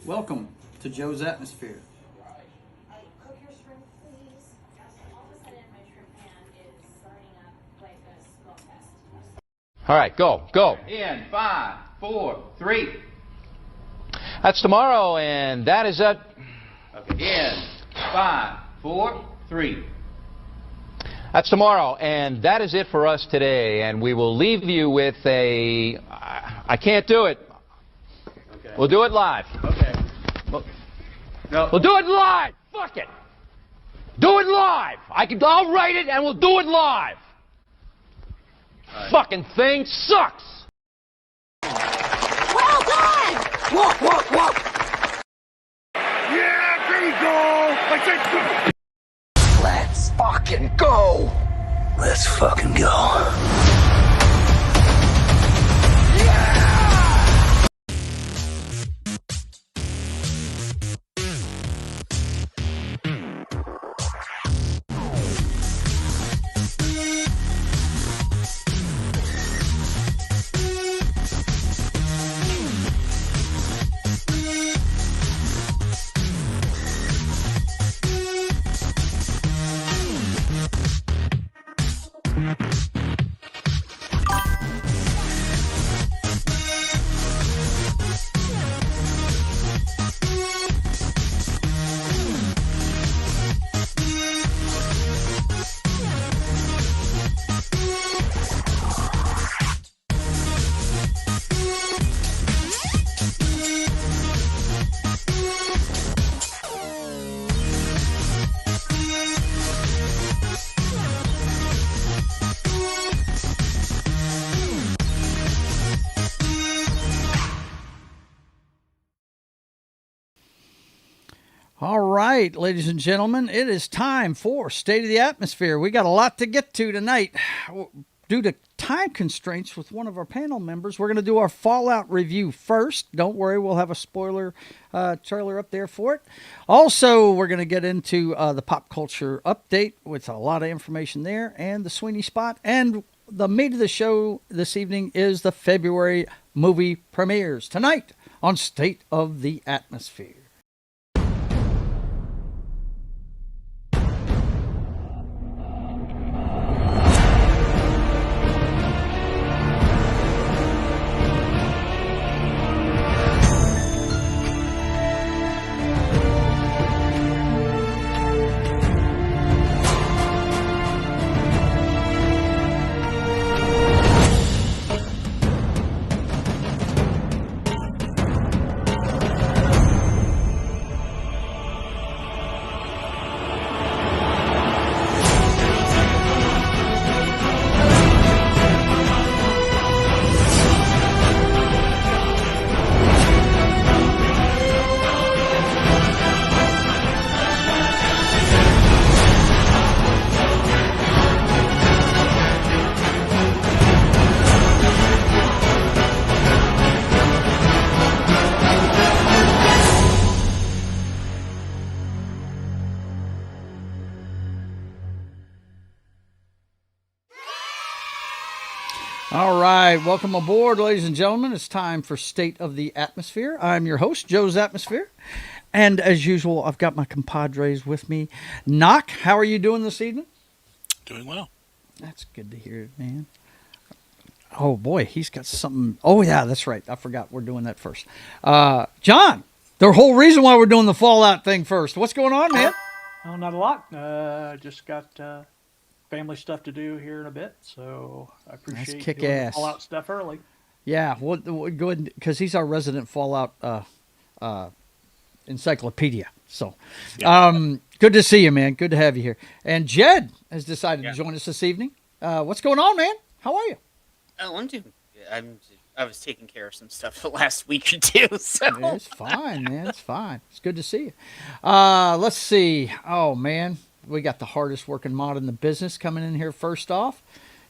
Welcome to Joe's Atmosphere. Cook your shrimp, please. All of a sudden, my shrimp pan is burning up like a smoke test. All right, go. In 5, 4, 3. That's tomorrow, and that is it. Okay. In 5, 4, 3. That's tomorrow, and that is it for us today. And we will leave you with a. I can't do it. Okay. We'll do it live. Okay. No. We'll do it live. Fuck it. Do it live. I'll write it, and we'll do it live. Right. Fucking thing sucks. Well done! Walk! Yeah, there you go! Let's fucking go! Let's fucking go. All right, ladies and gentlemen, it is time for State of the Atmosphere. We got a lot to get to tonight. Due to time constraints with one of our panel members, we're going to do our Fallout review first. Don't worry, we'll have a spoiler trailer up there for it. Also, we're going to get into the pop culture update with a lot of information there and the Sweeney spot. And the meat of the show this evening is the February movie premieres tonight on State of the Atmosphere. All right, welcome aboard, ladies and gentlemen. It's time for State of the Atmosphere. I'm your host, Joe's Atmosfere. And as usual, I've got my compadres with me. Knock, how are you doing this evening? Doing well. That's good to hear, man. Oh, boy, he's got something. Oh, yeah, that's right. I forgot we're doing that first. John, the whole reason why we're doing the Fallout thing first. What's going on, man? Oh, not a lot. Just got family stuff to do here in a bit, so I appreciate kick doing ass. the Fallout stuff early. Yeah, we'll go ahead, because he's our resident Fallout encyclopedia. So, good to see you, man. Good to have you here. And Jed has decided to join us this evening. What's going on, man? How are you? Oh, I'm doing good. I was taking care of some stuff the last week or two, so. It's fine, man. It's fine. It's good to see you. Let's see. Oh, man. We got the hardest working mod in the business coming in here first off.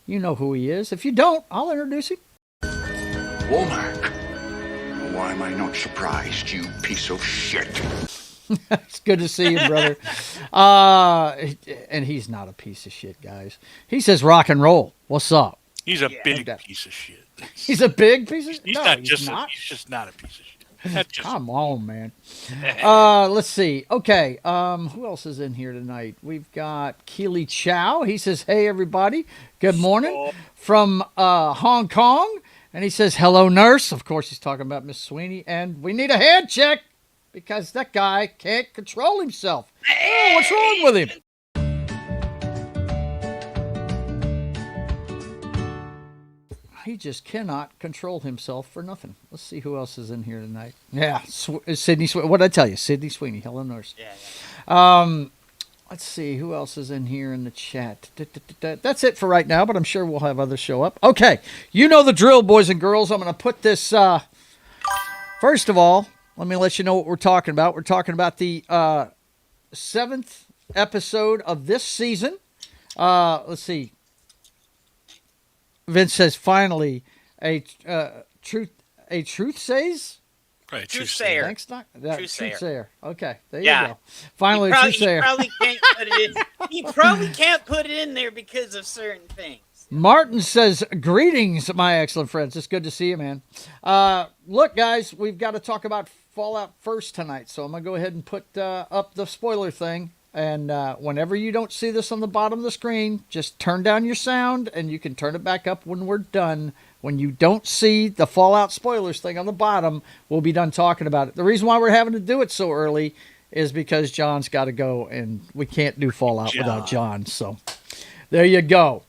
You know who he is. If you don't, I'll introduce him. Womack. Why am I not surprised, you piece of shit? It's good to see you, brother. And he's not a piece of shit, guys. He says rock and roll. What's up? He's a big Okay. piece of shit. He's a big piece of shit? He's No, not he's just not. he's just not a piece of shit. That's just Come on, man. Let's see. Okay, who else is in here tonight? We've got Keely Chow. He says, hey, everybody. Good morning. From Hong Kong. And he says, hello, nurse. Of course, he's talking about Miss Sweeney. And we need a hand check because that guy can't control himself. Oh, what's wrong with him? He just cannot control himself for nothing. Let's see who else is in here tonight. Yeah, Sydney. What did I tell you? Sydney Sweeney. Hello, nurse. Yeah. Let's see who else is in here in the chat. That's it for right now, but I'm sure we'll have others show up. Okay, you know the drill, boys and girls. I'm going to put this. First of all, let me let you know what we're talking about. We're talking about the 7th episode of this season. Let's see. Vince says, finally, a truth says? right. Truthsayer. Thanks, Doc. Truthsayer. Okay, there Yeah. you go. Finally, a truthsayer. He probably can't put it in there because of certain things. Martin says, greetings, my excellent friends. It's good to see you, man. Look, guys, we've got to talk about Fallout first tonight, so I'm going to go ahead and put up the spoiler thing. And whenever you don't see this on the bottom of the screen, just turn down your sound, and you can turn it back up when we're done. When you don't see the Fallout spoilers thing on the bottom, we'll be done talking about it. The reason why we're having to do it so early is because John's got to go, and we can't do Fallout without John. So there you go.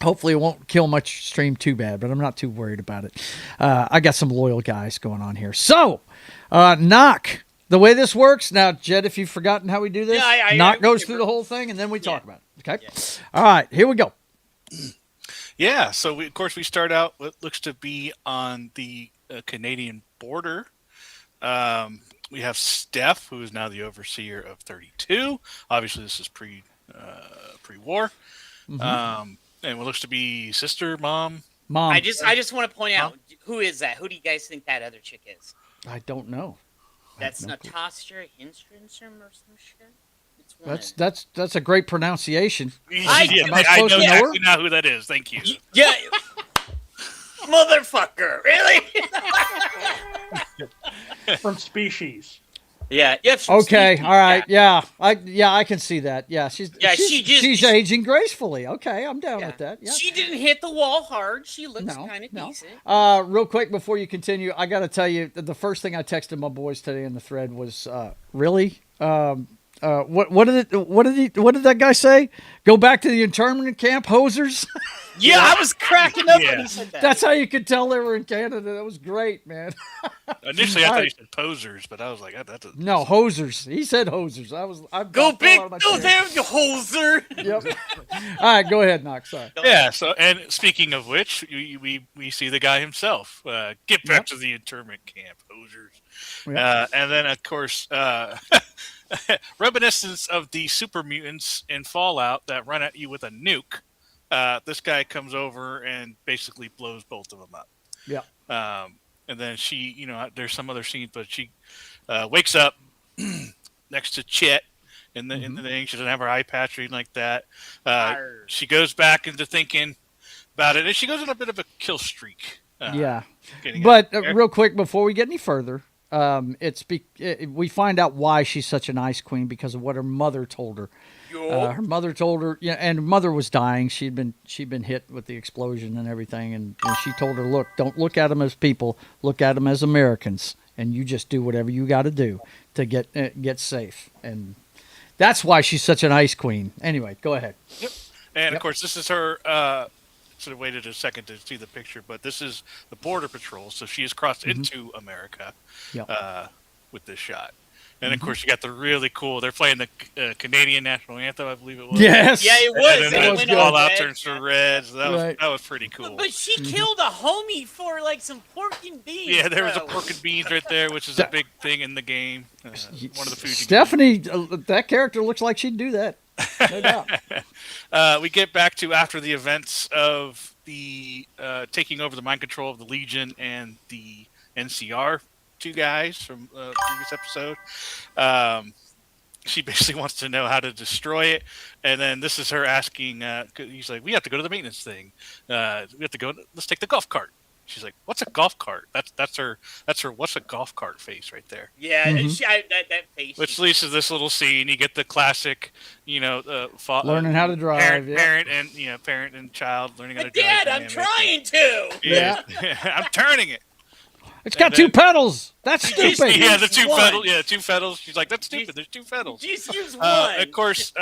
Hopefully it won't kill much stream too bad, but I'm not too worried about it. I got some loyal guys going on here. So, knock. The way this works, now, Jed, if you've forgotten how we do this, knock goes through the whole thing, and then we talk about it. Okay? Yeah. All right, here we go. Yeah, so of course we start out what looks to be on the Canadian border. We have Steph, who is now the overseer of 32. Obviously, this is pre-war. Mm-hmm. And what looks to be sister, mom. I just want to point out, who is that? Who do you guys think that other chick is? I don't know. That's Natasha Hinstrom or some shit. That's a great pronunciation. I know exactly now who that is. Thank you. Yeah. Motherfucker, really? From Species. Yeah. Okay. All right. Yeah. I can see that. Yeah. She's aging gracefully. Okay. I'm down with that. Yeah. She didn't hit the wall hard. She looks kind of decent. Real quick before you continue, I got to tell you that the first thing I texted my boys today in the thread was, really? What did that guy say? Go back to the internment camp, hosers. Yeah, I was cracking up when he said that. That's how you could tell they were in Canada. That was great, man. Initially, I thought he said posers, but I was like, no, hosers. He said hosers. Go damn you hoser. Yep. All right, go ahead, Knox. Sorry. Yeah. So, and speaking of which, we see the guy himself. Get back to the internment camp, hosers. Yep. And then, of course, reminiscence of the super mutants in Fallout that run at you with a nuke. This guy comes over and basically blows both of them up. Yeah. And then she, there's some other scenes, but she wakes up next to Chet in the thing. She doesn't have her eye patch or anything like that. She goes back into thinking about it, and she goes on a bit of a kill streak. But real quick, before we get any further, we find out why she's such an ice queen because of what her mother told her. Her mother told her, and her mother was dying. She'd been hit with the explosion and everything, and she told her, "Look, don't look at them as people. Look at them as Americans, and you just do whatever you got to do to get safe." And that's why she's such an ice queen. Anyway, go ahead. Yep. And of course, this is her. Sort of waited a second to see the picture, but this is the Border Patrol, so she has crossed into America with this shot. And of course, you got the really cool. They're playing the Canadian national anthem, I believe it was. Yes, yeah, it was. And then all out turns to red. So that was pretty cool. But she killed a homie for like some pork and beans. Yeah, there was a pork and beans right there, which is a big thing in the game. One of the foods. Stephanie, that character looks like she'd do that. No doubt. We get back to after the events of the taking over the mind control of the Legion and the NCR, two guys from previous episode. She basically wants to know how to destroy it, and then this is her asking. He's like, "We have to go to the maintenance thing. We have to go. Let's take the golf cart." She's like, "What's a golf cart?" That's her. What's a golf cart face right there. Yeah, and that face. Which leads to this little scene. You get the classic, Learning how to drive. Parent and parent and child learning how to drive. Dad, I'm trying to. Yeah. I'm turning it. It's got two pedals. That's stupid. Yeah, the two pedals. Yeah, two pedals. She's like, "That's stupid. There's two pedals." Just use one. Of course,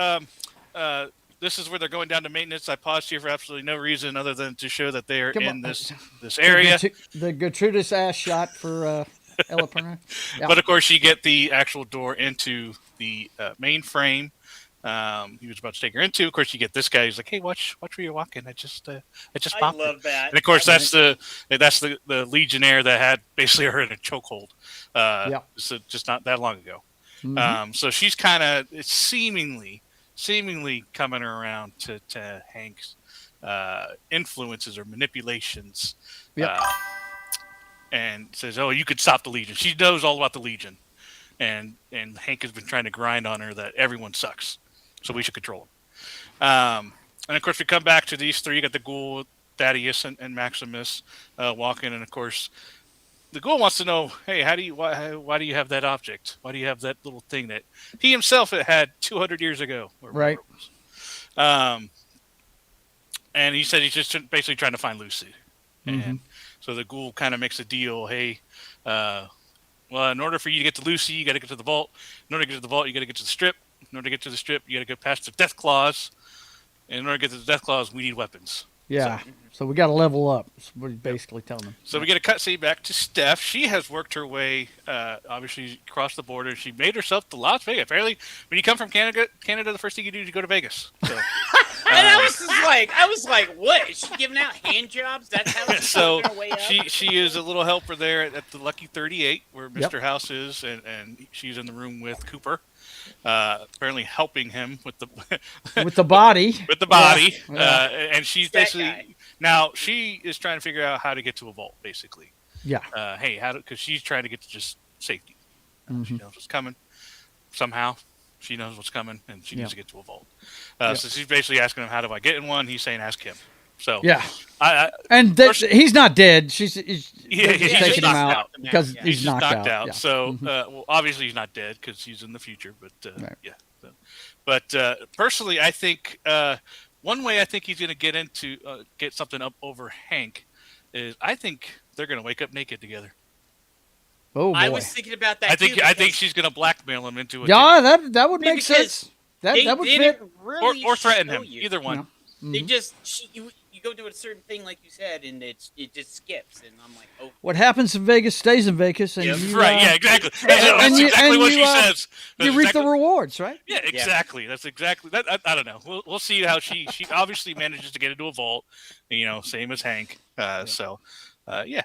this is where they're going down to maintenance. I paused here for absolutely no reason other than to show that they are in this area. The gratuitous ass shot for Ella Perna. Yeah. But of course, you get the actual door into the mainframe. He was about to take her into. Of course, you get this guy. He's like, "Hey, watch where you're walking. I just popped love it." that. And of course, that's the Legionnaire that had basically her in a chokehold. So just not that long ago. Mm-hmm. So she's kind of seemingly coming around to Hank's influences or manipulations. Yep. And says, "Oh, you could stop the Legion." She knows all about the Legion, and Hank has been trying to grind on her that everyone sucks, so we should control them. And of course, we come back to these three. You got the Ghoul, Thaddeus, and Maximus walking, and of course, the Ghoul wants to know, "Hey, why do you have that object? Why do you have that little thing that he himself had 200 years ago?" Right. And he said he's just basically trying to find Lucy. And so the Ghoul kind of makes a deal. Hey, well, in order for you to get to Lucy, you got to get to the vault. In order to get to the vault, you got to get to the strip. In order to get to the strip, you got to go past the Death Claws. And in order to get to the Death Claws, we need weapons. Yeah. So we got to level up. That's what he's basically telling them. So we get a cutscene back to Steph. She has worked her way, obviously, across the border. She made herself to Las Vegas. Apparently, when you come from Canada, the first thing you do is you go to Vegas. So, and I was like, what? Is she giving out hand jobs? That's how she's working her way up? she is a little helper there at the Lucky 38, where Mr. House is, and she's in the room with Cooper. Apparently helping him with the body. With the body. Yeah. And she's basically now she is trying to figure out how to get to a vault, basically. Yeah. Hey, because she's trying to get to just safety. She knows what's coming. Somehow, she knows what's coming, and she needs to get to a vault. So she's basically asking him, "How do I get in one?" He's saying, "Ask him." So yeah, he's not dead. He's taking him out because he's knocked out. Yeah. So well, obviously he's not dead because he's in the future. But yeah. So, but personally, I think one way I think he's going to get something up over Hank is I think they're going to wake up naked together. Oh boy. I was thinking about that. I think she's going to blackmail him into it. Yeah, that would make sense. That would fit. Really or threaten him. Either one. They just you go to a certain thing like you said, and it just skips, and I'm like, oh. What happens in Vegas stays in Vegas, and yeah, exactly. That's exactly what she says. You reap the rewards, right? Yeah, exactly. That's exactly that. I don't know. We'll see how she obviously manages to get into a vault. Same as Hank. So, yeah.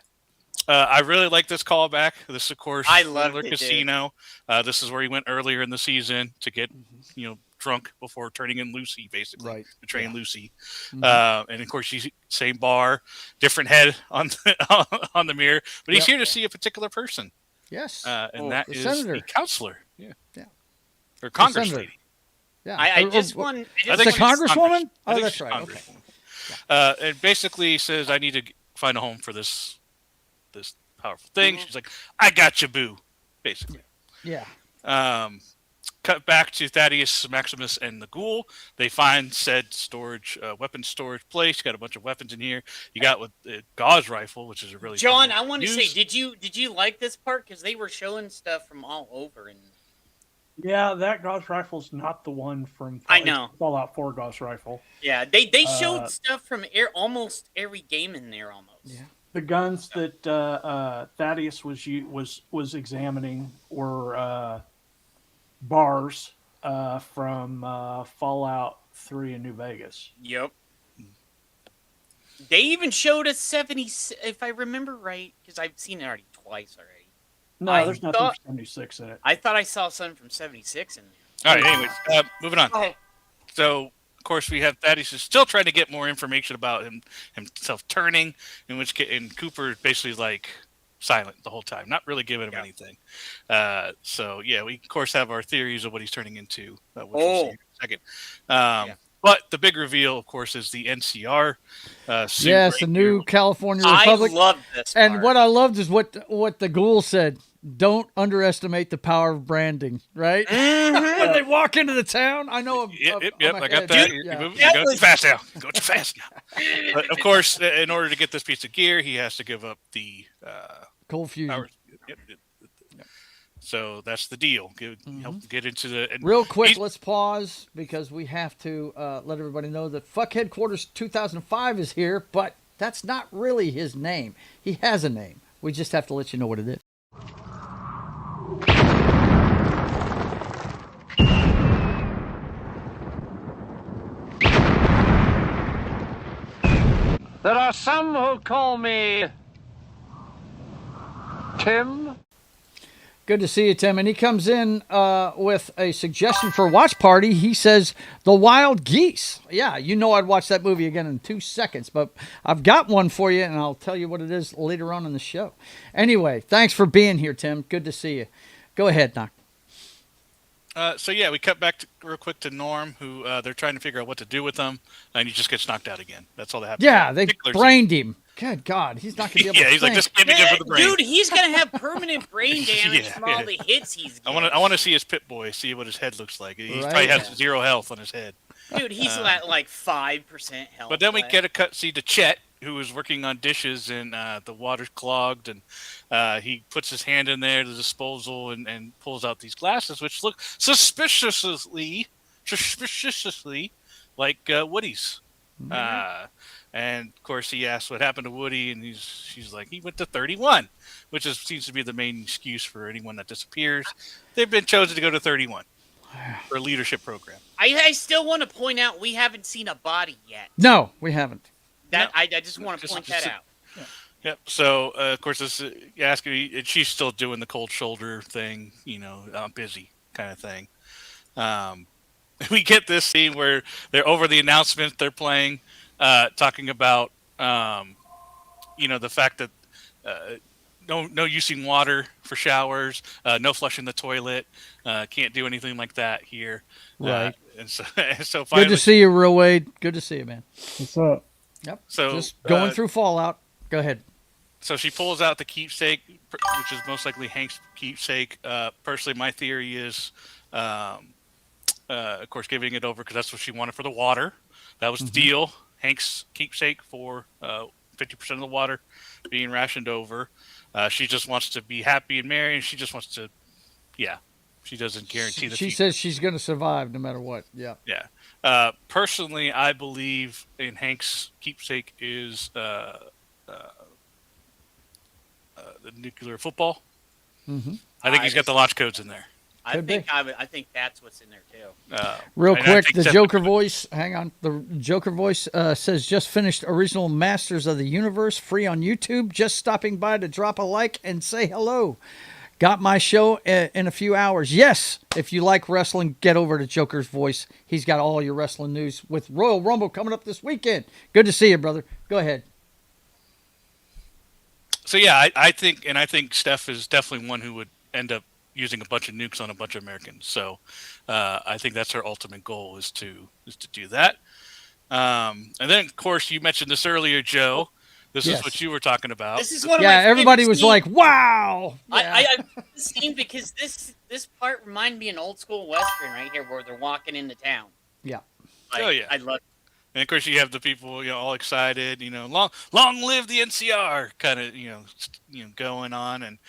I really like this callback. This, of course, I love the casino. This is where he went earlier in the season to get drunk before turning in Lucy, basically betraying Lucy. And of course, she's same bar, different head on the mirror, but he's here to see a particular person. Yes, and that is senator. The counselor. Yeah, or Congress lady. Yeah, I think she's a congresswoman. Oh, that's right. Okay. It basically says, "I need to find a home for this powerful thing." She's like, "I got you, boo," basically. Yeah. Cut back to Thaddeus, Maximus, and the Ghoul. They find said weapons storage place. You got a bunch of weapons in here. You got with the gauze rifle, which is a really John. I want to say, did you like this part? Because they were showing stuff from all over. And yeah, that gauze rifle's not the one from Fallout 4 gauze rifle. Yeah, they showed stuff from almost every game in there almost. Yeah. The guns that Thaddeus was examining were bars from Fallout 3 in New Vegas. Yep. They even showed us 70, if I remember right, because I've seen it already twice already. No, there's nothing from 76 in it. I thought I saw something from 76 in there. All right, anyways, moving on. So, of course, we have Thaddeus is still trying to get more information about himself turning, and Cooper is basically like silent the whole time, not really giving him anything. So, yeah, we, of course, have our theories of what he's turning into, which we'll see in a second. But the big reveal, of course, is the NCR suit. Yes, right the new here. California Republic. I love this part. And what I loved is what the ghoul said. Don't underestimate the power of branding, right? When they walk into the town, I know. Yep, I got that. You're going too fast now. Go too fast now. But of course, in order to get this piece of gear, he has to give up the cold fusion. Power. Yep. So that's the deal. Help get into the real quick. Let's pause because we have to let everybody know that Fuck Headquarters 2005 is here, but that's not really his name. He has a name. We just have to let you know what it is. There are some who call me Tim. Good to see you, Tim. And he comes in with a suggestion for a watch party. He says, The Wild Geese. Yeah, you know I'd watch that movie again in 2 seconds, but I've got one for you, and I'll tell you what it is later on in the show. Anyway, thanks for being here, Tim. Good to see you. Go ahead, Knock. So, yeah, we cut back real quick to Norm, who they're trying to figure out what to do with him, and he just gets knocked out again. That's all that happens. Yeah, they brained him. Good God, he's not going to be able to he's think. like, this can't be good for the brain. Dude, he's going to have permanent brain damage from all the hits he's getting. I want to see his Pit Boy, see what his head looks like. He probably has 0 health on his head. Dude, he's at like 5% health. But then we get a cutscene to Chet, who is working on dishes, and the water's clogged, and he puts his hand in there to the disposal and pulls out these glasses, which look suspiciously like Woody's. And of course, he asks what happened to Woody, and she's like, he went to 31, which seems to be the main excuse for anyone that disappears. They've been chosen to go to 31 for a leadership program. I still want to point out we haven't seen a body yet. No, we haven't. I just want to point that out. Yep. So, of course, this asking, and she's still doing the cold shoulder thing, I'm busy kind of thing. We get this scene where they're over the announcement they're playing, talking about, the fact that no using water for showers, no flushing the toilet, can't do anything like that here. Right. And so finally, good to see you, Real Wade. Good to see you, man. What's up? Yep. So just going through Fallout. Go ahead. So she pulls out the keepsake, which is most likely Hank's keepsake. Personally, my theory is, of course, giving it over because that's what she wanted for the water. That was the deal. Hank's keepsake for 50% of the water being rationed over. She just wants to be happy and married, and she just wants to, she doesn't guarantee the future. She says she's going to survive no matter what. Yeah. Yeah. Personally, I believe in Hank's keepsake is the nuclear football. I think he's got the launch codes in there. I think that's what's in there too. Real quick, the Joker voice. Hang on, the Joker voice says just finished original Masters of the Universe free on YouTube. Just stopping by to drop a like and say hello. Got my show in a few hours. Yes, if you like wrestling, get over to Joker's voice. He's got all your wrestling news with Royal Rumble coming up this weekend. Good to see you, brother. Go ahead. So yeah, I think Steph is definitely one who would end up using a bunch of nukes on a bunch of Americans. So I think that's her ultimate goal is to do that. And then of course you mentioned this earlier, Joe. This is what you were talking about. This is one of my everybody was scenes. Like, "Wow!" Yeah. I this scene because this part reminded me of an old school western right here where they're walking into town. Yeah. I love it. And of course, you have the people, all excited, long live the NCR, kind of, going on, and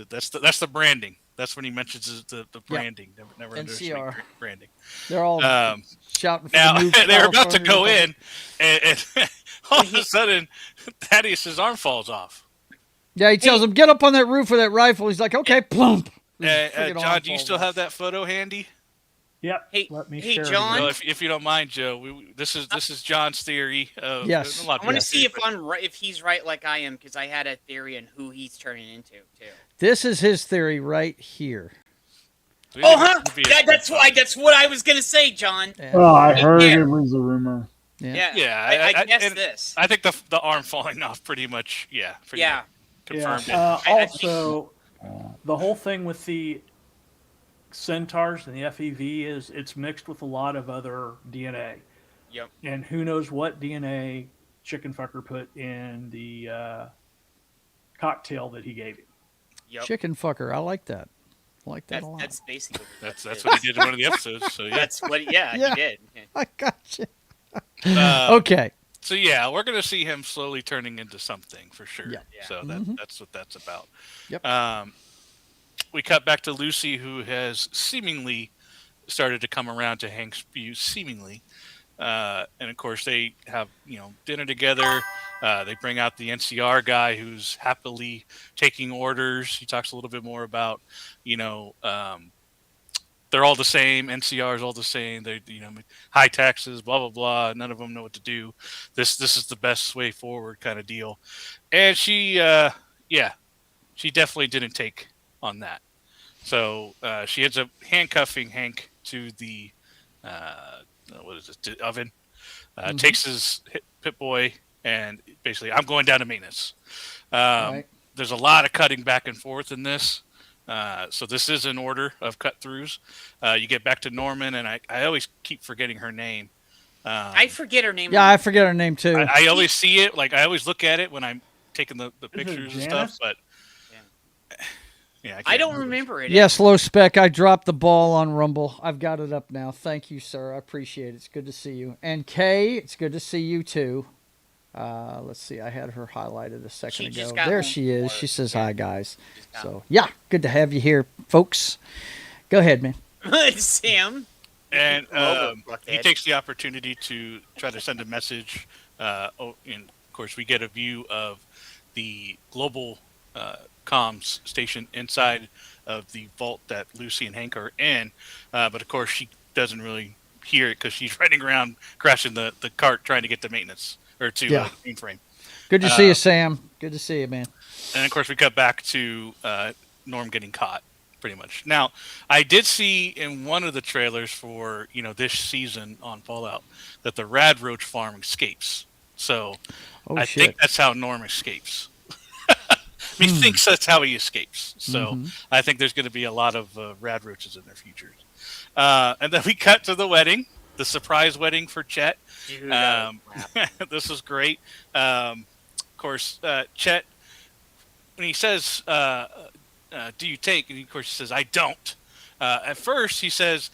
that's the branding. That's when he mentions the branding. Never NCR branding. They're all shouting. For now the new they're about to California go Republic. in, and all of a sudden, Thaddeus' arm falls off. Yeah, he tells him, "Get up on that roof with that rifle." He's like, "Okay, plump." John, do you still have that photo handy? Yep. Hey, let me hey, share John. Well, if you don't mind, Joe, this is John's theory. Yes. I want to see if I'm right, if he's right like I am, because I had a theory on who he's turning into too. This is his theory right here. So Oh, huh? That's what I was gonna say, John. Yeah. Oh, I heard Yeah. it was a rumor. Yeah. Yeah, I guessed and this. I think the arm falling off pretty much. Yeah, pretty Yeah. much confirmed it. Also, the whole thing with the centaurs and the FEV is it's mixed with a lot of other DNA. Yep. And who knows what DNA Chicken Fucker put in the cocktail that he gave him. Yep. Chicken fucker. I like that. I like that a lot. That's basically That's what he did in one of the episodes. So yeah, That's what. Yeah, Yeah. he did. I got you. Okay. Okay. So yeah, we're gonna see him slowly turning into something for sure. Yeah. Yeah. So that's what that's about. Yep. We cut back to Lucy, who has seemingly started to come around to Hank's views, seemingly. And of course, they have dinner together. They bring out the NCR guy who's happily taking orders. He talks a little bit more about, they're all the same. NCR is all the same. They, high taxes, blah blah blah. None of them know what to do. This is the best way forward, kind of deal. And she definitely didn't take on that. So she ends up handcuffing Hank to the oven. Takes his Pit Boy and basically, I'm going down to maintenance. Right. There's a lot of cutting back and forth in this. So this is an order of cut throughs. You get back to Norman, and I always keep forgetting her name. I forget her name. Yeah, I forget her name too. I always see it. Like I always look at it when I'm taking the pictures and stuff. But yeah, I don't remember it. Yes, low spec. I dropped the ball on Rumble. I've got it up now. Thank you, sir. I appreciate it. It's good to see you. And Kay, it's good to see you too. Let's see. I had her highlighted a second ago. There she is. She says hi, guys. So yeah, good to have you here, folks. Go ahead, man. Sam. And he takes the opportunity to try to send a message. And of course, we get a view of the global comms station inside of the vault that Lucy and Hank are in. But of course, she doesn't really hear it because she's running around crashing the cart trying to get to maintenance or to mainframe. Good to see you, Sam. Good to see you, man. And of course, we cut back to Norm getting caught. Pretty much. Now, I did see in one of the trailers for this season on Fallout that the Rad Roach farm escapes. So I think that's how Norm escapes. He thinks that's how he escapes. So I think there's going to be a lot of Rad Roaches in their futures. And then we cut to the wedding, the surprise wedding for Chet. This was great. Of course, Chet, when he says, do you take? And of course he says, I don't. At first he says,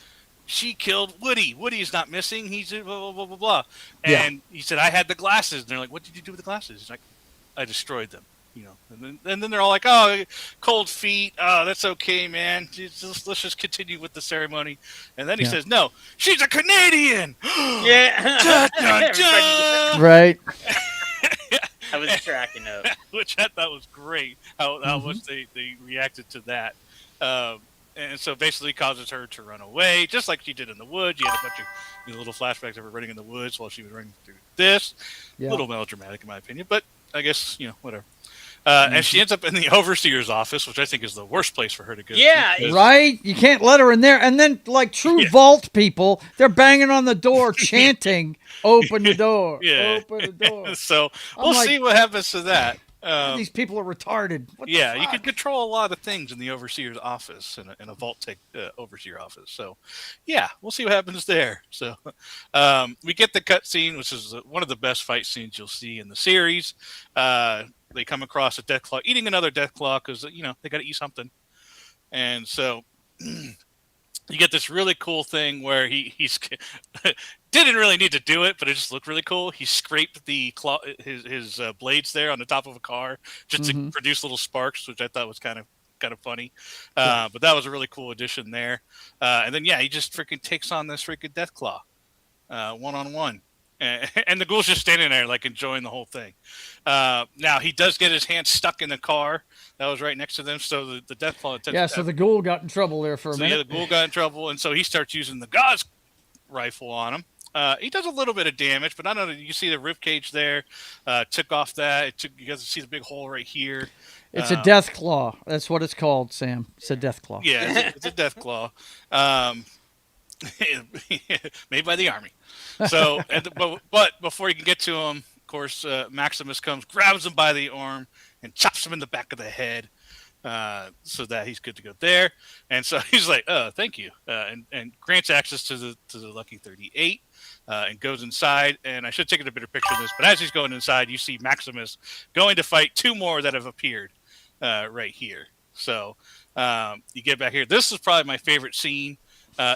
she killed Woody. Woody is not missing. He's blah, blah, blah, blah, blah. And he said, I had the glasses. And they're like, what did you do with the glasses? He's like, I destroyed them. And then they're all like, oh, cold feet. Oh, that's okay, man. Let's just continue with the ceremony. And then he says, no, she's a Canadian. Yeah. Dun, dun, dun. Right. I was tracking up. Which I thought was great, how much they reacted to that. And so basically causes her to run away, just like she did in the woods. You had a bunch of little flashbacks of her running in the woods while she was running through this. A little melodramatic, in my opinion, but I guess, whatever. And she ends up in the overseer's office, which I think is the worst place for her to go. Yeah. Right? You can't let her in there. And then, like true vault people, they're banging on the door, chanting, open the door, open the door. So we'll see what happens to that. These people are retarded. What you the fuck? can control a lot of things in the overseer's office, in a vault tech overseer office. So, yeah, we'll see what happens there. So, we get the cutscene, which is one of the best fight scenes you'll see in the series. They come across a death claw, eating another death claw because they got to eat something, and so you get this really cool thing where he's didn't really need to do it, but it just looked really cool. He scraped the claw, his blades there on the top of a car just to produce little sparks, which I thought was kind of funny. But that was a really cool addition there. And then he just freaking takes on this freaking death claw, 1-on-1. And the ghoul's just standing there, like, enjoying the whole thing. Now, he does get his hand stuck in the car that was right next to them, so the death claw... so the ghoul got in trouble there for a minute. Yeah, the ghoul got in trouble, and so he starts using the Gauss rifle on him. He does a little bit of damage, but I don't know. You see the rib cage there. Took off that. You guys see the big hole right here. It's a death claw. That's what it's called, Sam. It's a death claw. Yeah, it's a death claw. Made by the Army. So, but before you can get to him, of course, Maximus comes, grabs him by the arm, and chops him in the back of the head. So that he's good to go there, and so he's like, "Oh, thank you," and grants access to the Lucky 38, and goes inside. And I should have taken a better picture of this, but as he's going inside, you see Maximus going to fight two more that have appeared right here. So you get back here. This is probably my favorite scene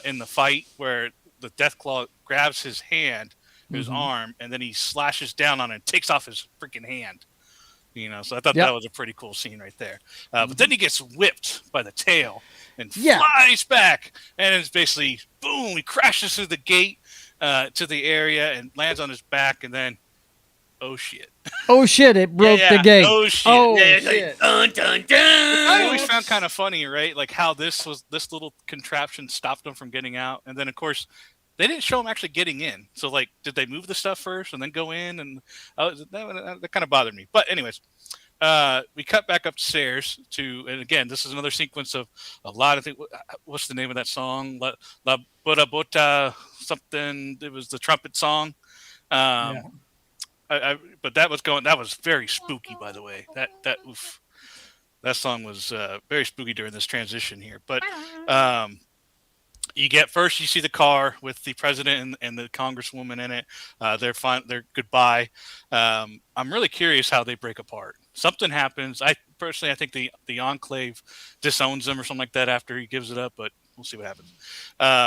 in the fight, where the Deathclaw grabs his hand, his arm, and then he slashes down on it and takes off his freaking hand. So I thought that was a pretty cool scene right there. But then he gets whipped by the tail and flies back, and it's basically boom. He crashes through the gate to the area and lands on his back, and then oh shit! Oh shit! It broke the gate. Oh shit! Oh shit! Like, dun dun dun. I always found kind of funny, right? Like how this little contraption stopped him from getting out, and then of course. They didn't show him actually getting in. So, like, did they move the stuff first and then go in? And that kind of bothered me. But anyways, we cut back upstairs and again, this is another sequence of a lot of things. What's the name of that song? La Bota Bota something. It was the trumpet song. But that was very spooky, by the way. That song was very spooky during this transition here. But you see the car with the president and the congresswoman in it. They're fine. They're goodbye. I'm really curious how they break apart. Something happens. I think the Enclave disowns them or something like that after he gives it up, but we'll see what happens.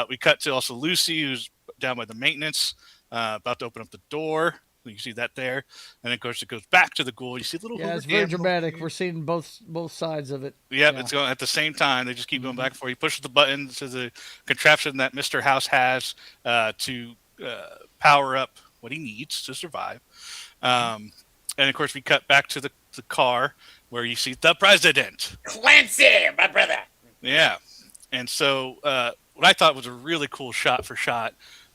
We cut to also Lucy, who's down by the maintenance, about to open up the door. You see that there, and of course it goes back to the ghoul. You see a little. Yeah, it's very dramatic. We're seeing both sides of it. Yep, it's going at the same time. They just keep going back and forth. He pushes the button to the contraption that Mr. House has to power up what he needs to survive. And of course, we cut back to the car where you see the president, Clancy, my brother. Yeah, and so what I thought was a really cool shot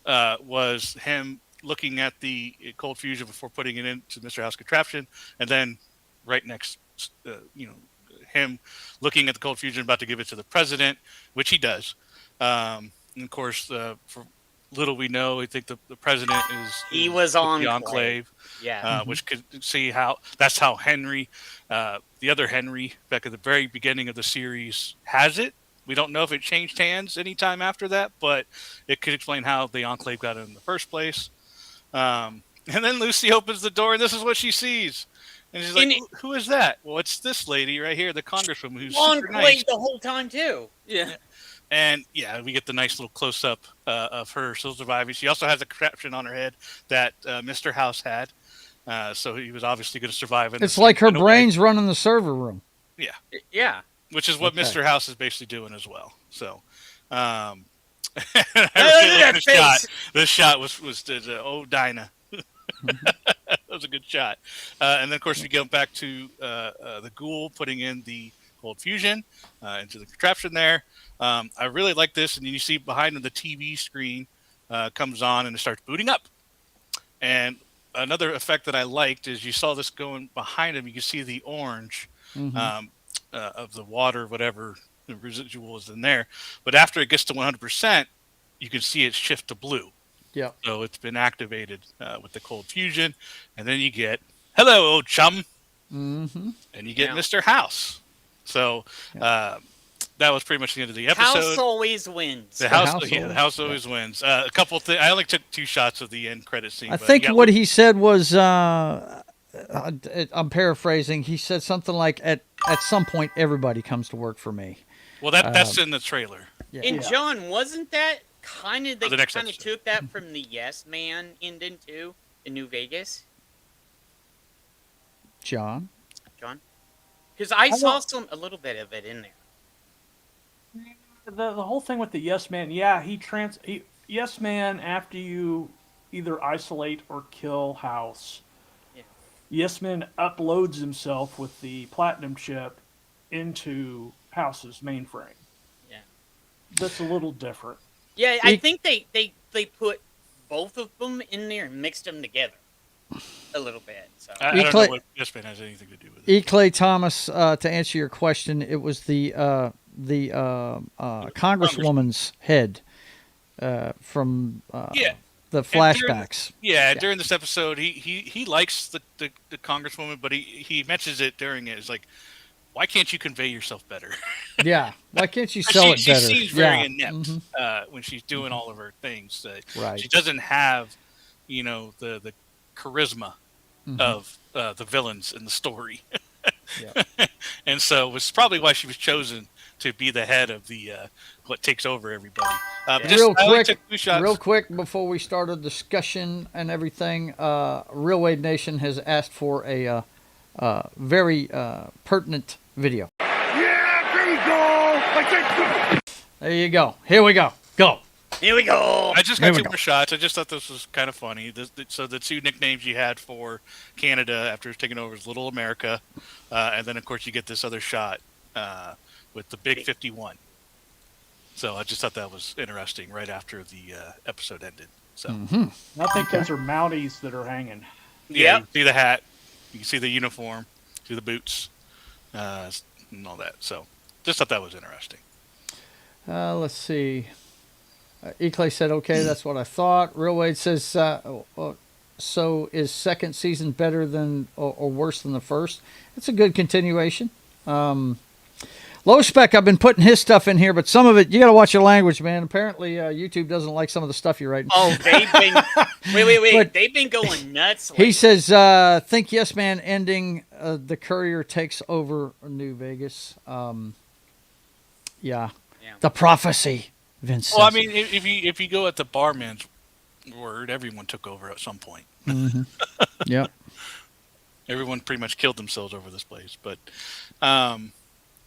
was him looking at the cold fusion before putting it into Mr. House contraption, and then right next, him looking at the cold fusion about to give it to the president, which he does. And of course, for little we know, we think the president was on the Enclave. Yeah. Which could see that's how Henry, the other Henry, back at the very beginning of the series, has it. We don't know if it changed hands anytime after that, but it could explain how the Enclave got it in the first place. And then Lucy opens the door, and this is what she sees. And she's like, "Who is that?" Well, it's this lady right here, the congresswoman, who's super nice the whole time too. Yeah. And we get the nice little close up of her still surviving. She also has a contraption on her head that Mr. House had, so he was obviously going to survive. It's like her brain's running the server room. Yeah. Yeah. Which is what Mr. House is basically doing as well. So. This shot was Dinah. That was a good shot. And then of course we go back to the ghoul putting in the cold fusion into the contraption there. I really like this, and then you see behind him the TV screen comes on and it starts booting up. And another effect that I liked is you saw this going behind him. You can see the orange of the water, whatever the residual is in there, but after it gets to 100%, you can see it shift to blue. Yeah. So it's been activated with the cold fusion, and then you get hello, old chum, and you get Mr. House. So that was pretty much the end of the episode. House always wins. The house always wins. A couple things. I only took 2 shots of the end credit scene. I think what he said was, I'm paraphrasing. He said something like, "At some point, everybody comes to work for me." Well, that's in the trailer. Yeah. And John, wasn't that kind of they kind of took that from the Yes Man ending too in New Vegas? John, because I saw a little bit of it in there. The whole thing with the Yes Man, Yes Man after you either isolate or kill House. Yeah. Yes Man uploads himself with the platinum chip into House's mainframe. Yeah. That's a little different. Yeah, I think they put both of them in there and mixed them together a little bit. So I don't know what Yes Man has anything to do with it. E. Clay Thomas, to answer your question, it was the Congresswoman's head from the flashbacks. During this episode, he likes the Congresswoman, but he mentions it during it. It's like, why can't you convey yourself better? Yeah, why can't you sell it better? She seems very inept when she's doing all of her things. Right. She doesn't have, the charisma of the villains in the story. And so it's probably why she was chosen to be the head of the what takes over everybody. Real quick before we start a discussion and everything, Real Wade Nation has asked for a very pertinent video. Yeah, there you go. There you go. Here we go. Go. Here we go. I just got two more shots. I just thought this was kind of funny. So the two nicknames you had for Canada after it's taken over is Little America, and then of course you get this other shot with the Big 51. So I just thought that was interesting right after the episode ended. So I think those are Mounties that are hanging. Yeah, you can see the hat, you can see the uniform, see the boots, and all that. So just thought that was interesting. Let's see. E-Clay said, okay, that's what I thought. Real Wade says, so is second season better than or worse than the first? It's a good continuation. Low Spec, I've been putting his stuff in here, but some of it, you got to watch your language, man. Apparently, YouTube doesn't like some of the stuff you're writing. Oh, they've been... wait. They've been going nuts lately. He says, think Yes Man ending, the Courier takes over New Vegas. Yeah. The prophecy, Vince. Well, I mean, if you go at the barman's word, everyone took over at some point. Yep. Everyone pretty much killed themselves over this place. But,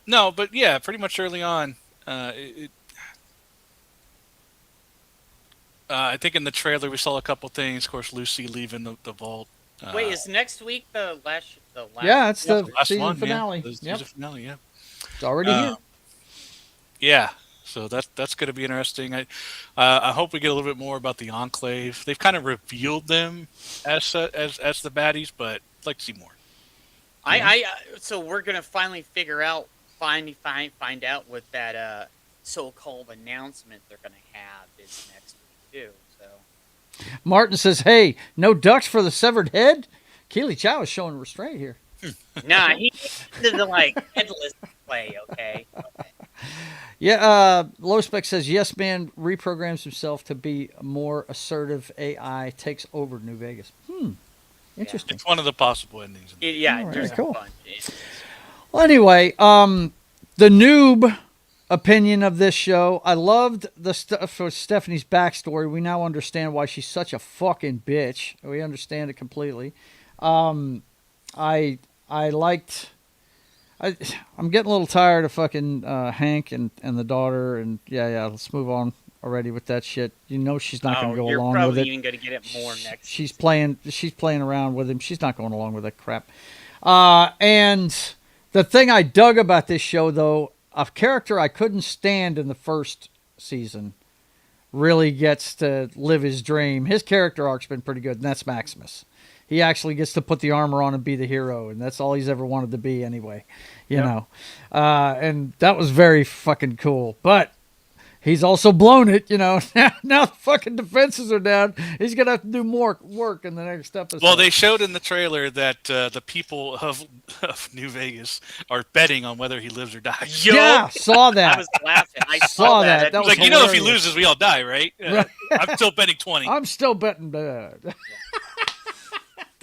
no, but yeah, pretty much early on, I think in the trailer we saw a couple things. Of course, Lucy leaving the vault. Wait, is next week the last? Yeah, it's the last season one, finale. Yeah. The season finale, yeah. It's already here. Yeah, so that's going to be interesting. I hope we get a little bit more about the Enclave. They've kind of revealed them as the baddies, but I'd like to see more. So we're gonna finally figure out, find out what that so-called announcement they're gonna have is next week too. So Martin says, hey, no ducks for the severed head? Keely Chow is showing restraint here. Nah, he did the headless play. Okay. Yeah, Low Spec says, Yes Man reprograms himself to be more assertive. AI takes over New Vegas. Interesting. It's one of the possible endings. There's cool. fun. Well, anyway, the noob opinion of this show. I loved the stuff for Stephanie's backstory. We now understand why she's such a fucking bitch. We understand it completely. I liked... I'm getting a little tired of fucking Hank and the daughter, and yeah, let's move on already with that shit. You know she's not going to go along with it. You're probably even going to get it more next. She's playing around with him. She's not going along with that crap. And the thing I dug about this show, though, a character I couldn't stand in the first season really gets to live his dream. His character arc's been pretty good, and that's Maximus. He actually gets to put the armor on and be the hero, and that's all he's ever wanted to be anyway, you know. And that was very fucking cool. But he's also blown it, you know. Now the fucking defenses are down. He's going to have to do more work in the next episode. Well, they showed in the trailer that the people of New Vegas are betting on whether he lives or dies. Yeah, saw that. I was laughing. I saw that. That was like, if he loses, we all die, right? I'm still betting 20. I'm still betting bad.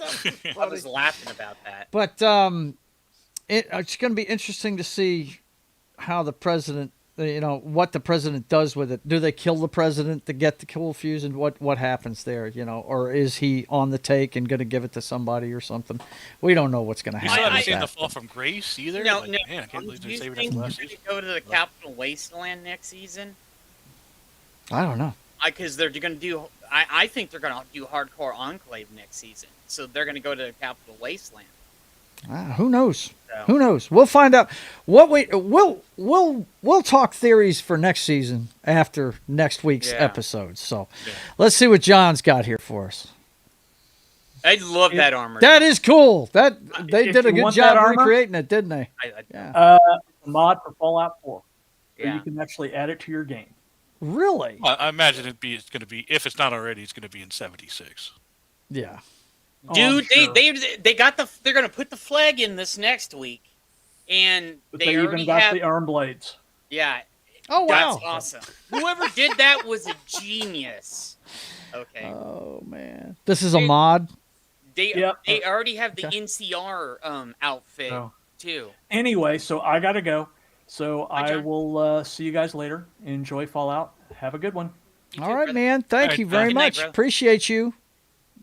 I was laughing about that. But it's going to be interesting to see how the president, what the president does with it. Do they kill the president to get the cool fuse, and what happens there, or is he on the take and going to give it to somebody or something? We don't know what's going to happen. I haven't seen the fall from grace either. No. Man, I can't believe they're saving it for last season. Go to the Capital Wasteland next season? I don't know. Because they're going to do... I think they're going to do Hardcore Enclave next season. So they're going to go to the Capital Wasteland. Who knows? So. Who knows? We'll find out. We'll talk theories for next season after next week's episode. So let's see what John's got here for us. I love that armor. That is cool. They did a you good want job that armor, recreating it, didn't they? a mod for Fallout 4. So you can actually add it to your game. Really? Well, I imagine it's going to be, if it's not already, it's going to be in 76. Yeah. Dude, sure. they got they're gonna put the flag in this next week, and But they they already even got have the arm blades. yeah. Oh wow. That's awesome. Whoever did that was a genius. Okay. Oh man. This is a mod. They Yep. they already have the Okay. NCR outfit Oh. too. Anyway, so I gotta go. So Bye, I John. will see you guys later. Enjoy Fallout. Have a good one. You All too, right, brother. man. Thank right, you very good night, much. bro. Appreciate you.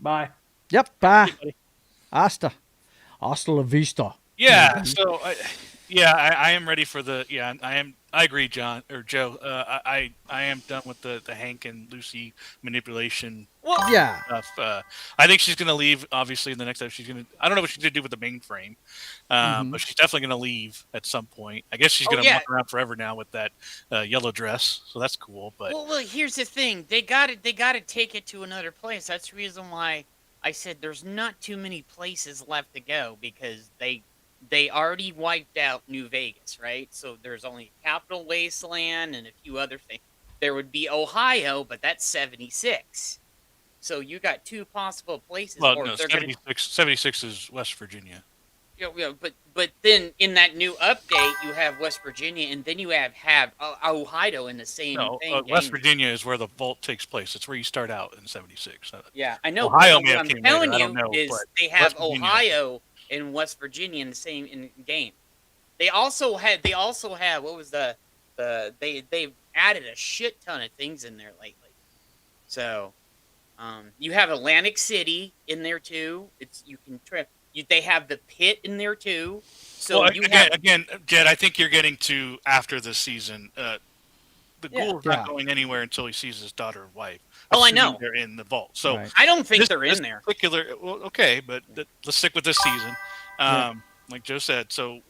Bye. Yep. Bye. buddy. Hasta la vista. Yeah. So, I am ready for the. Yeah, I agree, John or Joe. I am done with the Hank and Lucy manipulation Well, Yeah. stuff. I think she's going to leave. Obviously, in the next episode, she's going to. I don't know what she's going to do with the mainframe, but she's definitely going to leave at some point. I guess she's going to muck around forever now with that yellow dress. So that's cool. But well, here's the thing. They got to take it to another place. That's the reason why I said there's not too many places left to go, because they already wiped out New Vegas, right? So there's only Capital Wasteland and a few other things. There would be Ohio, but that's 76. So you got two possible places. well, or no, they're 76 is West Virginia. but then in that new update, you have West Virginia, and then you have Ohio in the same No, thing. West Virginia is where the vault takes place. It's where you start out in 76. Yeah, I know. Ohio but may have what I'm came telling later, I you don't know, is but they have West Virginia. Ohio and West Virginia in the same game. They also have what was they've added a shit ton of things in there lately. So you have Atlantic City in there too. They have the pit in there too. So well, you again, Jed, I think you're getting to after this season. The ghoul's not going anywhere until he sees his daughter and wife. Oh, I assuming know. They're in the vault. So Right. I don't think they're this in there. Well, okay, but let's stick with this season. Like Joe said, so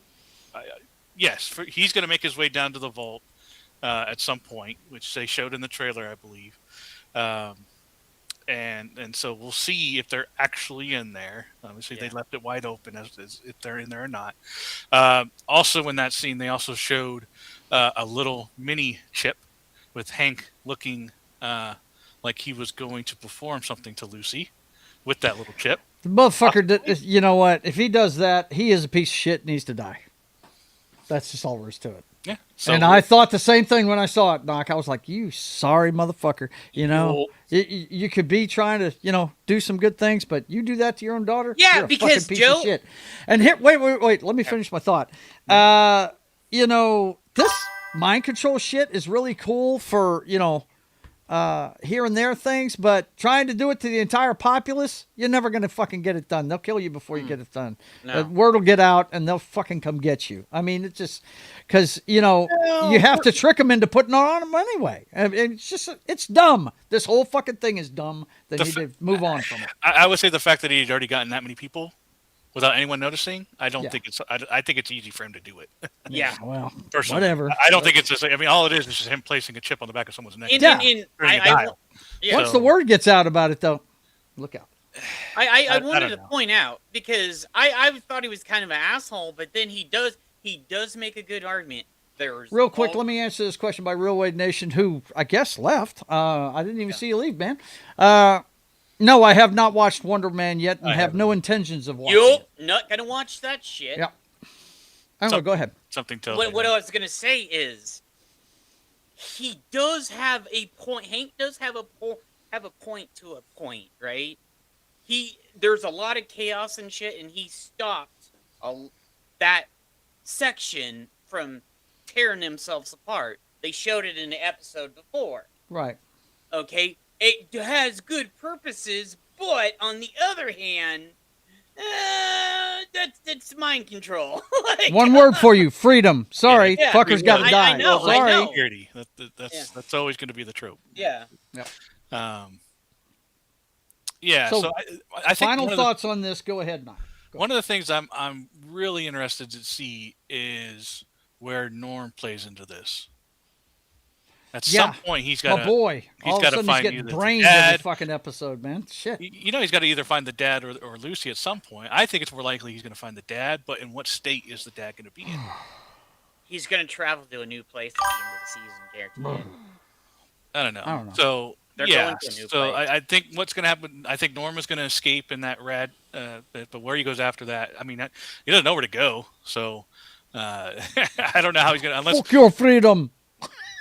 yes, he's going to make his way down to the vault at some point, which they showed in the trailer, I believe. And so we'll see if they're actually in there. Obviously, they left it wide open as if they're in there or not. Also, in that scene, they also showed a little mini chip with Hank looking like he was going to perform something to Lucy with that little chip. The motherfucker, you know what? If he does that, he is a piece of shit, needs to die. That's just all there is to it. Yeah. So and I thought the same thing when I saw it, Doc. I was like, you sorry motherfucker. You know, you could be trying to, do some good things, but you do that to your own daughter? Yeah, you're a because fucking piece Joe- of shit. And here, wait. Let me finish my thought. This mind control shit is really cool for, here and there things, but trying to do it to the entire populace, you're never going to fucking get it done. They'll kill you before you get it done. No. Word will get out and they'll fucking come get you. I mean, it's just because, you have to trick them into putting it on them anyway. And it's just, it's dumb. This whole fucking thing is dumb. They need to move on from it. I would say the fact that he'd already gotten that many people without anyone noticing, I don't think it's. I think it's easy for him to do it. Yeah. Well, Personally. whatever. I don't think it's just. I mean, all it is just him placing a chip on the back of someone's neck. Once the word gets out about it, though, look out. I wanted to point out, because I thought he was kind of an asshole, but then he does make a good argument. There's Real quick, let me answer this question by Real Wade Nation, who I guess left. I didn't even see you leave, man. No, I have not watched Wonder Man yet, and have no intentions of watching it. Not gonna watch that shit. Yeah. I don't know. Go ahead. Something tells What I was gonna say is, he does have a point. Hank does have a point to a point, right? There's a lot of chaos and shit, and he stopped that section from tearing themselves apart. They showed it in the episode before. Right. Okay, it has good purposes, but on the other hand, that's mind control. One word for you: freedom. Sorry, Yeah. fuckers got to die. I know. Sorry. Security. That's always going to be the trope. Yeah. Yeah. So I think final one of the- thoughts on this. Go ahead, Mike. One of the things I'm really interested to see is where Norm plays into this. At some point, he's got to. All of a to sudden find he's either getting the brains dad. every fucking episode, man. Shit. He's got to either find the dad or Lucy at some point. I think it's more likely he's going to find the dad, but in what state is the dad going to be in? He's going to travel to a new place at the end of the season, guaranteed. I don't know. So They're yeah, going to a new so place. I think what's going to happen. I think Norm is going to escape in that rad, but where he goes after that, I mean, he doesn't know where to go. So I don't know how he's going to unless fuck your freedom.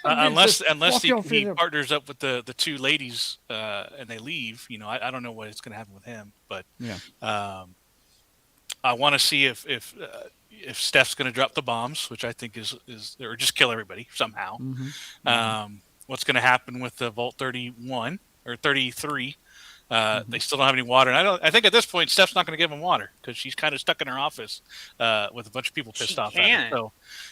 Unless he partners up with the two ladies and they leave, I don't know what's going to happen with him. But I want to see if Steph's going to drop the bombs, which I think is or just kill everybody somehow. What's going to happen with the Vault 31 or 33? They still don't have any water, and I think at this point Steph's not going to give them water because she's kind of stuck in her office with a bunch of people pissed off at her.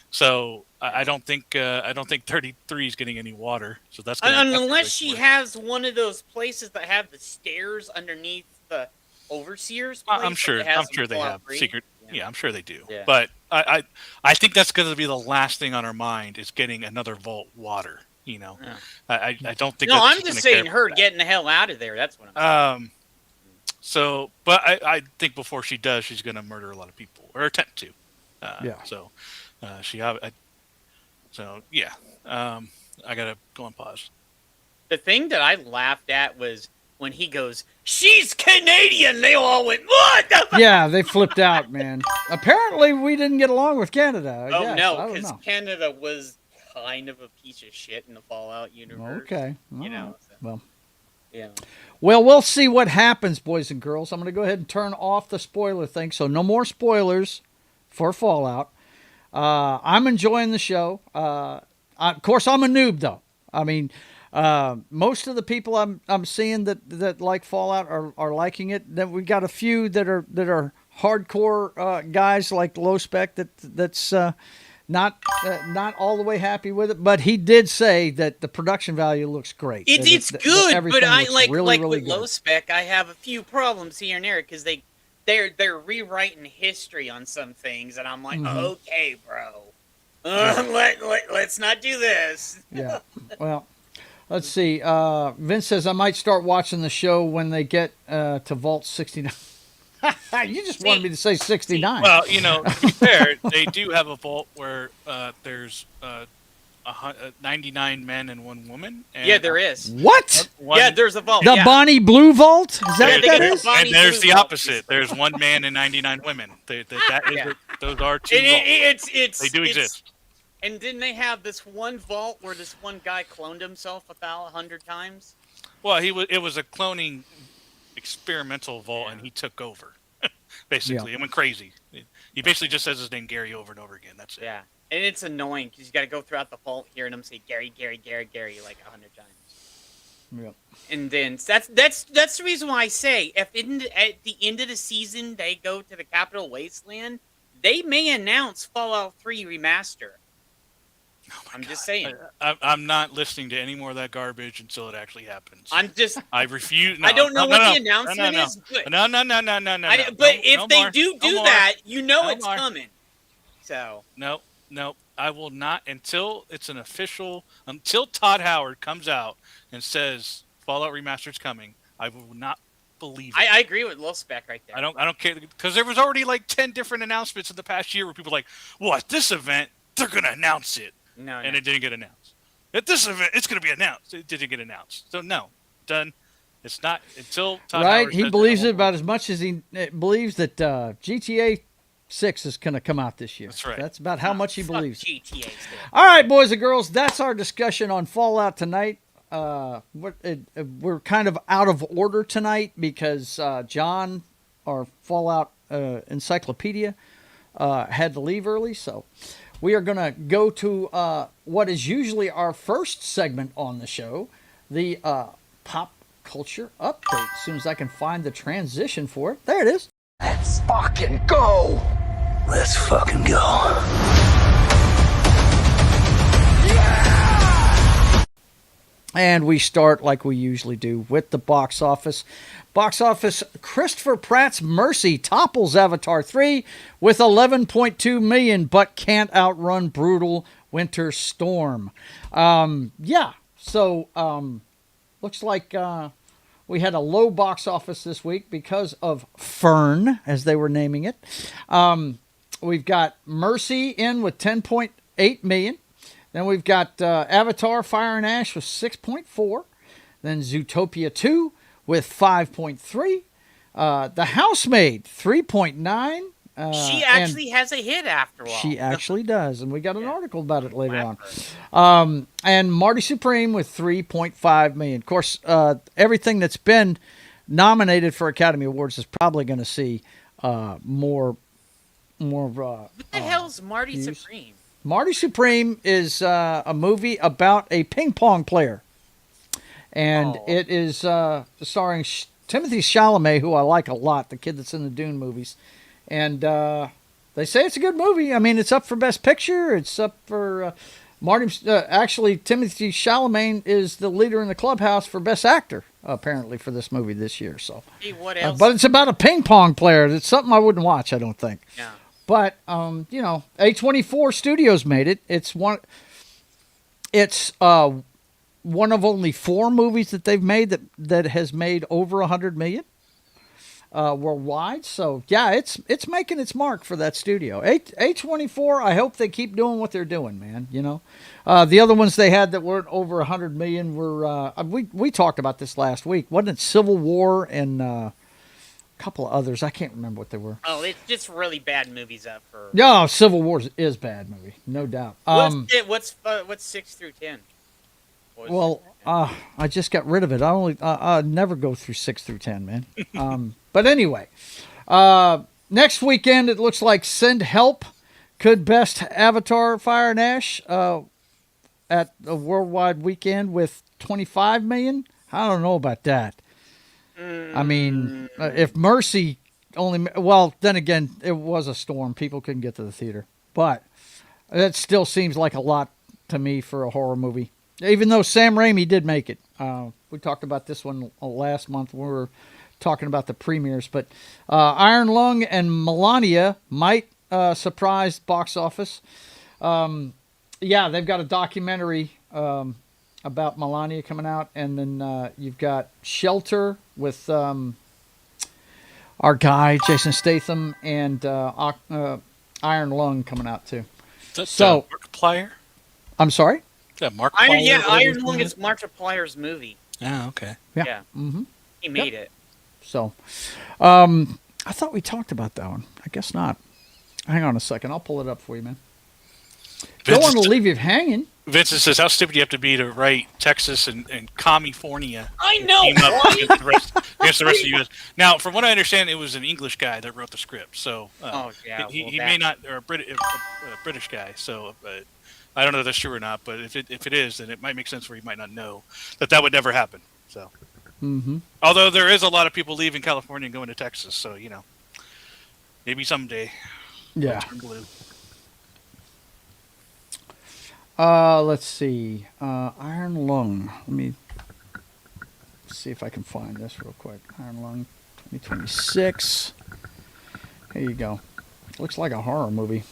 So I don't think 33 is getting any water. So that's unless she has one of those places that have the stairs underneath the overseer's place. I'm sure they have secret. Yeah, I'm sure they do. Yeah. But I think that's going to be the last thing on our mind is getting another vault water. I don't think. No, I'm just saying her getting the hell out of there. That's what I'm saying. So, but I think before she does, she's going to murder a lot of people or attempt to. So, I got to go on pause. The thing that I laughed at was when he goes, "She's Canadian." They all went, "What?" Yeah, they flipped out, man. Apparently, we didn't get along with Canada. No, because Canada was kind of a piece of shit in the Fallout universe. Okay. So, Well, we'll see what happens, boys and girls. I'm going to go ahead and turn off the spoiler thing, so no more spoilers for Fallout. I'm enjoying the show. Of course, I'm a noob, though. I mean, most of the people I'm seeing that like Fallout are liking it. Then we got a few that are hardcore guys like Low Spec that's not all the way happy with it, but he did say that the production value looks great. It's good, but I really with good. Low Spec, I have a few problems here and there because they're rewriting history on some things, and I'm like, okay, bro, let's not do this. Yeah. Well, let's see. Vince says I might start watching the show when they get to Vault 69. You just wanted me to say 69. Well, to be fair, they do have a vault where there's 99 men and 1 woman. And yeah, there is. What? Yeah, there's a vault. The Bonnie Blue Vault? Is that what that is? And there's the opposite. There's 1 man and 99 women. Those are 2 vaults. They do exist. And didn't they have this one vault where this one guy cloned himself about 100 times? Well, it was a cloning experimental vault, and he took over. Basically, it went crazy. He basically just says his name Gary over and over again. That's it. Yeah, and it's annoying because you got to go throughout the vault hearing him say Gary, Gary, Gary, Gary like 100 times. Yeah. And then that's the reason why I say if at the end of the season they go to the Capital Wasteland, they may announce Fallout 3 Remaster. I'm just saying. I'm not listening to any more of that garbage until it actually happens. I refuse. I don't know what the announcement is. But No. But if they do that, it's coming. So. No. I will not until it's an official. Until Todd Howard comes out and says Fallout Remastered's coming. I will not believe it. I agree with Low Spec right there. I don't care because there was already like 10 different announcements in the past year where people were like, well, at this event they're gonna announce it. And it didn't get announced. At this event, it's going to be announced. It didn't get announced. So, no. Done. It's not until Todd Howard he believes it about as much as he believes that GTA 6 is going to come out this year. That's right. That's about how much he believes. GTA All right, boys and girls, that's our discussion on Fallout tonight. We're kind of out of order tonight because John, our Fallout encyclopedia, had to leave early, so we are going to go to what is usually our first segment on the show, the pop culture update. As soon as I can find the transition for it. There it is. Let's fucking go. Let's fucking go. And we start like we usually do with the box office. Box office, Christopher Pratt's Mercy topples Avatar 3 with 11.2 million, but can't outrun brutal Winter Storm. So looks like we had a low box office this week because of Fern, as they were naming it. We've got Mercy in with 10.8 million. Then we've got Avatar Fire and Ash with 6.4. Then Zootopia 2 with 5.3. The Housemaid, 3.9. She actually has a hit after all. She actually does, and we got an article about it later on. And Marty Supreme with 3.5 million. Of course, everything that's been nominated for Academy Awards is probably going to see more. What the hell's Marty views. Supreme? Marty Supreme is a movie about a ping pong player. And it is starring Timothy Chalamet, who I like a lot, the kid that's in the Dune movies. And they say it's a good movie. I mean, it's up for Best Picture. It's up for actually, Timothy Chalamet is the leader in the clubhouse for Best Actor, apparently, for this movie this year. So, Hey, what else? but it's about a ping pong player. It's something I wouldn't watch, I don't think. Yeah. But A24 Studios made it. It's one of only 4 movies that they've made that has made over 100 million worldwide. So yeah, it's making its mark for that studio. A24. I hope they keep doing what they're doing, man. The other ones they had that weren't over 100 million were we talked about this last week. Wasn't it Civil War and couple of others? I can't remember what they were. Oh, it's just really bad movies up for. No, Civil War is a bad movie, no doubt. What's 6 through 10? I just got rid of it. I never go through 6 through 10, man. But anyway, next weekend it looks like Send Help could best Avatar Fire and Ash at a worldwide weekend with 25 million. I don't know about that. I mean, if Mercy only... Well, then again, it was a storm. People couldn't get to the theater. But that still seems like a lot to me for a horror movie. Even though Sam Raimi did make it. We talked about this one last month when we were talking about the premieres. But Iron Lung and Melania might surprise box office. They've got a documentary... about Melania coming out, and then you've got Shelter with our guy Jason Statham and Iron Lung coming out too. So Markiplier? I'm sorry? Is that Markiplier? Iron Lung is Markiplier's movie. Oh, okay. Yeah. Mm-hmm. He made it. So, I thought we talked about that one. I guess not. Hang on a second. I'll pull it up for you, man. Don't want to leave you hanging. Vincent says, how stupid do you have to be to write Texas and California? I know! Against the rest of the U.S. Now, from what I understand, it was an English guy that wrote the script. So he may not, or a British guy. So I don't know if that's true or not. But if it is, then it might make sense where you might not know that would never happen. So, although there is a lot of people leaving California and going to Texas. So, maybe someday. Yeah. Turn blue. Let's see. Iron Lung. Let me see if I can find this real quick. Iron Lung 2026. Here you go. Looks like a horror movie.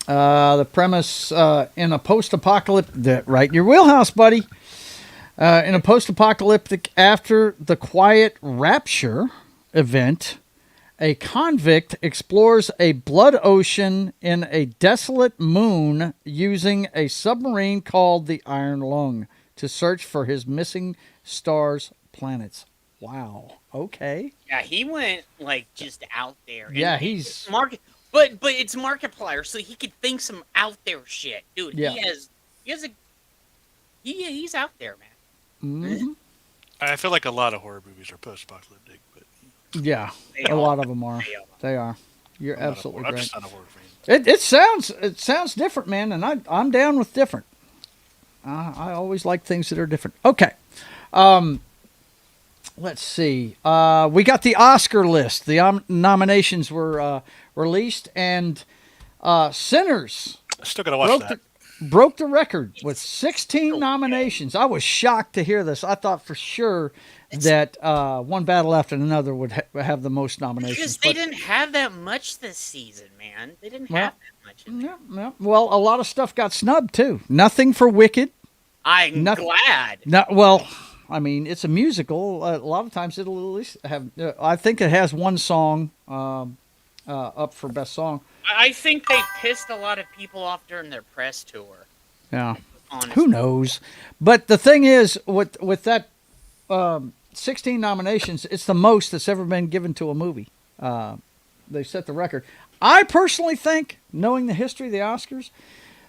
The premise in a post-apocalyptic... Right in your wheelhouse, buddy. In a post-apocalyptic after the Quiet Rapture event... A convict explores a blood ocean in a desolate moon using a submarine called the Iron Lung to search for his missing stars' planets. Wow. Okay. Yeah, he went just out there. Yeah, and he's but it's Markiplier, so he could think some out there shit, dude. Yeah. He's out there, man. Mm-hmm. I feel like a lot of horror movies are post-apocalyptic, but yeah, a lot of them are. They are. You're absolutely right. I'm just not a horror fan. It sounds different, man, and I'm down with different. I always like things that are different. Okay. Let's see. We got the Oscar list. The nominations were released, and Sinners. I still gotta watch that. broke the record with 16 nominations. I was shocked to hear this. I thought for sure that One Battle After Another would have the most nominations. Because they didn't have that much this season, man. They didn't have that much in there. Yeah. Well, a lot of stuff got snubbed too. Nothing for Wicked. I'm glad. Well, I mean, it's a musical. A lot of times it'll at least have. I think it has one song up for best song. I think they pissed a lot of people off during their press tour. Yeah. Honestly. Who knows? But the thing is, with that 16 nominations, it's the most that's ever been given to a movie. They set the record. I personally think, knowing the history of the Oscars,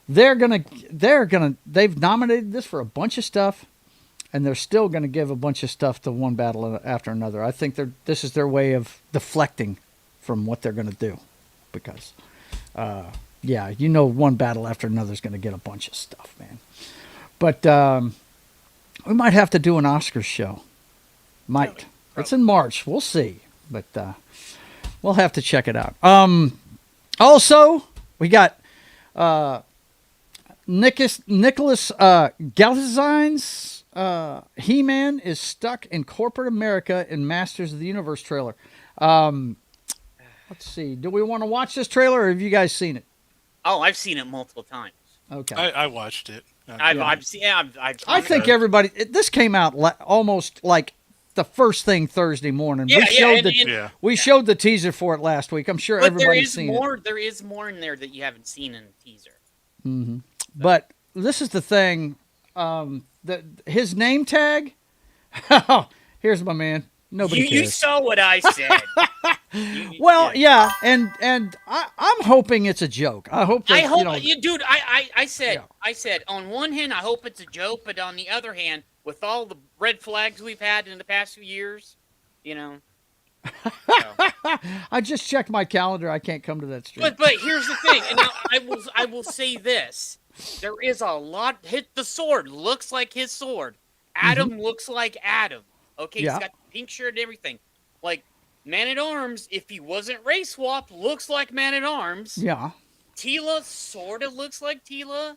they've nominated this for a bunch of stuff, and they're still gonna give a bunch of stuff to One Battle After Another. I think this is their way of deflecting from what they're gonna do, because One Battle After Another is gonna get a bunch of stuff, man. But we might have to do an Oscars show. Might. It's in March. We'll see, but we'll have to check it out. Also, we got Nicholas Galzine's He-Man is stuck in corporate America in Masters of the Universe trailer. Let's see. Do we want to watch this trailer, or have you guys seen it? Oh, I've seen it multiple times. Okay. I watched it. I've seen. I think everybody. This came out almost like the first thing Thursday morning. We showed the teaser for it last week. I'm sure everybody's seen it. There is more in there that you haven't seen in the teaser. Mm-hmm. But this is the thing. His name tag. Here's my man. Nobody cares. You saw what I said. And I'm hoping it's a joke. I hope. Dude. I said on one hand I hope it's a joke, but on the other hand, with all the red flags we've had in the past few years, So. I just checked my calendar. I can't come to that stream. But here's the thing, and I will say this: there is a lot. The sword looks like his sword. Adam looks like Adam. Okay, he's got the pink shirt and everything. Like Man at Arms, if he wasn't race swapped, looks like Man at Arms. Yeah. Tila sort of looks like Tila.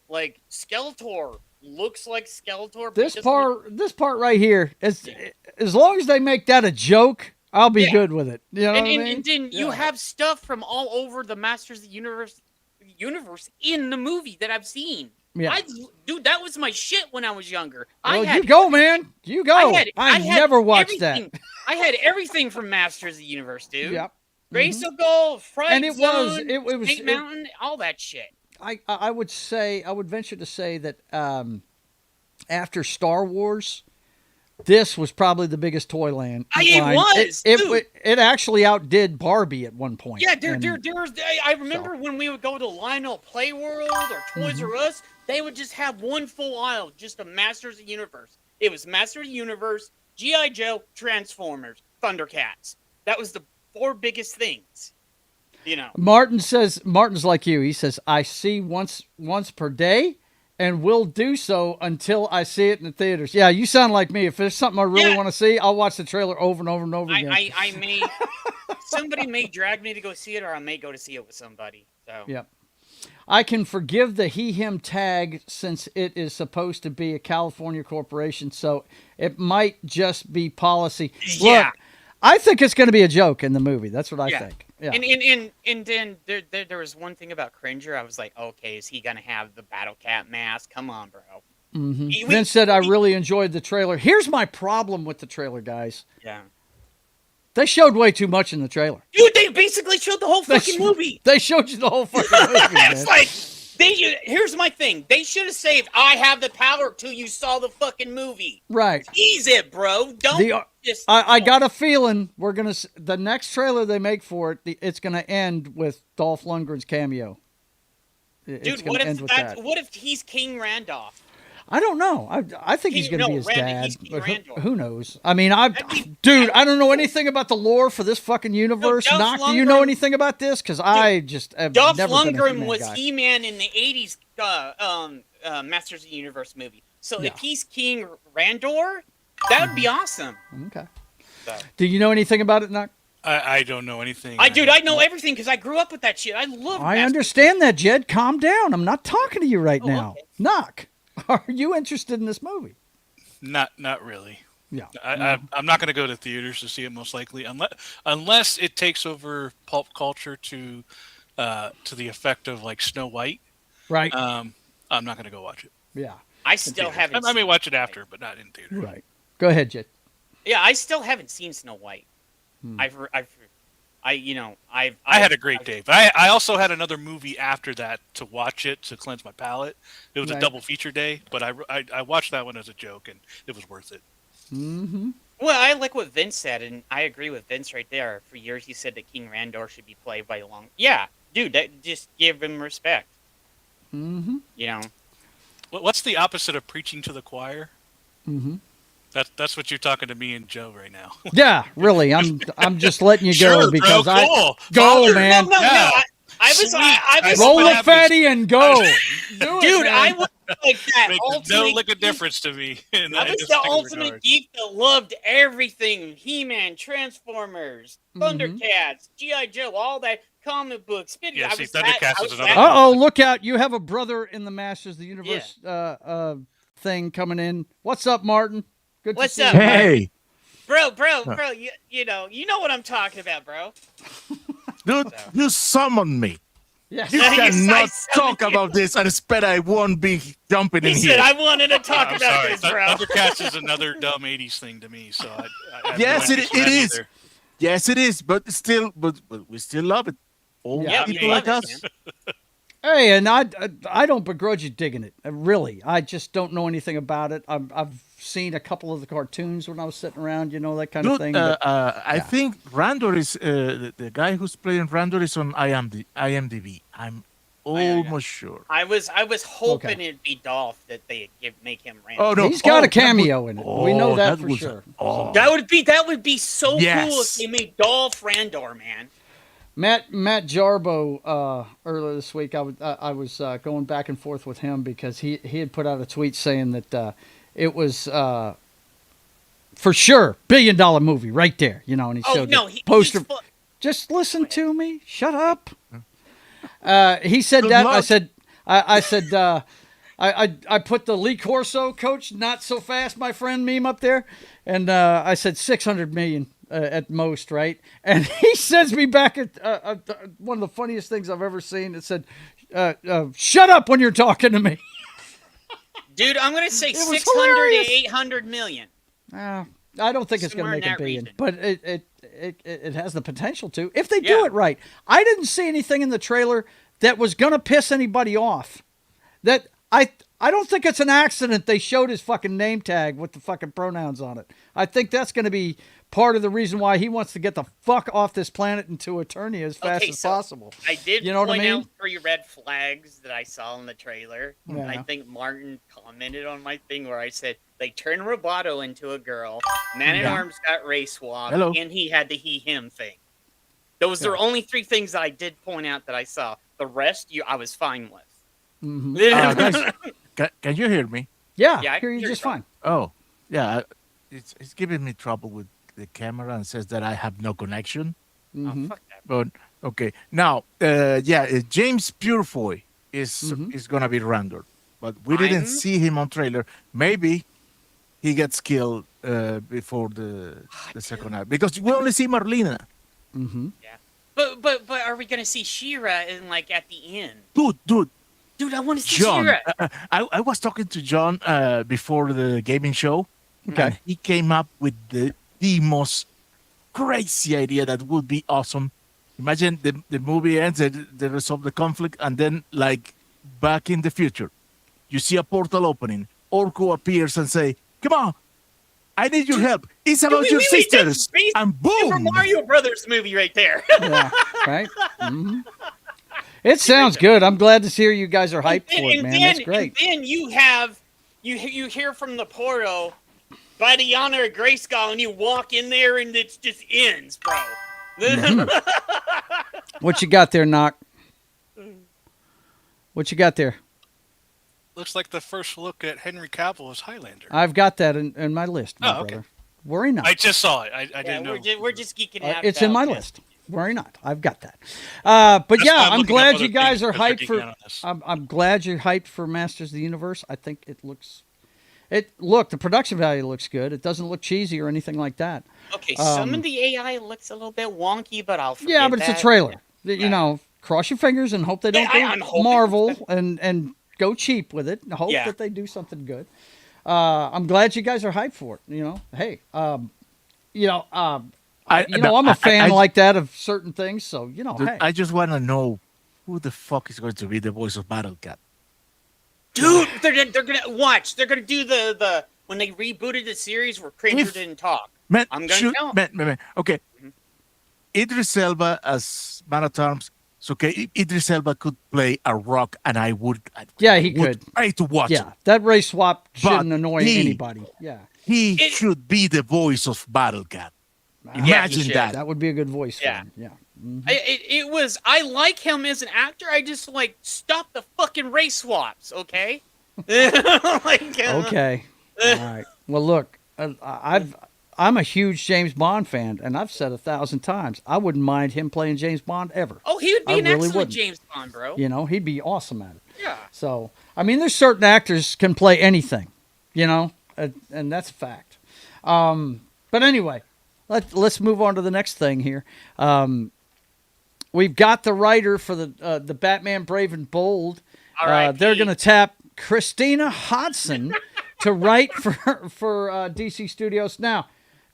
Like Skeletor looks like Skeletor. This part right here, as long as they make that a joke, I'll be good with it. You know what I mean? And then you have stuff from all over the Masters of the universe in the movie that I've seen. Yeah. Dude, that was my shit when I was younger. You go, man. You go. I never watched that. I had everything from Masters of the Universe, dude. Yep. Grace of Gold, Fright and it Zone, was Snake Mountain, all that shit. I would venture to say that after Star Wars, this was probably the biggest toy line. It was. It actually outdid Barbie at one point. Yeah, I remember when we would go to Lionel Play World or Toys R Us, they would just have one full aisle just of Masters of the Universe. It was Masters of the Universe, G.I. Joe, Transformers, Thundercats. That was the 4 biggest things. Martin's like you. He says, I see once per day, and will do so until I see it in the theaters. Yeah, you sound like me. If there's something I really want to see, I'll watch the trailer over and over and over again. I may somebody may drag me to go see it, or I may go to see it with somebody. So yeah, I can forgive the he/him tag since it is supposed to be a California corporation, so it might just be policy. Yeah. Look, I think it's going to be a joke in the movie. That's what I think. Yeah. And then there was one thing about Cringer. I was like, okay, is he gonna have the Battle Cat mask? Come on, bro. Mm-hmm. Vince said, I really enjoyed the trailer. Here's my problem with the trailer, guys. Yeah. They showed way too much in the trailer. Dude, they basically showed the whole fucking movie. They showed you the whole fucking movie, man. It's like, here's my thing. They should have saved I have the power till you saw the fucking movie. Right. Tease it, bro. Don't just... I got a feeling the next trailer they make for it, it's going to end with Dolph Lundgren's cameo. Dude, what if he's King Randolph? I don't know. I think he's going to be his dad. But who knows? I mean, I don't know anything about the lore for this fucking universe. Knock, do you know anything about this? Because I just have Dolph never Lundgren been a was guy. He-Man in the 80s Masters of the Universe movie. So if he's King Randor, that would be awesome. Okay. So. Do you know anything about it, Knock? I don't know anything. I know everything because I grew up with that shit. I love. I understand that, Jed. Calm down. I'm not talking to you right now. Okay. Knock. Are you interested in this movie? Not really. Yeah. I'm not going to go to theaters to see it most likely, unless it takes over pulp culture to the effect of like Snow White. Right. I'm not going to go watch it. Yeah. I still haven't. I may watch it after, but not in theater. Right. Go ahead, Jed. Yeah, I still haven't seen Snow White. I had a great day, but I also had another movie after that to watch it to cleanse my palate. It was a double feature day, but I watched that one as a joke, and it was worth it. Mm-hmm. Well, I like what Vince said, and I agree with Vince right there. For years, he said that King Randor should be played by a long. Yeah, dude, just give him respect. Mm-hmm. You know. What's the opposite of preaching to the choir? Mm-hmm. That's what you're talking to me and Joe right now. Yeah, really. I'm just letting you go Sure, because bro, I cool. go, Father, man. No. I was roll the fatty and go, dude. I was like that. Makes no lick of difference to me. I was the ultimate geek that loved everything: He-Man, Transformers, Thundercats, G.I. Joe, all that comic books. Yeah, see, Thundercats is another. Uh-oh, look out. You have a brother in the Masters of the Universe thing coming in. What's up, Martin? Good What's to see up, you. Hey, bro? You know what I'm talking about, bro. dude, you summoned me. Yeah. You cannot talk about this and expect I won't be jumping in He here. said I wanted to talk I'm about sorry. this, bro. Thundercats is another dumb '80s thing to me. So I Yes, no it interest in that is. either. Yes, it is. But still, but we still love it. Old people like us. Hey, and I don't begrudge you digging it. Really, I just don't know anything about it. I've seen a couple of the cartoons when I was sitting around, that kind of thing. But, I think Randor is the guy who's playing Randor is on IMDb. I'm almost sure. I was hoping it'd be Dolph that they'd make him Randor. Oh no, he's got a cameo in it. We know that for was- sure. That would be so cool Yes. if they made Dolph Randor, man. Matt Jarbo earlier this week, I was going back and forth with him because he had put out a tweet saying that it was for sure $1 billion movie right there, and he showed the poster. Just listen to me. Shut up. He said Good that. luck. I said I put the Lee Corso coach not so fast, my friend meme up there, and I said 600 million. At most, right? And he sends me back at one of the funniest things I've ever seen. It said, shut up when you're talking to me. Dude, I'm going to say It was 600 hilarious. to 800 million. I don't think it's going to Somewhere in make $1 that billion, region. but it has the potential to if they do it right. I didn't see anything in the trailer that was going to piss anybody off. That I don't think it's an accident they showed his fucking name tag with the fucking pronouns on it. I think that's going to be part of the reason why he wants to get the fuck off this planet into Eternia as fast as possible. I did You know what I point mean? out 3 red flags that I saw in the trailer. Yeah. And I think Martin commented on my thing where I said they turned Roboto into a girl, Man-at-Arms got race swapped, Hello. and he had the he-him thing. Those are only 3 things that I did point out that I saw. The rest, I was fine with. Mm-hmm. Guys, can you hear me? Yeah, Yeah, I I hear you hear just you. fine. Oh, yeah. It's giving me trouble with the camera and says that I have no connection. Mm-hmm. Oh, fuck that. But okay, now, James Purefoy is gonna be Randor, but we didn't see him on trailer. Maybe he gets killed before the second act because we only see Marlena. Mm-hmm. Yeah. But are we going to see She-Ra in, at the end? Dude, Dude, I want to see John. She-Ra. I was talking to John before the gaming show. Okay. And he came up with the most crazy idea that would be awesome. Imagine the movie ends, they resolve the conflict, and then, back in the future, you see a portal opening. Orko appears and say, "Come on, I need your help. It's about your sisters." And boom! Super Mario Brothers movie right there. Yeah, right? Mm-hmm. It sounds good. I'm glad to hear you guys are hyped for it, man. That's great. And then you hear from the portal by the honor of Grayskull, and you walk in there, and it just ends, bro. Mm-hmm. What you got there, Knock? What you got there? Looks like the first look at Henry Cavill as Highlander. I've got that in my list, my Oh, okay. brother. Worry not. I just saw it. I didn't know. We're just geeking out. It's in my list. Worry not. I've got that. But That's yeah, why I'm I'm looking up glad other you guys things are because they're hyped geeking for. out on this. I'm glad you're hyped for Masters of the Universe. I think it looks. The production value looks good. It doesn't look cheesy or anything like that. Okay, some of the AI looks a little bit wonky, but I'll forget Yeah, but it's a that. trailer. You know, cross your fingers and hope they don't I'm go hoping. Marvel and go cheap with it. Hope that they do something good. I'm glad you guys are hyped for it. You know, hey, I'm a fan like that of certain things. So Dude, hey, I just want to know who the fuck is going to be the voice of Battle Cat. Dude, they're gonna watch. They're gonna do the when they rebooted the series where Cringer didn't talk. Man, I'm gonna tell 'em. man. Okay, Idris Elba as Man at Arms. It's okay. Idris Elba could play a Rock, and I would. he could. Try to watch it. Yeah, that race swap shouldn't But annoy anybody. Yeah, he should be the voice of Battle Cat. Imagine that. That would be a good voice. Yeah. For him. Yeah. It was. I like him as an actor. I just stop the fucking race swaps, okay? Okay. All right. Well, look, I'm a huge James Bond fan, and I've said 1,000 times I wouldn't mind him playing James Bond ever. Oh, he would be an excellent James Bond, bro. You know, he'd be awesome at it. Yeah. So, I mean, there's certain actors can play anything, you know, and that's a fact. But anyway, let's move on to the next thing here. We've got the writer for the Batman Brave and Bold. They're going to tap Christina Hodson to write for DC Studios. Now,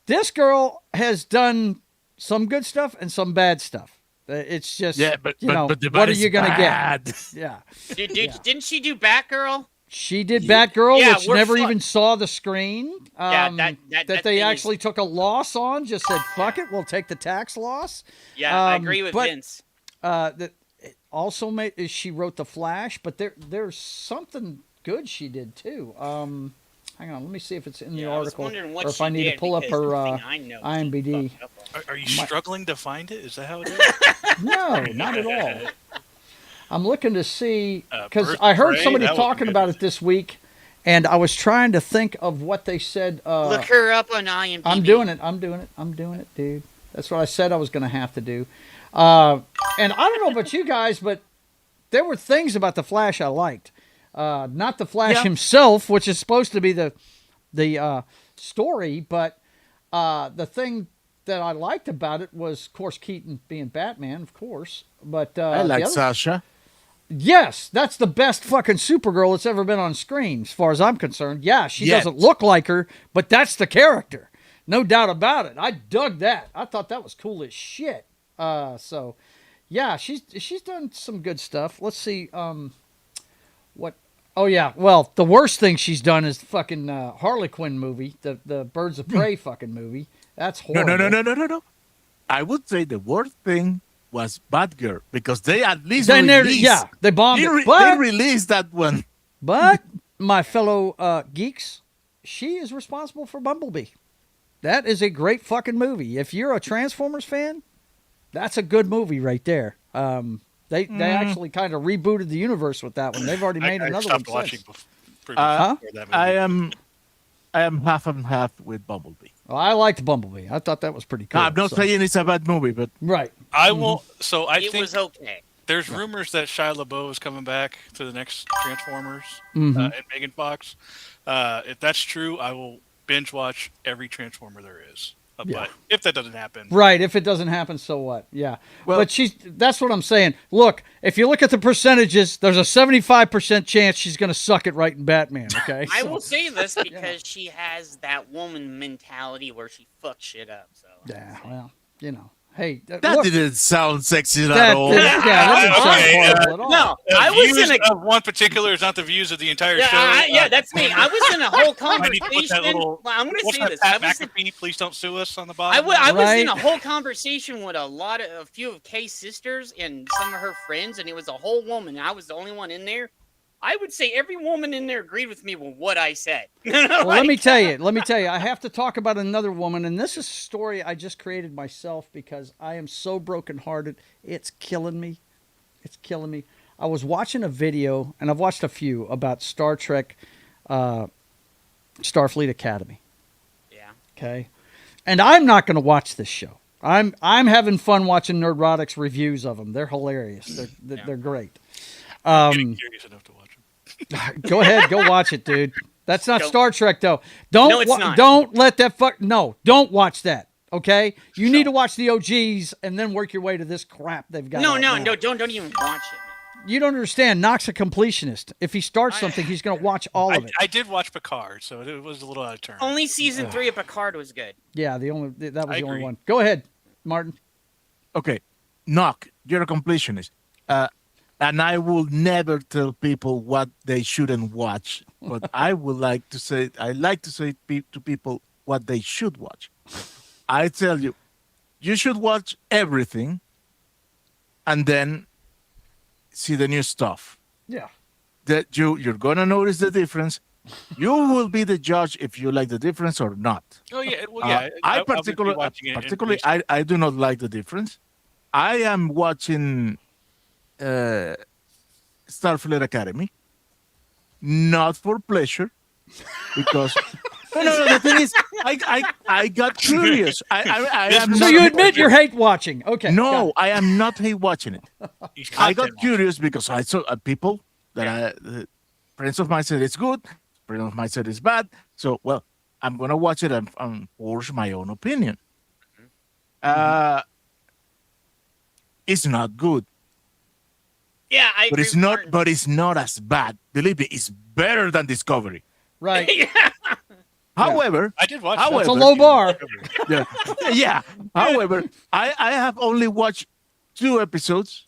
this girl has done some good stuff and some bad stuff. It's just, but what are you going to get? Yeah. Didn't she do Batgirl? She did Batgirl, Yeah, which we're never even saw the screen. That they thing actually took a loss on. Just said, "Fuck it, we'll take the tax loss." Yeah, I agree with Vince. She wrote the Flash, but there's something good she did too. Hang on, let me see if it's in the article, or if I need to pull up her IMDb. Are you struggling to find it? Is that how it is? No, not at all. I'm looking to see, because I heard somebody talking about it this week, and I was trying to think of what they said. Look her up on IMDb. I'm doing it, dude. That's what I said I was going to have to do. And I don't know about you guys, but there were things about the Flash I liked. Not the Flash himself, which is supposed to be the story, but the thing that I liked about it was, of course, Keaton being Batman, of course. But I like Sasha. Yes, that's the best fucking Supergirl that's ever been on screen, as far as I'm concerned. Yeah, she doesn't look like her, but that's the character. No doubt about it. I dug that. I thought that was cool as shit. So, yeah, she's done some good stuff. Let's see. What? Oh yeah. Well, the worst thing she's done is the fucking Harley Quinn movie, the Birds of Prey fucking movie. That's horrible. No. I would say the worst thing was Batgirl, because they at least released. They bombed it. They released that one. But my fellow geeks, she is responsible for Bumblebee. That is a great fucking movie. If you're a Transformers fan, that's a good movie right there. They actually kind of rebooted the universe with that one. They've already made another one. Watching I am half and half with Bumblebee. Well, I liked Bumblebee. I thought that was pretty cool. I'm not saying it's a bad movie, but right. I won't. So I it think was okay. There's rumors that Shia LaBeouf is coming back to the next Transformers Mm-hmm. and Megan Fox. If that's true, I will binge watch every Transformer there is. But if that doesn't happen, right? If it doesn't happen, so what? Yeah. Well, but that's what I'm saying. Look, if you look at the percentages, there's a 75% chance she's going to suck it right in Batman. Okay. I will say this because she has that woman mentality where she fucks shit up. So yeah. Well, hey, that didn't sound sexy at all. That didn't sound horrible at all. No, I was in of one particular is not the views of the entire show. That's me. I was in a whole conversation. I'm going to say this. Pat McAfee, please don't sue us on the bottom. I was in a whole conversation with a few of Kay's sisters and some of her friends, and it was a whole woman. I was the only one in there. I would say every woman in there agreed with me with what I said. Well, let me tell you, I have to talk about another woman, and this is a story I just created myself because I am so brokenhearted. It's killing me. I was watching a video, and I've watched a few, about Star Trek Starfleet Academy. Yeah. Okay. And I'm not going to watch this show. I'm having fun watching Nerdrotic's reviews of them. They're hilarious. They're great. Getting curious enough to watch them. Go ahead, go watch it, dude. That's not Don't. Star Trek though. No, it's not. Don't let that don't watch that. Okay? You need to watch the OGs and then work your way to this crap they've got. No, out no, now. no, don't even watch it. You don't understand. Knox a completionist. If he starts something, he's going to watch all of it. I did watch Picard, so it was a little out of turn. Only season 3 of Picard was good. Yeah, that was the only agree. one. Go ahead, Martin. Okay, Knock, you're a completionist. And I will never tell people what they shouldn't watch, but I like to say to people what they should watch. I tell you, you should watch everything and then see the new stuff. Yeah. That you're gonna notice the difference. You will be the judge if you like the difference or not. Oh yeah, well, yeah. I would be particularly watching it I do not like the difference. I am watching Starfleet Academy, not for pleasure, because no. The thing is, I got curious. I am So not you admit you're hate watching? Okay. No, I am not hate watching it. He's I got content curious because I saw people that friends of mine said it's good, friends of mine said it's bad. So, well, I'm gonna watch it and force my own opinion. It's not good, Yeah, I but agree it's with not. Martin. But it's not as bad. Believe me, it's better than Discovery. Right. Yeah. However, I did watch. However, It's a low bar. yeah. However, I have only watched 2 episodes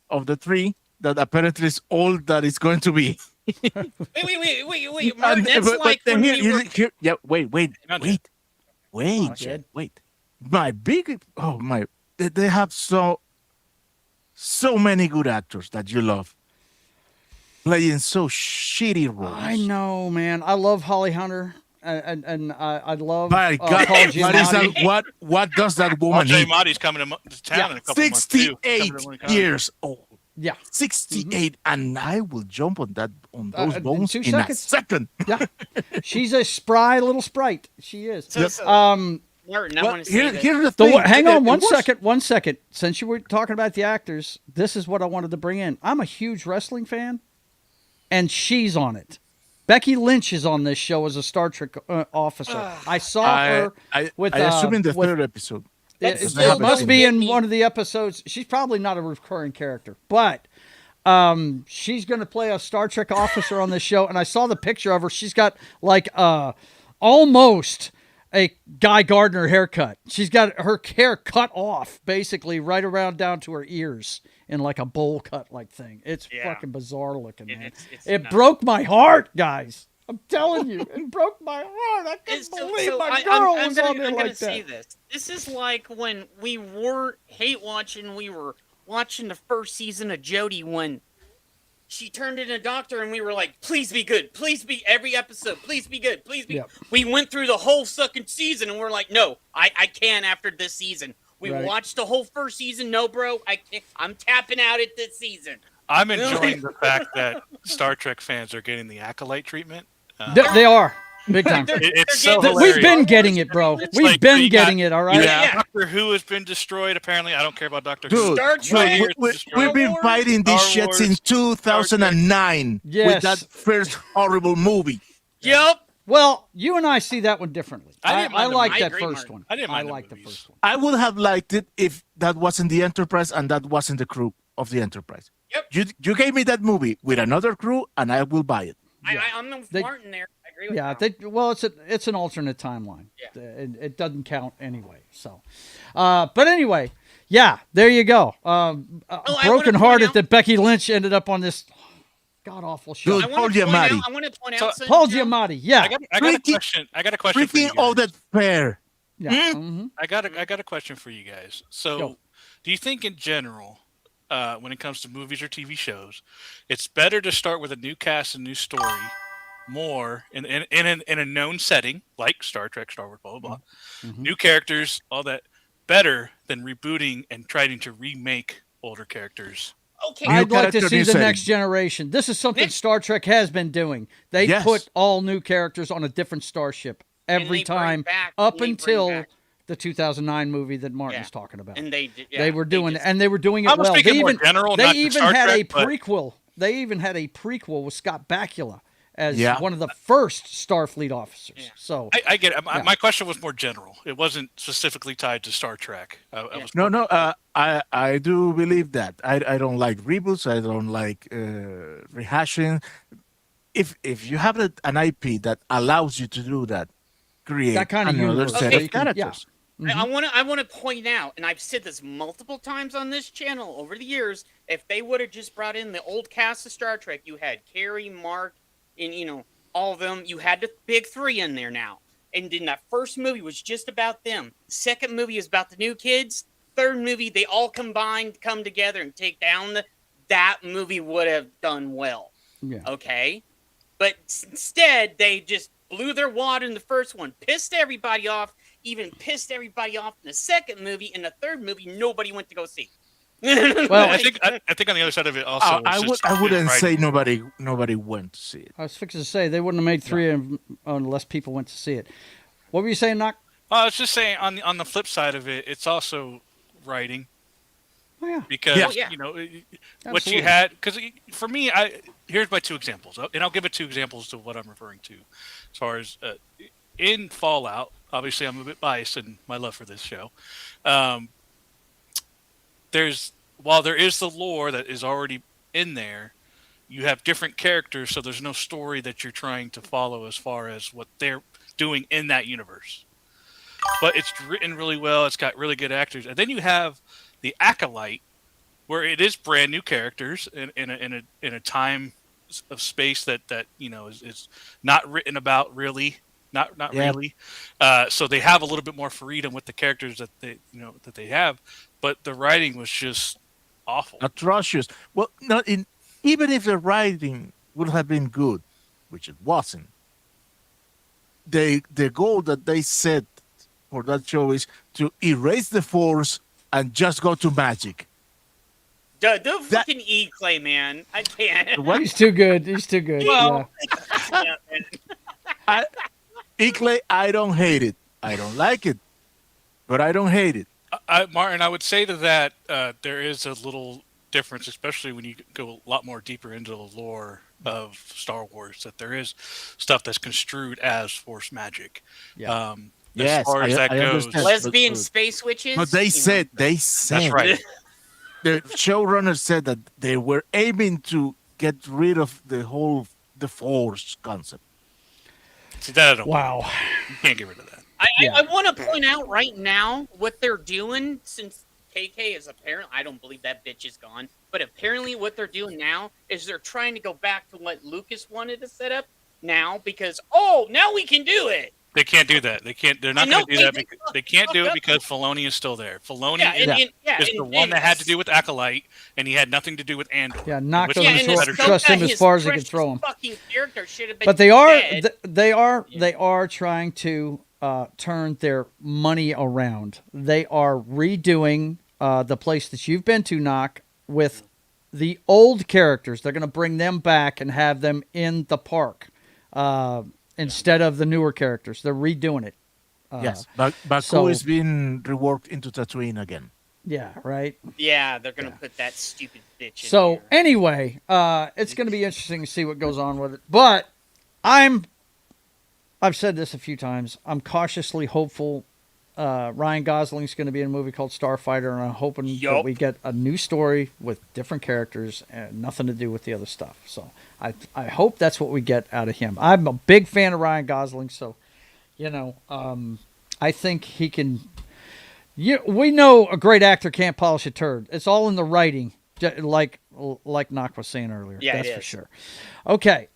of the 3 that apparently is all that is going to be. Wait, Martin, that's like when we were... Yeah, wait. Jed. My big, they have so many good actors that you love playing so shitty roles. I know, man. I love Holly Hunter, and I love My Paul God, Giamatti. what does that woman Jay need? Marty's coming to town in a couple months too. 68 years old. Yeah. 68, and I will jump on those in bones 2 in a seconds. second. Yeah. She's a spry little sprite. She is. Martin, I Well, want to say that. here's the thing. Hang on It was- one second. Since you were talking about the actors, this is what I wanted to bring in. I'm a huge wrestling fan, and she's on it. Becky Lynch is on this show as a Star Trek officer. I saw her with. I assume in the with- 3rd episode. It must be in one of the episodes. She's probably not a recurring character, but she's going to play a Star Trek officer on this show. And I saw the picture of her. She's got like almost a Guy Gardner haircut. She's got her hair cut off, basically right around down to her ears in like a bowl cut like thing. It's fucking bizarre looking, man. It nuts. broke my heart, guys. I'm telling you, it broke my heart. I couldn't believe my girl was on there I'm like gonna say that. this. This is like when we were hate watching. We were watching the first season of Jodie when she turned into a doctor, and we were like, "Please be good. Please be every episode. Please be good. Please be." Yep. We went through the whole second season, and we're like, "No, I can't." After this season, we Right. watched the whole first season. No, bro, I can't. I'm tapping out at this season. I'm enjoying the fact that Star Trek fans are getting the acolyte treatment. They are big time. It's so They're hilarious. We've been getting it, bro. It's We've like, been you got- getting it. All right. Yeah. Doctor Who has been destroyed. Apparently, I don't care about Doctor Dude, Who. Star Trek. we've been fighting this Star shit Wars, since 2009 Yes. with that first horrible movie. Yep. Well, you and I see that one differently. I didn't mind the like movie. that I agree, first Martin. one. I didn't mind the like the movies. first one. I would have liked it if that wasn't the Enterprise and that wasn't the crew of the Enterprise. Yep. You gave me that movie with another crew, and I will buy it. I'm with They- Martin there. I agree with Yeah, that. it's an alternate timeline. Yeah. It doesn't count anyway. So, but anyway, yeah, there you go. I wanna Broken point hearted out- that Becky Lynch ended up on this god awful show. Dude, I Paul want to point Giamatti. out. I want to point out. something, Paul Joe. Giamatti, yeah, I got a Freaking- question. I got a question for you Freaking all guys. that fair. yeah. Mhm. I got a question for you guys. So, Go. do you think in general, when it comes to movies or TV shows, it's better to start with a new cast and new story, more in a known setting like Star Trek, Star Wars, blah blah blah, Mhm. new characters, all that, better than rebooting and trying to remake older characters? Okay. I'd like to character, see new the setting. next generation. This is something Next- Star Trek has been doing. They Yes. put all new characters on a different starship every they bring time back- up and they bring until back- the 2009 movie that Martin's Yeah. talking about. And they they were doing it, and they were doing I it was well. speaking They more even general, they not even Star had Trek, a but- prequel. They even had a prequel with Scott Bakula as Yeah. one of the first Starfleet officers. So I get it. Yeah. My question was more general. It wasn't specifically tied to Star Trek. I was No, no. I do believe that. I don't like reboots. I don't like rehashing. If you have an IP that allows you to do that, create That kind of another universe, set so of you can- yeah. characters. I want to point out, and I've said this multiple times on this channel over the years. If they would have just brought in the old cast of Star Trek, you had Carrie, Mark, and all of them. You had the big three in there now. And then that first movie was just about them. Second movie is about the new kids. Third movie, they all combined, come together and take down that movie would have done well. Yeah. Okay, but instead they just blew their wad in the first one, pissed everybody off. Even pissed everybody off in the second movie. And the third movie, nobody went to go see. Well, I think on the other side of it also. I wouldn't say nobody went to see it. I was fixing to say they wouldn't have made three unless people went to see it. What were you saying, Knock? I was just saying on the flip side of it, it's also writing. Oh, yeah. Because what Absolutely. you had, because for me, here's my two examples, and I'll give it two examples to what I'm referring to, as far as in Fallout. Obviously, I'm a bit biased in my love for this show. While there is the lore that is already in there, you have different characters, so there's no story that you're trying to follow as far as what they're doing in that universe. But it's written really well. It's got really good actors, and then you have the Acolyte, where it is brand new characters in a time of space that is not written about really. Not really. So they have a little bit more freedom with the characters that they have, but the writing was just awful, atrocious. Well, even if the writing would have been good, which it wasn't. The goal that they set for that show is to erase the Force and just go to magic. The fucking E-Clay, man. I can't. What? He's too good. He's too good. Well, Ickley, I don't hate it. I don't like it, but I don't hate it. Martin, I would say to that there is a little difference, especially when you go a lot more deeper into the lore of Star Wars, that there is stuff that's construed as Force magic. Yeah. As far as that goes. understand. lesbian space witches. But they said That's right. the showrunner said that they were aiming to get rid of the Force concept. See, that I don't Wow. You can't get rid of that. I want to point out right now what they're doing, since KK is apparently, I don't believe that bitch is gone, but apparently what they're doing now is they're trying to go back to what Lucas wanted to set up now, because now we can do it. They can't do that. They can't. They're not I know, going to do that. they Because, they can't do it fucked up. because Filoni is still there. Filoni is the and- one that had to do with Acolyte, and he had nothing to do with Andor. Yeah, Knock Which doesn't was and trust, better trust show. him as far as he can throw him. Fucking character should have been But they are dead. they are trying to turn their money around. They are redoing the place that you've been to, Knock, with the old characters. They're going to bring them back and have them in the park instead of the newer characters. They're redoing it. Yes, Baku so- is being reworked into Tatooine again. Yeah, right. Yeah, they're gonna put that stupid bitch in So here. anyway, it's going to be interesting to see what goes on with it. But I've said this a few times. I'm cautiously hopeful. Ryan Gosling's going to be in a movie called Starfighter, and I'm hoping that we get a new story with different characters and nothing to do with the other stuff. So I hope that's what we get out of him. I'm a big fan of Ryan Gosling, so I think he can. We know a great actor can't polish a turd. It's all in the writing, like Knock was saying earlier. Yeah, that's it for is. sure. Okay.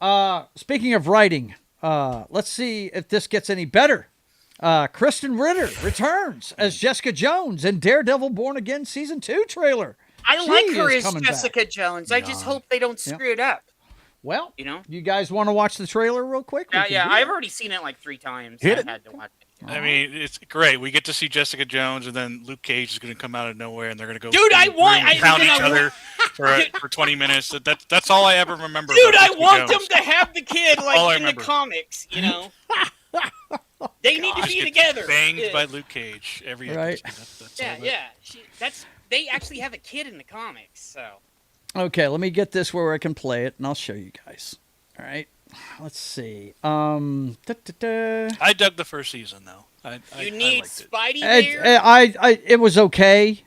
Speaking of writing, let's see if this gets any better. Kristen Ritter returns as Jessica Jones in Daredevil Born Again Season 2 trailer. I She like her is as coming Jessica back. Jones. I just hope they don't screw it up. Well, You know? you guys want to watch the trailer real quick? We Yeah, can yeah. do I've that. already seen it like 3 times. Hit I it. had to watch it. I mean, it's great. We get to see Jessica Jones, and then Luke Cage is going to come out of nowhere, and they're going to go. Dude, I want- and pound I- each other for 20 minutes. That's all I ever remember. Dude, about I Jessica want Jones. them to have the kid All I like in the remember. comics, you know? They need to be together. Banged by Luke Cage every Right. episode. That's Yeah, all that- yeah. They actually have a kid in the comics, so. Okay, let me get this where I can play it, and I'll show you guys. All right, let's see. I dug the first season though. I need liked it. Spidey there. It was okay.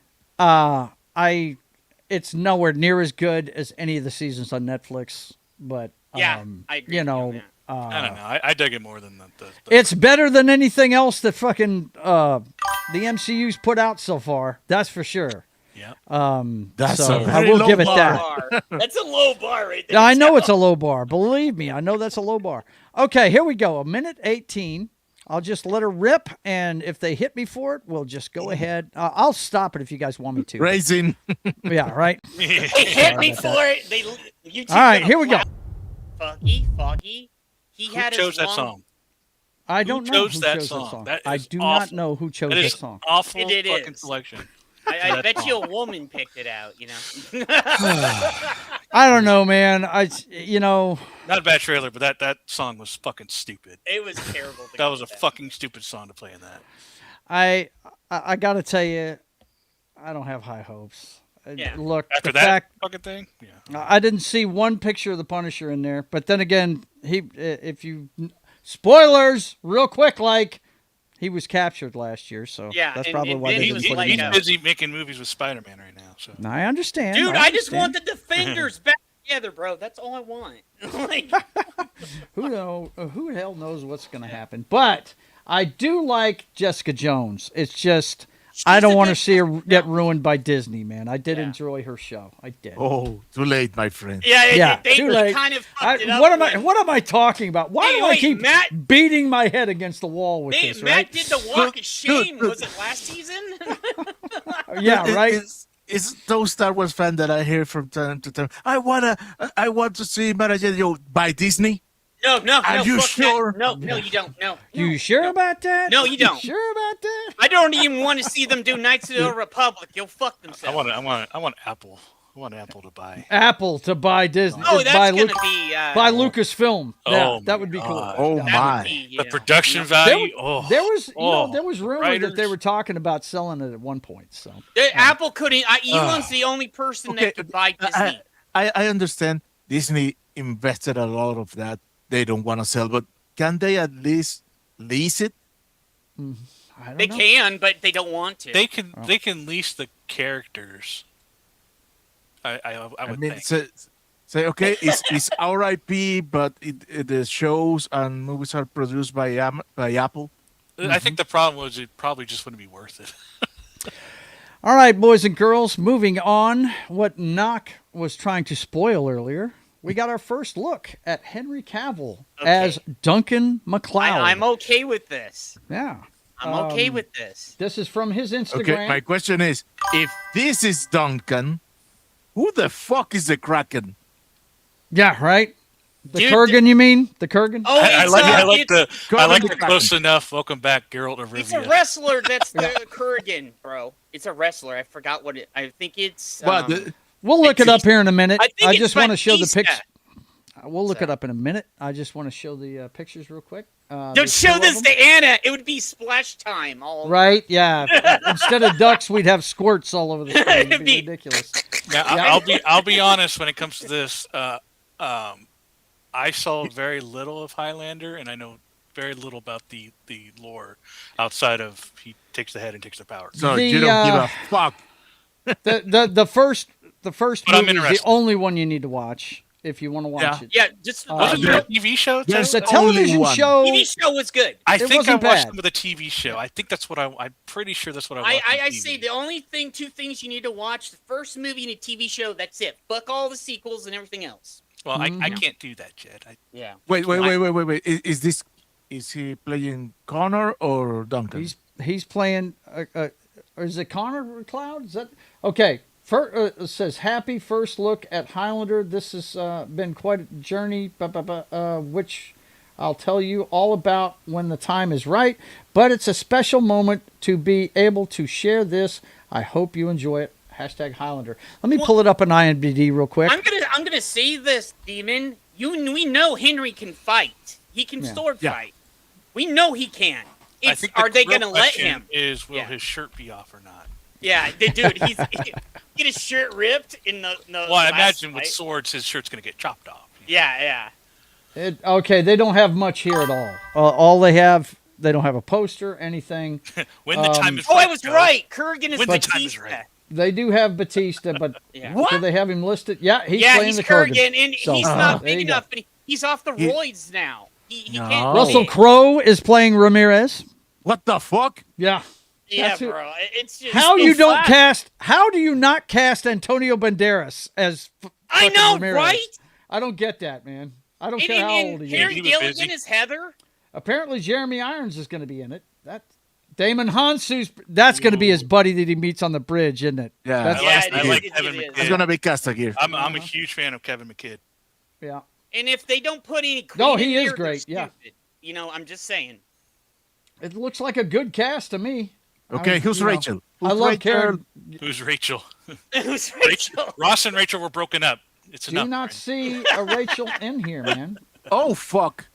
It's nowhere near as good as any of the seasons on Netflix, but Yeah, I agree with you on that. I don't know. I dug it more than the It's better than anything else that fucking the MCU's put out so far. That's for sure. Yeah. That's so a I very will low give it bar. that. That's a low bar right there. I know it's a low bar. Believe me, I know that's a low bar. Okay, here we go. 1:18. I'll just let her rip, and if they hit me for it, we'll just go ahead. I'll stop it if you guys want me to. Raising. Yeah, right. They hit me for it. All right, here we go. Foggy. He Who had chose his that long... song? I don't know chose who that chose song? that song. That I is do awful. not know who chose That that is song. awful It fucking is. selection. I that bet song. you a woman picked it out, you know. I don't know, man. Not a bad trailer, but that song was fucking stupid. It was terrible. That was a fucking stupid song to play in that. I got to tell you, I don't have high hopes. Yeah. Look, After the that fact, fucking thing, yeah. I didn't see one picture of the Punisher in there. But then again, spoilers, real quick, like he was captured last year, so Yeah, that's and- probably and why then they he didn't was put let it in He's there. busy making movies with Spider-Man right now. So I understand, Dude, I just understand. want the Defenders back together, bro. That's all I want. Like, Who the hell knows what's going to happen? But I do like Jessica Jones. It's just I don't want to see her get ruined by Disney, man. I did enjoy her show. I did. Oh, too late, my friend. yeah, they too late. kind of fucked it up. What am I talking about? Why do I Wait, keep Matt- beating my head against the wall with this? Matt Right? did the walk of shame. Was it last season? Yeah, right. It's those Star Wars fans that I hear from time to time. I want to see Mara Jade by Disney. No, Are you fuck sure? that. No, you don't. No. You sure about that? No, you don't. Sure about that? I don't even want to see them do Knights of the Old Republic. You'll fuck themselves. I want Apple. I want Apple to buy. Apple to buy Disney. Oh, that's buy gonna be by Lucasfilm. Yeah, Oh that would be cool. Oh That my! would be, you The know, production you know. value. There was, there was rumor that writers. they were talking about selling it at one point. So Apple couldn't. Elon's the only person Okay, that could buy Disney. I understand Disney invested a lot of that. They don't want to sell, but can they at least lease it? I don't They know. can, but they don't want to. They can lease the characters. I would mean, think. say okay, it's our IP, but the shows and movies are produced by Apple. I think the problem was it probably just wouldn't be worth it. All right, boys and girls, moving on. What Knock was trying to spoil earlier, we got our first look at Henry Cavill as Duncan MacLeod. I'm okay with this. Yeah. I'm okay with this. This is from his Instagram. Okay, my question is, if this is Duncan, who the fuck is the Kraken? Yeah, right? The Dude, Kurgan, you mean? The Kurgan? Oh, I like the Kraken. close enough. Welcome back, Geralt of Rivia. It's a wrestler that's the Kurgan, bro. It's a wrestler. I forgot what it. I think it's. Well, We'll look it up here in a minute. I think I it's just want to show the Batista. picture. We'll look it up in a minute. I just want to show the pictures real quick. Don't There's show two this of them. to Anna. It would be splash time. All Right? Yeah. Instead of ducks, we'd have squirts all over the screen. It'd It'd be be- ridiculous. Now, I'll be honest when it comes to this. I saw very little of Highlander, and I know very little about the lore outside of he takes the head and takes the power. So The, you don't give a fuck. The first But I'm movie is the interested. only one you need to watch if you want to watch it. Yeah, just Wasn't there a TV show? Too? There's The only television one. show. TV show was good. I it think I wasn't watched bad. some of the TV show. I think that's what I'm pretty sure that's what I watched. I on say TV. the only two things you need to watch: the first movie and a TV show. That's it. Fuck all the sequels and everything else. Well, I Mm-hmm. can't do that, Jed. Yeah. Wait. Is he playing Connor or Duncan? He's playing. Or is it Connor McLeod? Is that okay? It says happy first look at Highlander. This has been quite a journey, which I'll tell you all about when the time is right. But it's a special moment to be able to share this. I hope you enjoy it. Hashtag Highlander. Let me pull it up on IMDb real quick. I'm gonna say this, Demon. We know Henry can fight. He can sword Yeah. fight. We know he can. I It's, think are they real going to let question him? Is will Yeah. his shirt be off or not? Yeah, dude, he's get his shirt ripped in the Well, I last imagine with fight. swords, his shirt's going to get chopped off. Yeah. Okay, they don't have much here at all. All they have, they don't have a poster, anything. When the time is Oh, right. I was right. Kurgan is When the time Batista. is right. They do have Batista, but Yeah. do they have him listed? Yeah, he's Yeah, playing he's the Kurgan, and So, he's not there big you go. enough, but he's off the roids now. He No. can't. Russell Crowe is playing Ramirez. What the fuck? Yeah. Yeah, That's who- bro. It's just How so you don't flat. cast? How do you not cast Antonio Banderas as? I fucking know, Ramirez? right? I don't get that, man. I don't And, care how and, old and he Harry is. Gilligan is Heather. Apparently, Jeremy Irons is going to be in it. That Damon Hansu's that's going to be his buddy that he meets on the bridge, isn't it? Yeah. That's, I like Kevin it is. McKidd. It's gonna be Castagear. I'm a huge fan of Kevin McKidd. yeah. And if they don't put any Queen No, he in is there, they're great, yeah. stupid. You know, I'm just saying. It looks like a good cast to me. Okay, who's you know, Rachel? I Who's love Rachel? Karen. Who's Rachel? Who's Rachel? Ross and Rachel were broken up. It's Do enough. not see a Rachel in here, man. Oh fuck!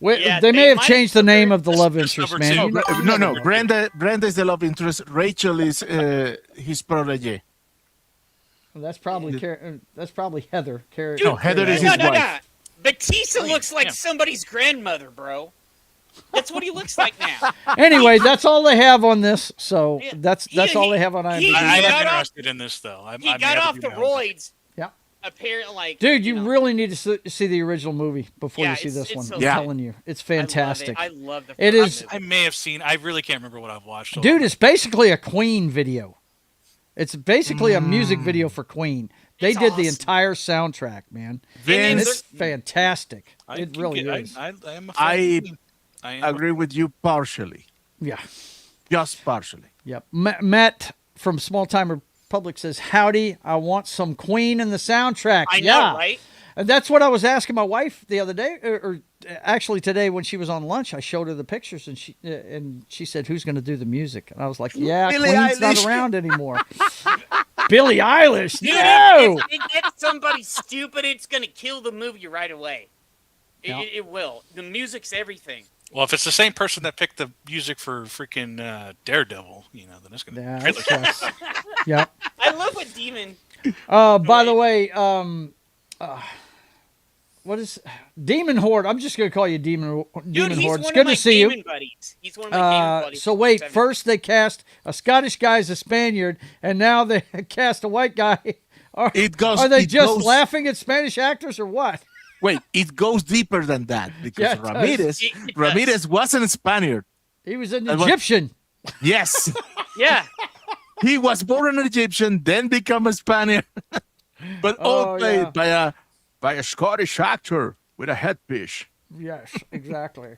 Wait, Yeah, they may they have might changed the name of the That's- love that's interest, number man. two. You know- you No, never no. know. Brenda is the love interest. Rachel is his protege. Well, that's probably that's probably Heather. No, Heather is his wife. Batista looks like somebody's grandmother, bro. That's what he looks like now. Anyway, that's all they have on this. So Yeah. that's all they have on IMDb. I got am off- interested in this though. He got off the roids. Yeah. Apparently, like Dude, you know. really need to see the original movie before Yeah, you see it's- this one. it's I'm so Yeah. telling you, it's fantastic. I love the. It first is- movie. I may have seen. I really can't remember what I've watched. So Dude, it's basically a Queen video. It's basically a music video for Queen. They It's did the awesome. entire soundtrack, man. And Vince, it's fantastic. I It can really get- is. I am a fan. I I am agree with you partially. Yeah. Just partially. Yep. Matt from Small Time Republic says, "Howdy, I want some Queen in the soundtrack." I yeah. know, right? And that's what I was asking my wife the other day, or actually today when she was on lunch. I showed her the pictures, and she said, "Who's going to do the music?" And I was like, "Yeah, Billie Queen's not Eilish. around anymore." Billie Eilish, Dude, no. if they get somebody stupid, it's gonna kill the movie right away. Yeah. It will. The music's everything. Well, if it's the same person that picked the music for freaking Daredevil, then it's gonna. Yeah, really that's yes. Yep. I love what Demon. By the way, what is Demon Horde? I'm just going to call you Demon Dude, he's Horde. one It's of good my to see gaming you. buddies. He's one of my gaming buddies. So wait, Seven. first they cast a Scottish guy as a Spaniard, and now they cast a white guy. Are they It just goes- laughing at Spanish actors or what? Wait, it goes deeper than that because Yeah, it does. Ramirez, It does. Ramirez wasn't a Spaniard. He was an And what- Egyptian. Yes, Yeah. he was born an Egyptian, then become a Spaniard, but all Oh, played yeah. by a Scottish actor with a headpiece. Yes, exactly.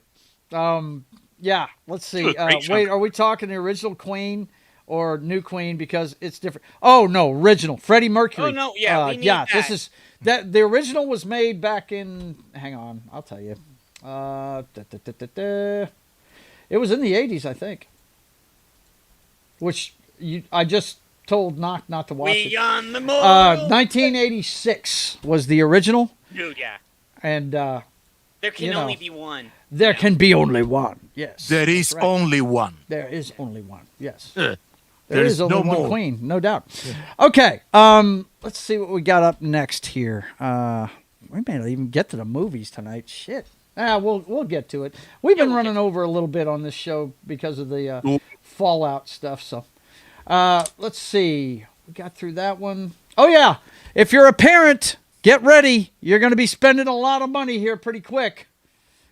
Yeah, let's see. Do a great job. Wait, are we talking the original Queen or new Queen? Because it's different. Oh no, original Freddie Mercury. Oh, no, yeah, we need yeah. This that. is that the original was made back in. Hang on, I'll tell you. It was in the 80s, I think. Which I just told Knock not to watch We it. on the mortal. 1986 was the original, Dude, yeah. and There can You know. only be one. there can be only one. Yes, There is that's right. only one. There is only one. Yes. There There is is only no one more. queen, no doubt. Okay, let's see what we got up next here. We may not even get to the movies tonight. Shit. We'll get to it. We've been running over a little bit on this show because of the Fallout stuff. So, let's see. We got through that one. Oh yeah, if you're a parent, get ready. You're going to be spending a lot of money here pretty quick.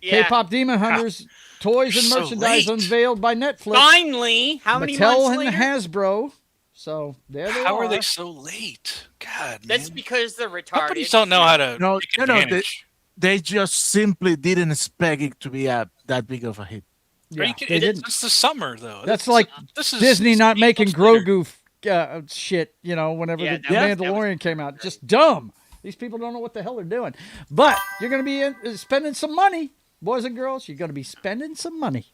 Yeah. K-pop Demon Hunters toys and So merchandise late. unveiled by Netflix. Finally, how many Mattel months and later? Hasbro. So there they How are. are they so late? God, That's man. because they're retarded. Companies don't know how to No, take no, no, advantage. They just simply didn't expect it to be that big of a hit. Yeah, Are you kidding? they didn't. It's the summer though. That's like this is Disney not 8 making months later. Grogu shit, whenever Yeah, the that was- Mandalorian came out. Just dumb. These people don't know what the hell they're doing. But you're going to be spending some money, boys and girls. You're going to be spending some money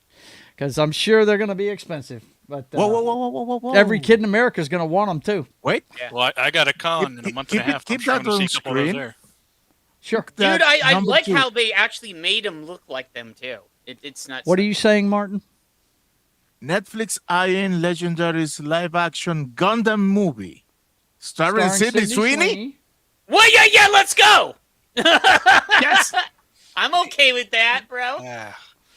because I'm sure they're going to be expensive. But Whoa. every kid in America is going to want them too. Wait, Well, I got a con in a month and a keep it- half. keep I'm sure that I'm gonna on see a couple of those screen. there. Sure. Dude, I number like 2. how they actually made them look like them too. It's not. What are you saying, Martin? Netflix eyeing Legendary's live-action Gundam movie starring Sydney Sweeney. Well, yeah, let's go. Yes. I'm okay with that, bro.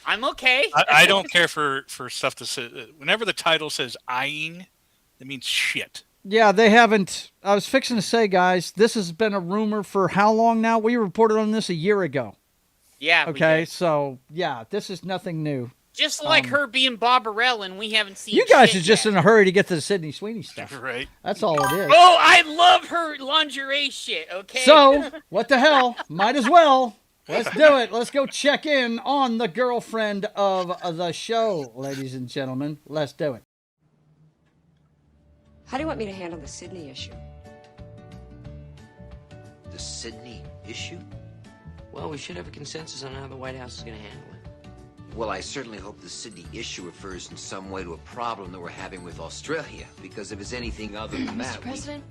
I'm okay. I don't care for stuff that says, whenever the title says eyeing, that means shit. Yeah, they haven't. I was fixing to say, guys, this has been a rumor for how long now? We reported on this a year ago. Yeah. Okay, so, yeah, this is nothing new. Just like her being Barbarella, and we haven't seen. You guys shit are just yet. in a hurry to get to the Sydney Sweeney stuff. Right. That's all it is. Oh, I love her lingerie shit. Okay. So, what the hell? Might as well. Let's do it. Let's go check in on the girlfriend of the show, ladies and gentlemen. Let's do it. How do you want me to handle the Sydney issue? The Sydney issue? Well, we should have a consensus on how the White House is going to handle it. Well, I certainly hope the Sydney issue refers in some way to a problem that we're having with Australia, because if it's anything other than that, Mr. President,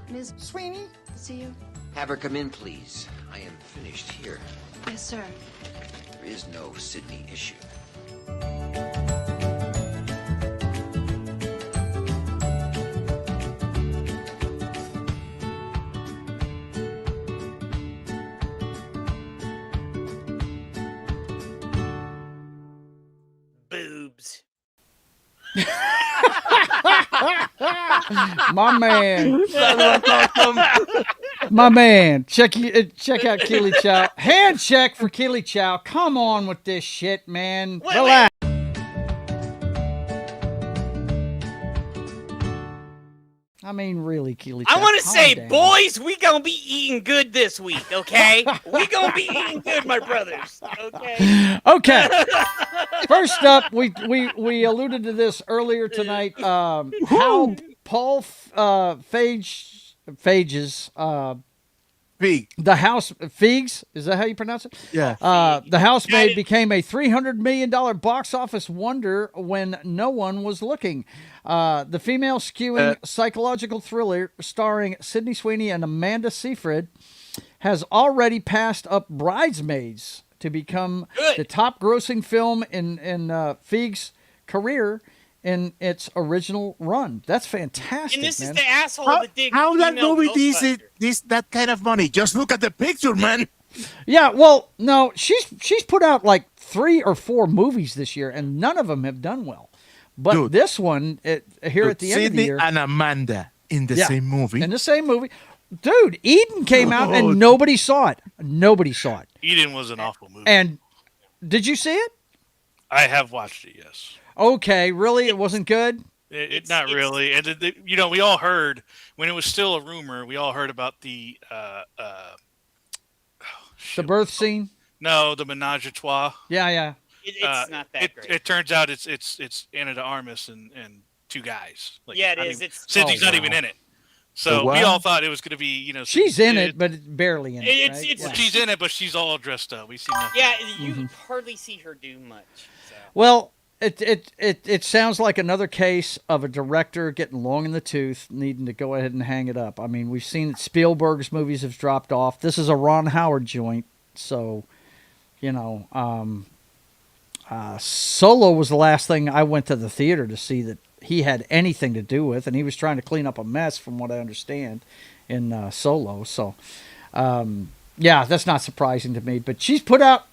Ms. Sweeney, to see you. Have her come in, please. I am finished here. Yes, sir. There is no Sydney issue. Boobs. My man. My man. Check out Keely Chow. Hand check for Keely Chow. Come on with this shit, man. Relax. I mean, really, Keely Chow. I want to calm say, down. boys, we gonna be eating good this week, okay? We gonna be eating good, my brothers. Okay. Okay. First up, we alluded to this earlier tonight. How Paul Feig's the house Feigs, is that how you pronounce it? Yeah. The housemaid became a $300 million box office wonder when no one was looking. The female skewing psychological thriller starring Sydney Sweeney and Amanda Seyfried has already passed up Bridesmaids to become the top grossing film in Feig's career in its original run. That's fantastic, And this man. is the asshole that did. How that female movie Ghostbusters. that kind of money? Just look at the picture, man. Yeah, well, no, she's put out like 3 or 4 movies this year, and none of them have done well. But Dude. this one, here at the end of the Sydney year, and Amanda in the same movie. in the same movie, dude, Eden came out and nobody saw it. Nobody saw it. Eden was an awful movie. And did you see it? I have watched it, yes. Okay, really, it wasn't good. It not really, and we all heard when it was still a rumor. We all heard about the The birth scene. No, the menage a trois. Yeah. It's not that great. It turns out it's Anna de Armas and 2 guys. Like, Yeah, it not is. even- It's- Sydney's not wow. even in it. So Wow. we all thought it was going to be, She's in it, but barely in it. It's- right? it's- Yeah. She's in it, but she's all dressed up. We see nothing. Yeah, you hardly see her do much. So. Well, it sounds like another case of a director getting long in the tooth, needing to go ahead and hang it up. I mean, we've seen that Spielberg's movies have dropped off. This is a Ron Howard joint, so Solo was the last thing I went to the theater to see that he had anything to do with, and he was trying to clean up a mess, from what I understand, in Solo. So, yeah, that's not surprising to me. But she's put out.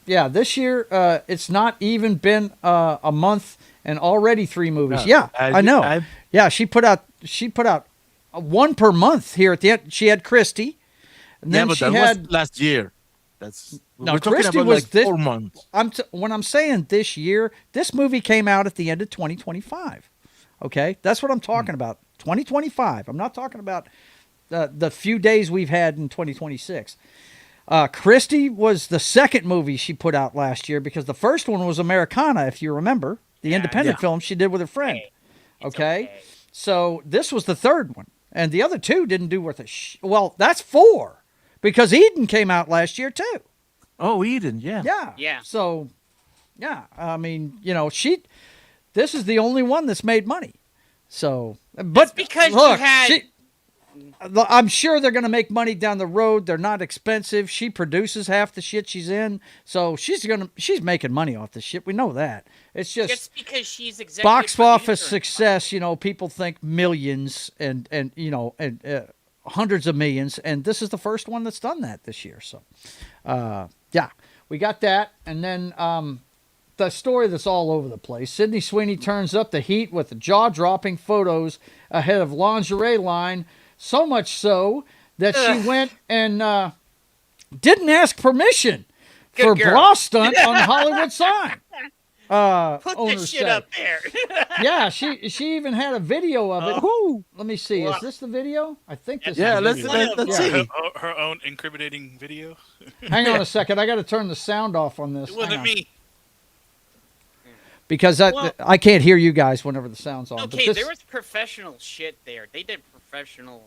Yeah, this year, it's not even been a month and already 3 movies. No, Yeah, I know. Yeah, she put out 1 per month here at the end. She had Christie, and then but she that had was last year. no, we're talking Christie about was like this 4 months. when I'm saying this year, this movie came out at the end of 2025. Okay, that's what I'm talking about. 2025. I'm not talking about the few days we've had in 2026. Christie was the second movie she put out last year, because the first one was Americana, if you remember, the independent film she did with her friend. Okay? So this was the third one, and the other 2 didn't do worth a well, that's 4, because Eden came out last year too. Oh, Eden, yeah. Yeah. So, yeah, I mean, this is the only one that's made money. So, but because look, you had. I'm sure they're going to make money down the road. They're not expensive. She produces half the shit she's in, so she's making money off this shit. We know that. It's just because she's executive box office producer. success. People think millions and hundreds of millions, and this is the first one that's done that this year. So, yeah, we got that, and then the story that's all over the place. Sydney Sweeney turns up the heat with the jaw-dropping photos ahead of lingerie line, so much so that she went and didn't ask permission for bra stunt on the Hollywood sign. Put Owners this shit say. up there. Yeah, she even had a video of it. Let me see. Is this the video? I think this. Yeah, is let's the video. see. Her own incriminating video. Hang on a second. I got to turn the sound off on this. It wasn't me. Because I can't hear you guys whenever the sound's on. Okay, there was professional shit there. They did professional.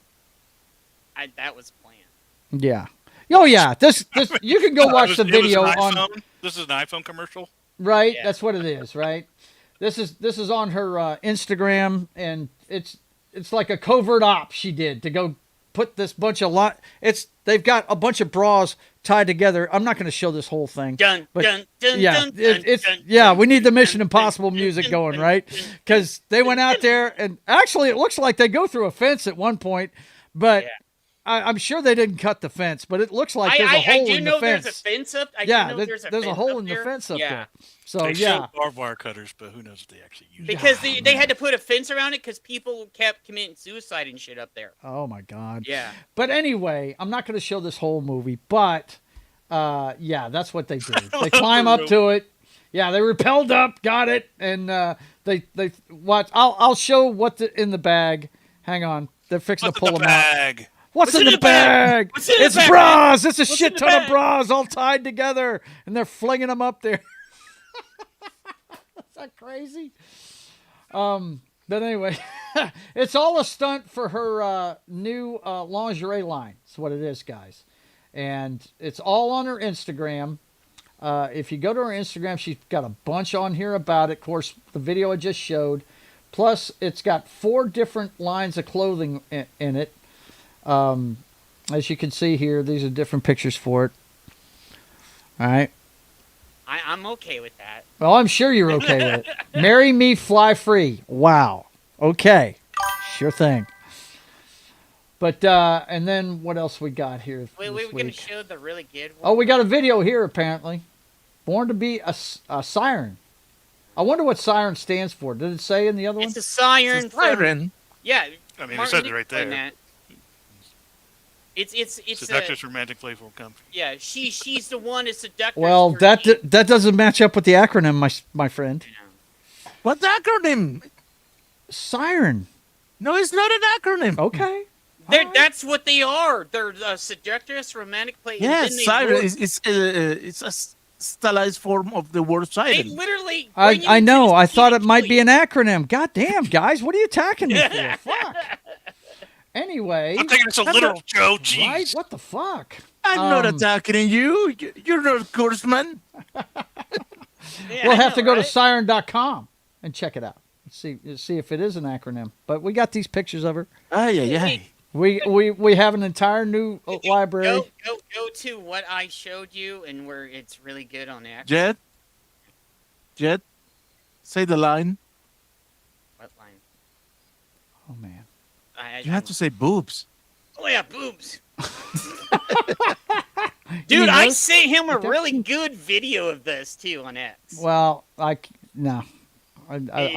That was planned. Yeah. Oh yeah. This you can go watch the video on. This is an iPhone commercial. Right. Yeah. That's what it is. Right. This is on her Instagram, and it's like a covert op she did to go put this bunch of they've got a bunch of bras tied together. I'm not going to show this whole thing. We need the Mission Impossible music going, right? Because they went out there, and actually it looks like they go through a fence at one point, but I'm sure they didn't cut the fence, but it looks like there's a hole in the fence. There's a fence up. There's a hole in the fence up there. So they showed barbed wire cutters, but who knows if they actually use it. Because they had to put a fence around it because people kept committing suicide and shit up there. Oh my God. Yeah. But anyway, I'm not going to show this whole movie, but that's what they do. They climb up to it. Yeah, they rappelled up, got it, and they watch. I'll show what's in the bag. Hang on, they're fixing to pull them out. What's in the bag? It's bras. It's a shit ton of bras all tied together, and they're flinging them up there. Is that crazy? But anyway, it's all a stunt for her new lingerie line. That's what it is, guys. And it's all on her Instagram. If you go to her Instagram, she's got a bunch on here about it. Of course, the video I just showed. Plus, it's got 4 different lines of clothing in it. As you can see here, these are different pictures for it. All right. I'm okay with that. Well, I'm sure you're okay with it. Marry me, fly free. Wow. Okay. Sure thing. But, and then what else we got here? We were going to show the really good one. Oh, we got a video here, apparently. Born to be a siren. I wonder what siren stands for. Did it say in the other one? It's a siren. Yeah. I mean, it said it right there. That. It's Seductress Romantic Playful Comfort. Yeah, she's the one that's seductress. Well, that doesn't match up with the acronym, my friend. What acronym? Siren. No, it's not an acronym. Okay. That's what they are. They're seductress, romantic play. Yes, siren. It's a stylized form of the word siren. They literally. I know. I thought it might be an acronym. God damn, guys, what are you attacking me for? Fuck. Anyway, I'm taking this a literal, Joe. Jeez. Right? What the fuck? I'm not attacking you. You're not a courseman. We'll have to go to siren.com and check it out. See if it is an acronym. But we got these pictures of her. Yeah. We have an entire new library. Go to what I showed you and where it's really good on that. Jet, say the line. What line? Oh man. You have to say boobs. Oh yeah, boobs. Dude, I sent him a really good video of this too on X. Well, I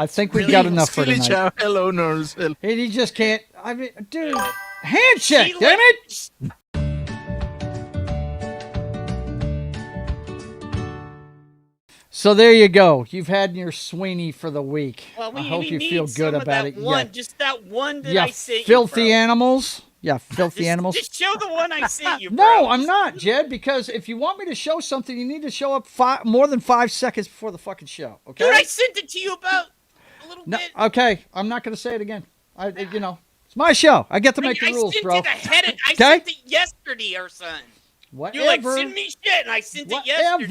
think we've got enough for tonight. Hello, nurse. He just can't. I mean, dude, handshake, damn it! So there you go. You've had your Sweeney for the week. Well, I hope you feel good about it. Just that one that I sent you. Filthy animals. Yeah, filthy animals. Just show the one I sent you, bro. No, I'm not, Jed, because if you want me to show something, you need to show up more than 5 seconds before the fucking show, okay? Dude, I sent it to you about a little bit. Okay, I'm not going to say it again. It's my show. I get to make the rules, bro. I sent it yesterday or something. Whatever. You're like, send me shit, and I sent it yesterday.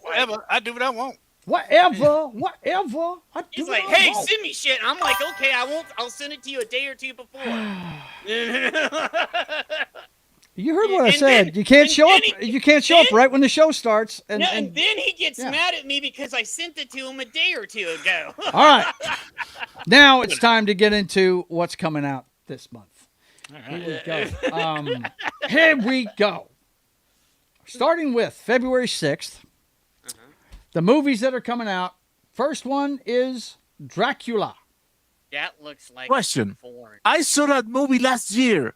Whatever. I do what I want. Whatever. He's like, hey, send me shit. I'm like, okay, I won't. I'll send it to you a day or two before. You heard what I said. You can't show up. You can't show up right when the show starts. And then he gets mad at me because I sent it to him a day or two ago. All right. Now it's time to get into what's coming out this month. All right. Here we go. Starting with February 6th, the movies that are coming out. First one is Dracula. That looks like Question. foreign. I saw that movie last year.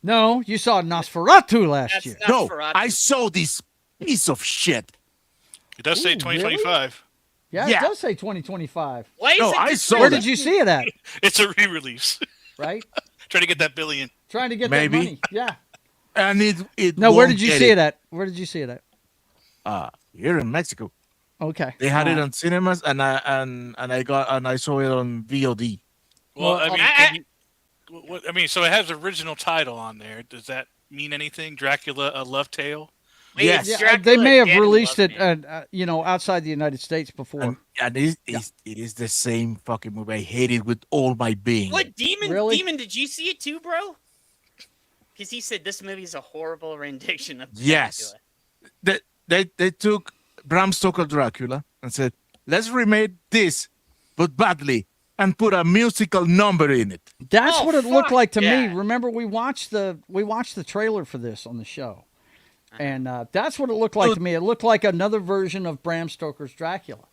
No, you saw Nosferatu last year. No, I saw this piece of shit. It does say 2025. Yeah, it does say 2025. Why is it I just saw Where that. did you see it at? It's a re-release. Right? Trying to get that billion. Trying to get Maybe. that money. Yeah. And it No, where won't did you get see it at? Where did you see it at? Here in Mexico. Okay. They had it on cinemas, and I saw it on VOD. Well, I mean, so it has original title on there. Does that mean anything? Dracula: A Love Tale. Yes. Yeah, they may have released it, outside the United States before. And it is the same fucking movie. I hate it with all my being. What Demon? Really? Demon, did you see it too, bro? Because he said this movie is a horrible rendition of Yes. Dracula. They took Bram Stoker Dracula and said, let's remake this, but badly, and put a musical number in it. That's what it looked like to yeah. me. Remember, we watched the trailer for this on the show, and that's what it looked like to me. It looked like another version of Bram Stoker's Dracula.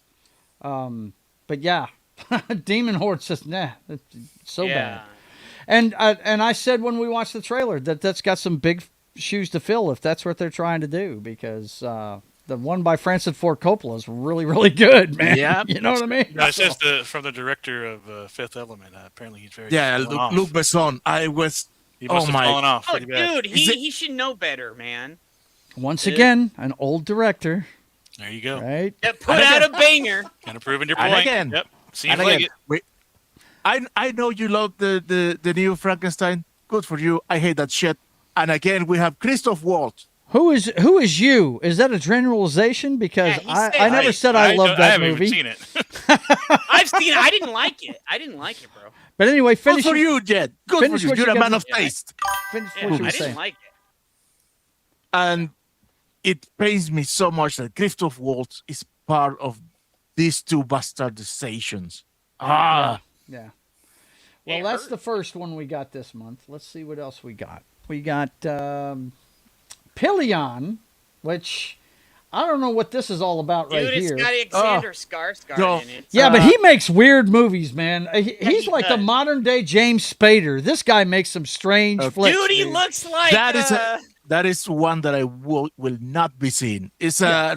But yeah, Demon Horde says, nah, it's so bad. And I said when we watched the trailer that's got some big shoes to fill if that's what they're trying to do, because the one by Francis Ford Coppola is really, really good, man. Yeah. You know what I mean? No, it says from the director of Fifth Element. Apparently, he's very Luc Besson. He must have fallen off. Oh, Pretty bad. dude, he should know better, man. Once again, an old director. There you go. Right? That put out a banger. Kind of proving your point. And again, Yep. Seems like it. I know you love the new Frankenstein. Good for you. I hate that shit. And again, we have Christoph Waltz. Who is you? Is that a generalization? Because I never said I loved that movie. I haven't even seen it. I've seen it. I didn't like it, bro. But anyway, finish. Good for you, Jed. Good for you. You're a man of taste. Finish Yeah, what you were I saying. didn't like it. And it pains me so much that Christoph Waltz is part of these two bastardizations. Yeah. Well, It that's hurt. the first one we got this month. Let's see what else we got. We got Pillion, which I don't know what this is all about Dude, right it's here. got Alexander Skarsgård no. in it. Yeah, but he makes weird movies, man. He's he like the does. modern day James Spader. This guy makes some strange flicks. Dude, he looks like that is one that I will not be seeing. It's a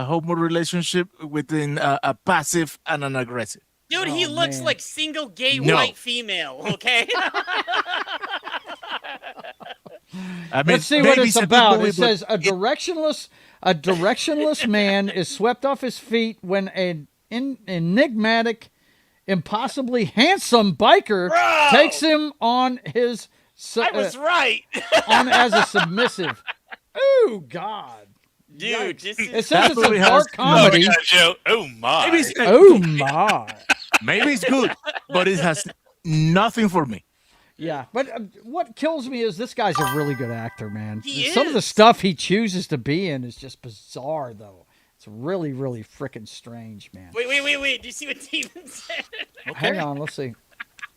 homo relationship within a passive and an aggressive. Dude, he looks man. like single gay No. white female, okay? I mean, Let's see what maybe it's a good about. movie, It says a directionless man is swept off his feet when an enigmatic, impossibly handsome biker Bro! takes him on his I was right. on as a submissive. Oh God, Dude, this it is says it's a movie has- dark comedy. Oh, Joe. Oh my. Maybe it's, Oh my. maybe it's good, but it has nothing for me. Yeah, but what kills me is this guy's a really good actor, man. He Some of the is. stuff he chooses to be in is just bizarre, though. It's really, really freaking strange, man. Wait. Do you see what Steven said? Hang on, let's see.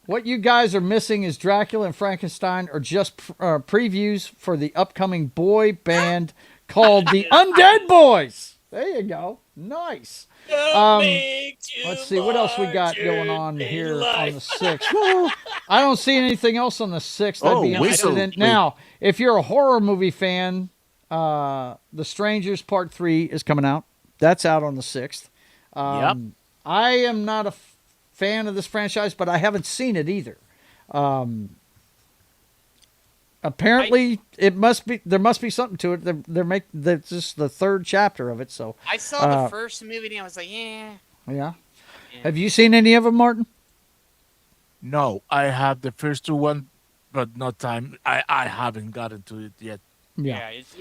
What you guys are missing is Dracula and Frankenstein are just previews for the upcoming boy band called the Undead Boys. There you go. Nice. Let's see what else we got going on here on the 6th. I don't see anything else on the 6th. I'd be interested in. Now, if you're a horror movie fan, The Strangers Part 3 is coming out. That's out on the 6th. Yep. I am not a fan of this franchise, but I haven't seen it either. Apparently, there must be something to it. That's just the third chapter of it. So I saw the first movie and I was like, yeah. yeah. Have you seen any of them, Martin? No, I have the first one, but not time. I haven't gotten to it yet. Yeah. It's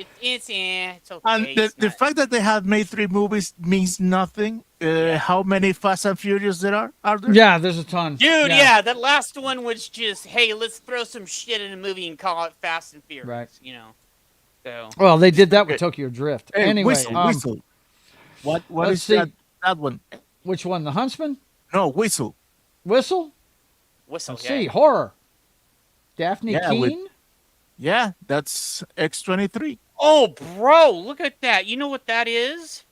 okay. And It's the not- fact that they have made 3 movies means nothing. How many Fast and Furious there are? Are there? Yeah, there's a ton. Dude, yeah, that last one was just, hey, let's throw some shit in a movie and call it Fast and Furious. Right. You know. So. Well, they did that with Tokyo Drift. Hey, Anyway, Whistle. What let's is see. that one? Which one? The Huntsman? No, Whistle. Whistle? Whistle. Let's see. Horror. Daphne Yeah, Keene? Yeah, that's X-23. Oh, bro, look at that. You know what that is?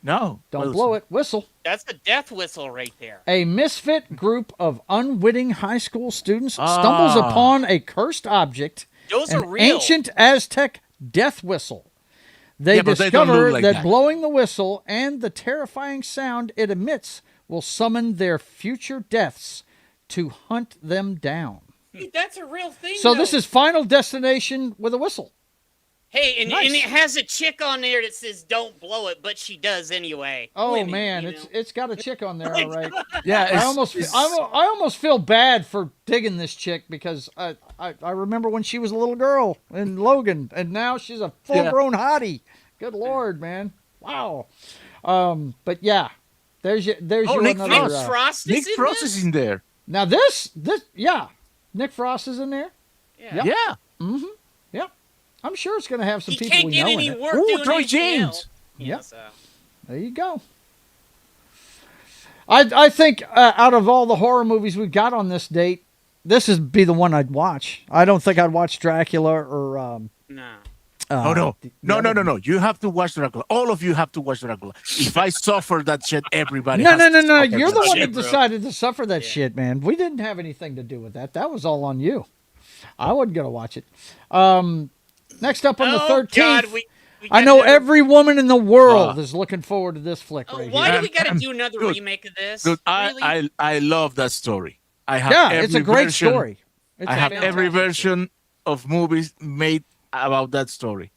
No. Don't blow it. Whistle. That's the death whistle right there. A misfit group of unwitting high school students stumbles upon a cursed object, Those an are real. ancient Aztec death whistle. They Yeah, but they don't discover look like that that. blowing the whistle and the terrifying sound it emits will summon their future deaths to hunt them down. Dude, that's a real thing. So though. this is Final Destination with a whistle. Hey, and Nice. it has a chick on there that says "Don't blow it," but she does anyway. Oh Women, man, you know? it's got a chick on there, all right. Yeah, I almost feel bad for digging this chick because I remember when she was a little girl in Logan, and now she's a full-grown hottie. Good Lord, man! Wow. But yeah, there's your Nick another. Frost. Frost Nick is in Frost this? is in there. Now this yeah, Nick Frost is in there. Yeah. Yep. Yeah. Yep. I'm sure it's going to have some He people can't we get know any in it. work Ooh, doing Troy anything James. else. Yep. So. There you go. I think out of all the horror movies we've got on this date, this would be the one I'd watch. I don't think I'd watch Dracula or No. No. You have to watch Dracula. All of you have to watch Dracula. If I suffer that shit, everybody. No. has to suffer You're the that one shit, that bro. decided to suffer that shit, man. We didn't have anything to do with that. That was all on you. I wasn't gonna watch it. Next up on the 13th. God, we I got know another- every woman in the world is looking forward to this flick right Why here. do we got to do another Dude, remake of this? Dude, Really? I love that story. I have Yeah, every it's a great version- story. It's I a have every fantastic version of movies made about that story.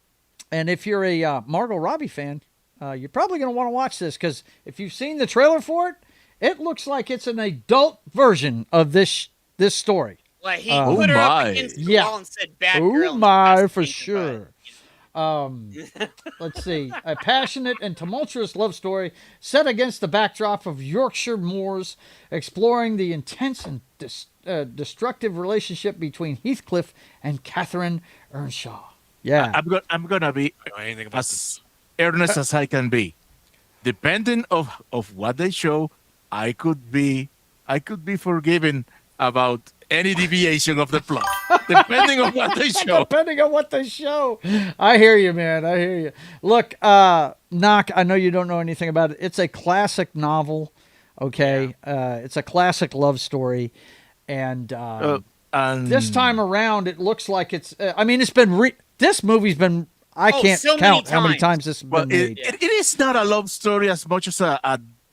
And if you're a Margot Robbie fan, you're probably going to want to watch this because if you've seen the trailer for it, it looks like it's an adult version of this story. Like he Oh put her up my. against the Yeah. wall and said, "Bad Oh girl." my, for sure. Let's see. A passionate and tumultuous love story set against the backdrop of Yorkshire moors, exploring the intense and destructive relationship between Heathcliff and Catherine Earnshaw. Yeah. I'm gonna be I don't know anything about as earnest as I can be. Depending of what they show, I could be forgiven about any deviation of the plot. Depending on what they show. Depending on what they show. I hear you, man. I hear you. Look, Knock, I know you don't know anything about it. It's a classic novel, okay? It's a classic love story. And this time around, it looks like it's... it's been... this movie's been... I can't so many count how many times. times this has Well, been made. it is not a love story as much as a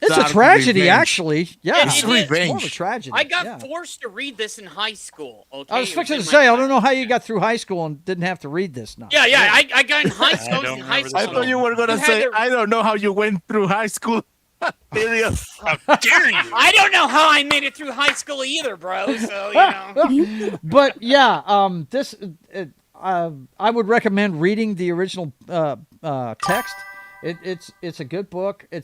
It's a dark tragedy, revenge. actually. Yeah, It's it's more of a revenge. tragedy. I got yeah. forced to read this in high school. Okay, I was It fixing in to my say, I class. don't know how you got through high school and didn't have to read this now. Yeah, I got in high school. don't in high remember school. I this thought you were gonna You had say, to- I don't know how you went through high school. Period. How dare you? I don't know how I made it through high school either, bro. So you know. But yeah, this I would recommend reading the original text. It's a good book. I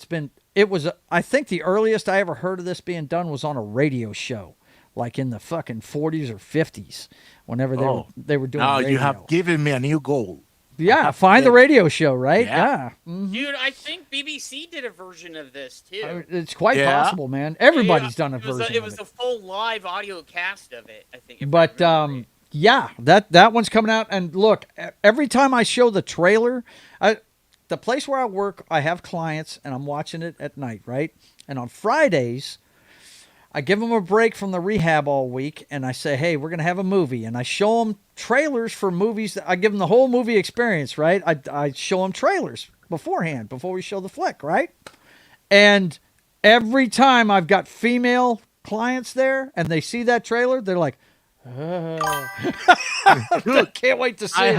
think the earliest I ever heard of this being done was on a radio show, like in the fucking 40s or 50s, whenever they were doing. Now radio. you have given me a new goal. Yeah, find the radio show, right? Yeah. Dude, I think BBC did a version of this too. It's quite Yeah. possible, man. Everybody's done a It was version. It of was it. a full live audio cast of it. I think. if I But remember right. yeah, that one's coming out. And look, every time I show the trailer, the place where I work, I have clients, and I'm watching it at night, right? And on Fridays, I give them a break from the rehab all week, and I say, hey, we're going to have a movie. And I show them trailers for movies. I give them the whole movie experience, right? I show them trailers beforehand, before we show the flick, right? And every time I've got female clients there, and they see that trailer, they're like, I can't wait to see it.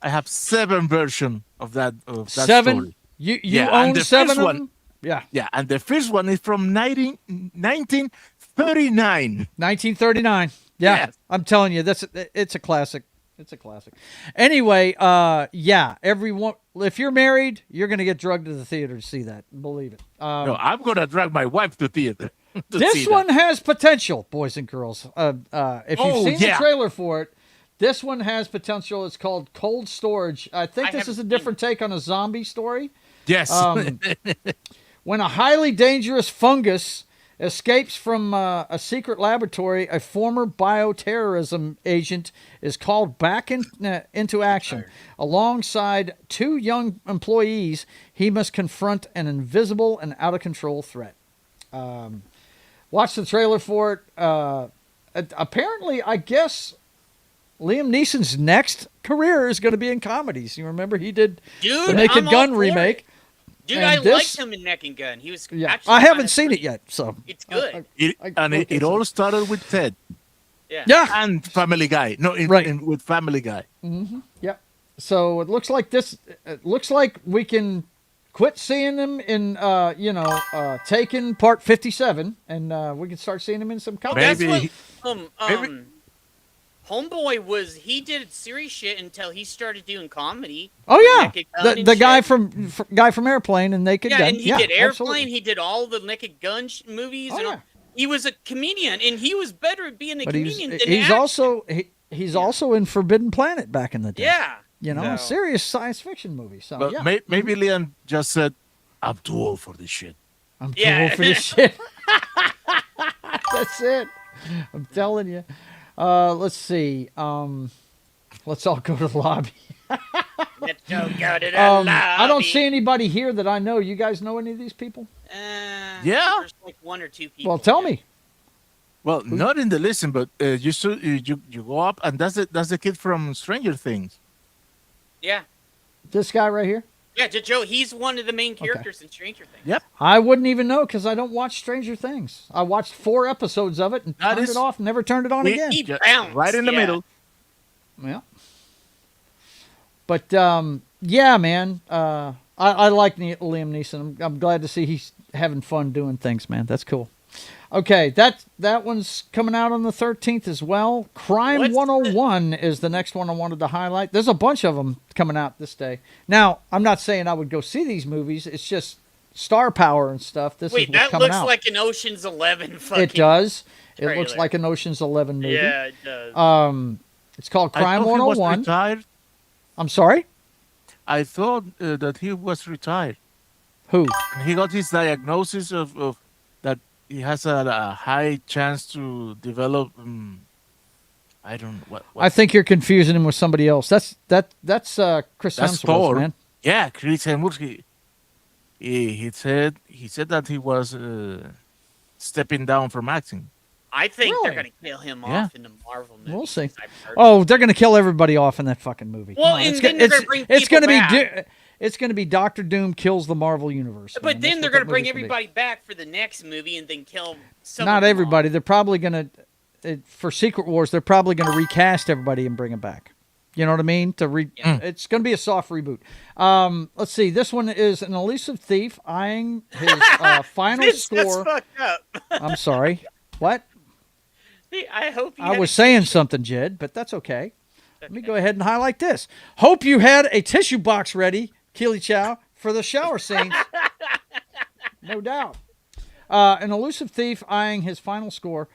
I have 7 versions of that 7? story. You Yeah, and own the 7 first of one- them? Yeah. Yeah, and the first one is from 1939. 1939. Yeah. Yes. I'm telling you, it's a classic. It's a classic. Anyway, yeah, everyone. If you're married, you're going to get drugged to the theater to see that. Believe it. No, I'm gonna drag my wife to theater. to This see one that. has potential, boys and girls. If you've seen the trailer for it, this one has potential. It's called Cold Storage. I think this is a different take on a zombie story. Yes. When a highly dangerous fungus escapes from a secret laboratory, a former bioterrorism agent is called back into action. Alongside 2 young employees, he must confront an invisible and out-of-control threat. Watch the trailer for it. Apparently, I guess Liam Neeson's next career is going to be in comedies. You remember he did the Naked Gun remake. Dude, and I this- liked him in Neck and Gun. He was actually I haven't kinda seen it funny. yet, so It's good. It all started with Ted. Yeah. And Family Guy. No, with Family Guy. Mm-hmm. Yep. So it looks like this. It looks like we can quit seeing them in, Taken Part 57, and we can start seeing them in some comedies. Maybe. Homeboy he did serious shit until he started doing comedy. Oh yeah, Naked Gun and the guy shit. from Airplane and Naked Gun. And he did Airplane. absolutely. He did all the Naked Gun movies. Oh, and yeah. He was a comedian, and he was better at being a But comedian than he's acting. also he's also in Forbidden Planet back in the day. Yeah. A serious science fiction movie. So But yeah, maybe Liam just said, "I'm too old for this shit." I'm too old for this shit. That's it. I'm telling you. Let's see. Let's all go to the lobby. Let's go to the lobby. I don't see anybody here that I know. You guys know any of these people? Yeah. There's like 1 or 2 people. Well, tell me. Well, not in the listen, but you go up, and that's the kid from Stranger Things. Yeah. This guy right here? Yeah, Joe, he's one of the main characters in Stranger Things. Yep. I wouldn't even know because I don't watch Stranger Things. I watched 4 episodes of it and turned it off, never turned it on again. He bounced, right in the middle. Yeah. But, yeah, man. I like Liam Neeson. I'm glad to see he's having fun doing things, man. That's cool. Okay, that one's coming out on the 13th as well. Crime 101 is the next one I wanted to highlight. There's a bunch of them coming out this day. Now, I'm not saying I would go see these movies. It's just star power and stuff. This is what's that coming looks out. like an Ocean's 11 fucking It does. trailer. It looks like an Ocean's 11 movie. Yeah, it does. It's called Crime I thought he 101. was retired. I'm sorry? I thought that he was retired. Who? He got his diagnosis of that he has a high chance to develop. I don't know what. I think you're confusing him with somebody else. That's Chris That's Hemsworth, Thor. man. Yeah, Chris Hemsworth. He said that he was stepping down from acting. I think they're Really? going to kill him Yeah. off in the Marvel movie. We'll see. Oh, they're going to kill everybody off in that fucking movie. Well, Come on. and It's then go- they're it's- gonna bring it's people gonna back. It's going to be Doctor Doom kills the Marvel universe. But man. then That's they're what going to that bring movie's gonna be. everybody back for the next movie and then kill some Not of them everybody. They're probably going to for Secret Wars. They're probably going to recast everybody and bring them back. You know what I mean? It's going to be a soft reboot. Let's see. This one is an elusive thief eyeing his final That's score. fucked up. I'm sorry. What? I hope you I had was a- saying something, Jed, but that's okay. Let me go ahead and highlight this. Hope you had a tissue box ready, Keely Chow, for the shower scenes. No doubt. An elusive thief eyeing his final score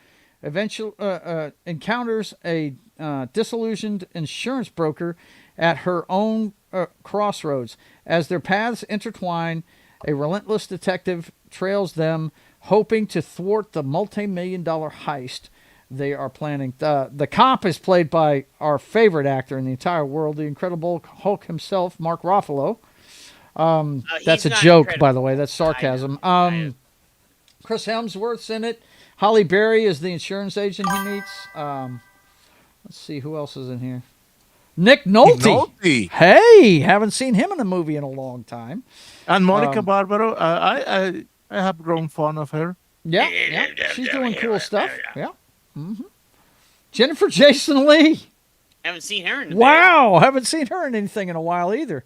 eventually encounters a disillusioned insurance broker at her own crossroads. As their paths intertwine, a relentless detective trails them, hoping to thwart the multi-million-dollar heist they are planning. The cop is played by our favorite actor in the entire world, the Incredible Hulk himself, Mark Ruffalo. That's a not joke, incredible. by the way. That's sarcasm. Chris Hemsworth's in it. Holly Berry is the insurance agent he meets. Let's see who else is in here. Nick Nolte. Hey, haven't seen him in a movie in a long time. And Monica Barbaro. I have grown fond of her. Yeah, she's doing cool stuff. Yeah. Jennifer Jason Leigh. Haven't seen her in a Wow, haven't seen her in anything in a while either.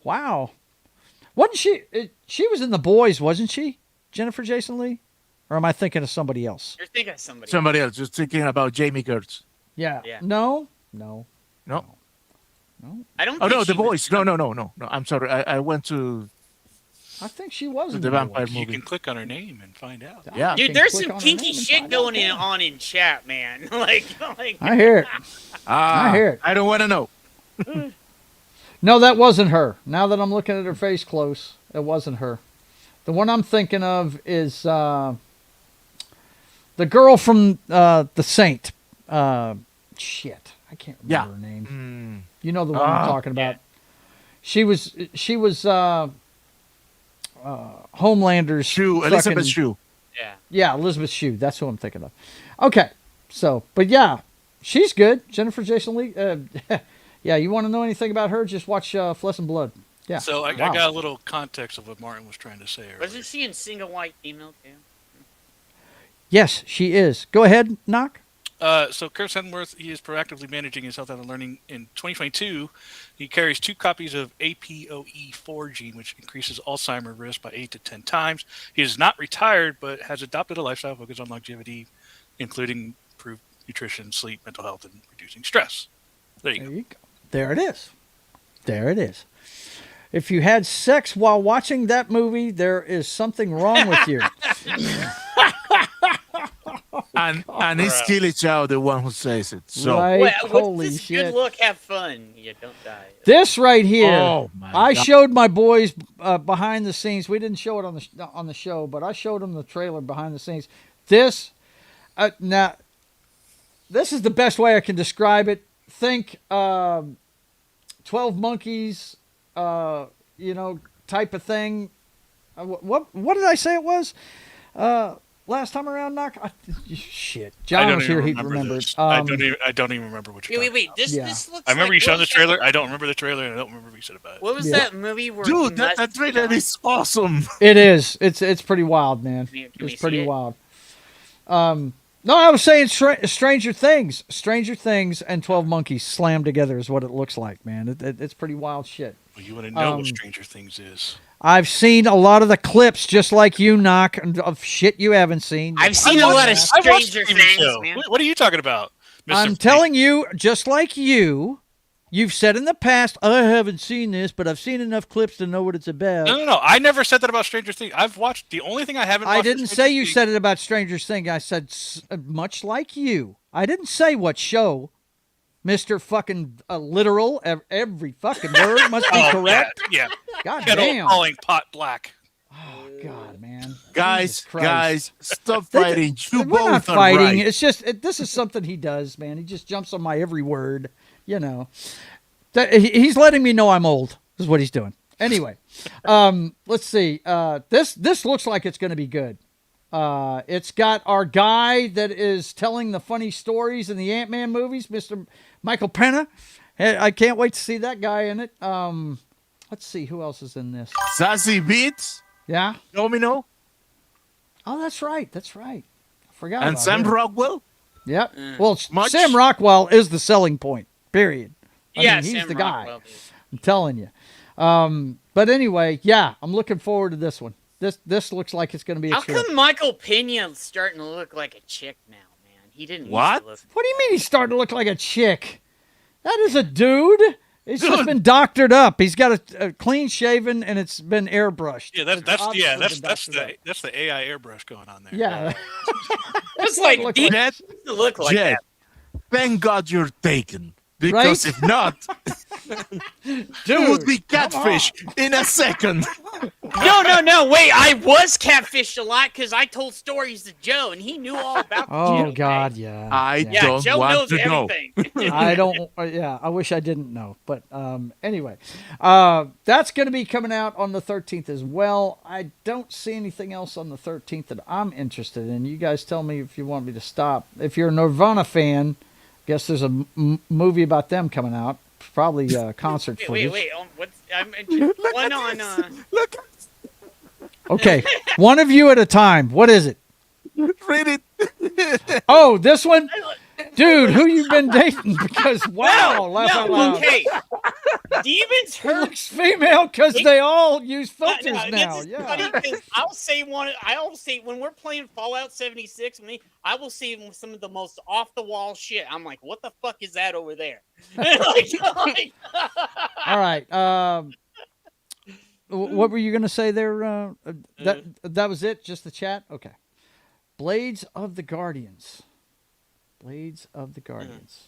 Wow. Wasn't she? She was in The Boys, wasn't she? Jennifer Jason Leigh? Or am I thinking of somebody else? You're thinking of somebody. Somebody else. Just thinking about Jamie Gertz. Yeah. Yeah. No. No. I don't. Oh think no, The she was- Boys. No. I'm sorry. I went to I think she was in the vampire You movie. can click on her name and find out. Yeah. Dude, can there's click some on her kinky name and shit find going out, on in chat, man. like. I hear it. I hear it. I don't want to know. No, that wasn't her. Now that I'm looking at her face close, it wasn't her. The one I'm thinking of is the girl from The Saint. Shit, I can't remember her name. You know the one I'm talking about. She was Homelander's Shue, Elizabeth fucking- Shue. Yeah. Yeah, Elizabeth Shue. That's who I'm thinking of. Okay, so but yeah, she's good. Jennifer Jason Leigh. Yeah, you want to know anything about her? Just watch Flesh and Blood. Yeah. So I Wow. got a little context of what Martin was trying to say earlier. Wasn't she in Single White Female too? Yes, she is. Go ahead, Knock. So Chris Hemsworth, he is proactively managing his health and learning. In 2022, he carries 2 copies of APOE4 gene, which increases Alzheimer's risk by 8 to 10 times. He is not retired, but has adopted a lifestyle focused on longevity, including improved nutrition, sleep, mental health, and reducing stress. There you go. There it is. There it is. If you had sex while watching that movie, there is something wrong with you. And it's Killy Chow, the one who says it. So Right. Well, Holy what's this shit. Good luck, have fun. You don't die. This right here, Oh, my I God. showed my boys behind the scenes. We didn't show it on the show, but I showed them the trailer behind the scenes. This, now, this is the best way I can describe it. Think 12 Monkeys, type of thing. What did I say it was? Last time around, Knock. Shit, John was here. He'd remember it. I don't even remember what you're Wait. talking about. This looks. I remember like, you showed what the was trailer. that- I don't remember the trailer, and I don't remember what you said about it. What was Yeah. that movie where? dude, he that must- trailer is awesome. It is. It's pretty wild, man. Can we It's see pretty it? wild. No, I was saying Stranger Things. Stranger Things and 12 Monkeys slammed together is what it looks like, man. It's pretty wild shit. Well, you want to know what Stranger Things is? I've seen a lot of the clips, just like you, Knock, of shit you haven't seen. I've seen a lot of I watched Stranger the TV Things, show. man. What are you talking about? Mr. I'm telling you, just like you, you've said in the past, I haven't seen this, but I've seen enough clips to know what it's about. No. I never said that about Stranger Things. I've watched the only thing I haven't. I watched is didn't Stranger say you Things. said it about Stranger Things. I said much like you. I didn't say what show. Mr. fucking literal. Every fucking word must be correct. Yeah. God Kettle damn. calling pot black. Oh, God, man. Guys, Jesus Christ. guys, stop fighting. You We're both not are fighting. right. It's just this is something he does, man. He just jumps on my every word. He's letting me know I'm old. Is what he's doing. Anyway, let's see. This looks like it's going to be good. It's got our guy that is telling the funny stories in the Ant-Man movies, Mr. Michael Pena. I can't wait to see that guy in it. Let's see who else is in this. Sassy Beats, Yeah. Domino, Oh, that's right. I forgot. and about Sam him. Rockwell. Yep. Well, Much? Sam Rockwell is the selling point. Period. I Yeah, mean, he's Sam the guy. Rockwell, dude. I'm telling you. But anyway, yeah, I'm looking forward to this one. This looks like it's going to be a How trip. come Michael Pena's starting to look like a chick now, man? He didn't. What? Used to look... What do you mean he's starting to look like a chick? That is a dude. He's just been doctored up. He's got a clean shaven and it's been airbrushed. Yeah, that's Obviously that's been doctored up. that's the AI airbrush going on there. Yeah. It's like Look he Jet, used to look like Jet, thank God you're taken. Because Right? if not, Dude, you would be come catfish in a second. that. No. Wait, I was catfished a lot because I told stories to Joe and he knew all about. Oh Joe, God, man. yeah. I Yeah, don't Joe want knows to know. everything. I don't. Yeah, I wish I didn't know. But anyway, that's going to be coming out on the 13th as well. I don't see anything else on the 13th that I'm interested in. You guys tell me if you want me to stop. If you're a Nirvana fan, guess there's a movie about them coming out. Probably concert footage. Wait. What's I'm interested. One on. Look, Okay, one of you at a time. What is it? read it. Oh, this one, dude. Who you been dating? Because wow, laugh out loud. Okay. Steven's He hurt. looks female because they all use filters No, now. this is Yeah. funny 'cause I'll say when we're playing Fallout 76, I will see some of the most off the wall shit. I'm like, what the fuck is that over there? All right. What were you going to say there? That was it? Just the chat? Okay. Blades of the Guardians. Blades of the Guardians.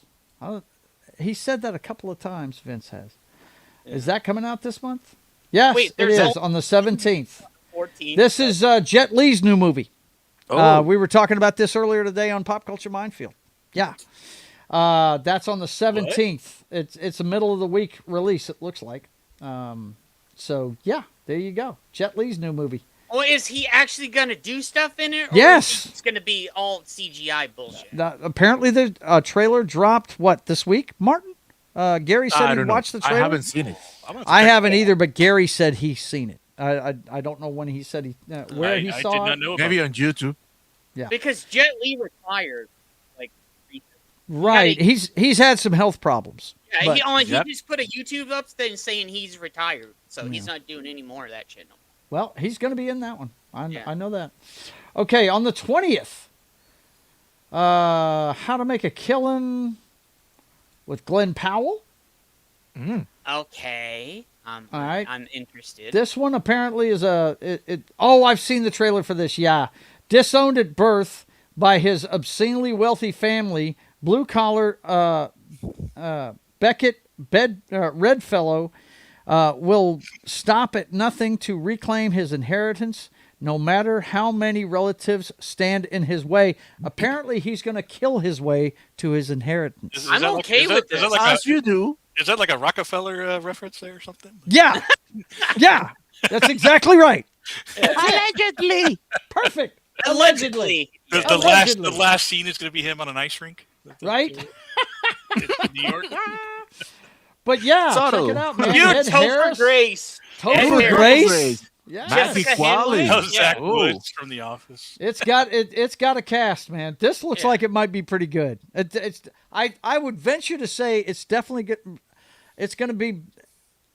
He said that a couple of times, Vince has. Is that coming out this month? Yes, Wait, it is on the 17th. 14. This is Jet Li's new movie. Oh. We were talking about this earlier today on Pop Culture Minefield. Yeah. That's on the 17th. It's a middle of the week release, it looks like. So, yeah, there you go. Jet Li's new movie. Well, is he actually going to do stuff in it? Or Yes. It's going to be all CGI bullshit. Apparently, the trailer dropped, this week, Martin? Gary said he watched the trailer. I haven't seen it. I haven't either, but Gary said he's seen it. I don't know when he said where he saw it. Maybe on YouTube. Yeah. Because Jet Li retired, like, recently. Right. He's had some health problems. Yeah, but- he just put a YouTube up thing saying he's retired, so he's not doing any more of that shit no more. Well, he's going to be in that one. I know that. Okay, on the 20th, How to Make a Killin' with Glenn Powell. Okay. All right. I'm interested. This one apparently is I've seen the trailer for this. Yeah. Disowned at birth by his obscenely wealthy family, blue-collar Beckett Redfellow will stop at nothing to reclaim his inheritance, no matter how many relatives stand in his way. Apparently, he's going to kill his way to his inheritance. I'm okay with this. As you do. Is that like a Rockefeller reference there or something? Yeah. Yeah. That's exactly right. Allegedly. Perfect. Allegedly. The last scene is going to be him on an ice rink. Right? In New York. But yeah, Subtle. check it out, man. You Ed Topher Harris. Grace. Topher Grace. Yeah. Matthew Qualley. That was Zach Oh. Woods from The Office. It's got a cast, man. This looks like it might be pretty good. I would venture to say it's definitely good. It's going to be.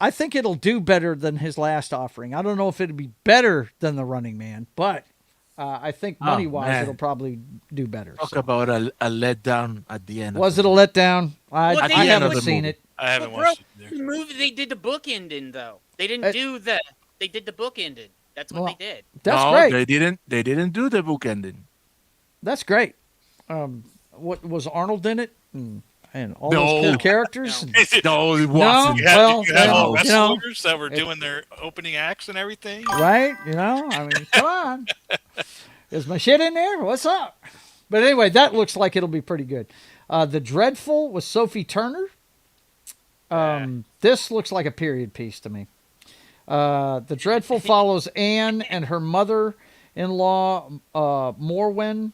I think it'll do better than his last offering. I don't know if it'll be better than The Running Man, but I think money wise man. it'll probably do better. Talk about a letdown at the end. Was it a letdown? I Well, they haven't did- seen it. I haven't But watched bro, it the either. movie they did the book ending though. They didn't do the. They did the book ending. That's what Well, they did. That's no, great. They didn't do the book ending. That's great. What was Arnold in it? And all No. those cool characters. No, it wasn't. You had, you had all you know, wrestlers that were doing their opening acts and everything. right? You know, I mean, come on. Is my shit in there? What's up? But anyway, that looks like it'll be pretty good. The Dreadful with Sophie Turner. This looks like a period piece to me. The Dreadful follows Anne and her mother-in-law, Morwen,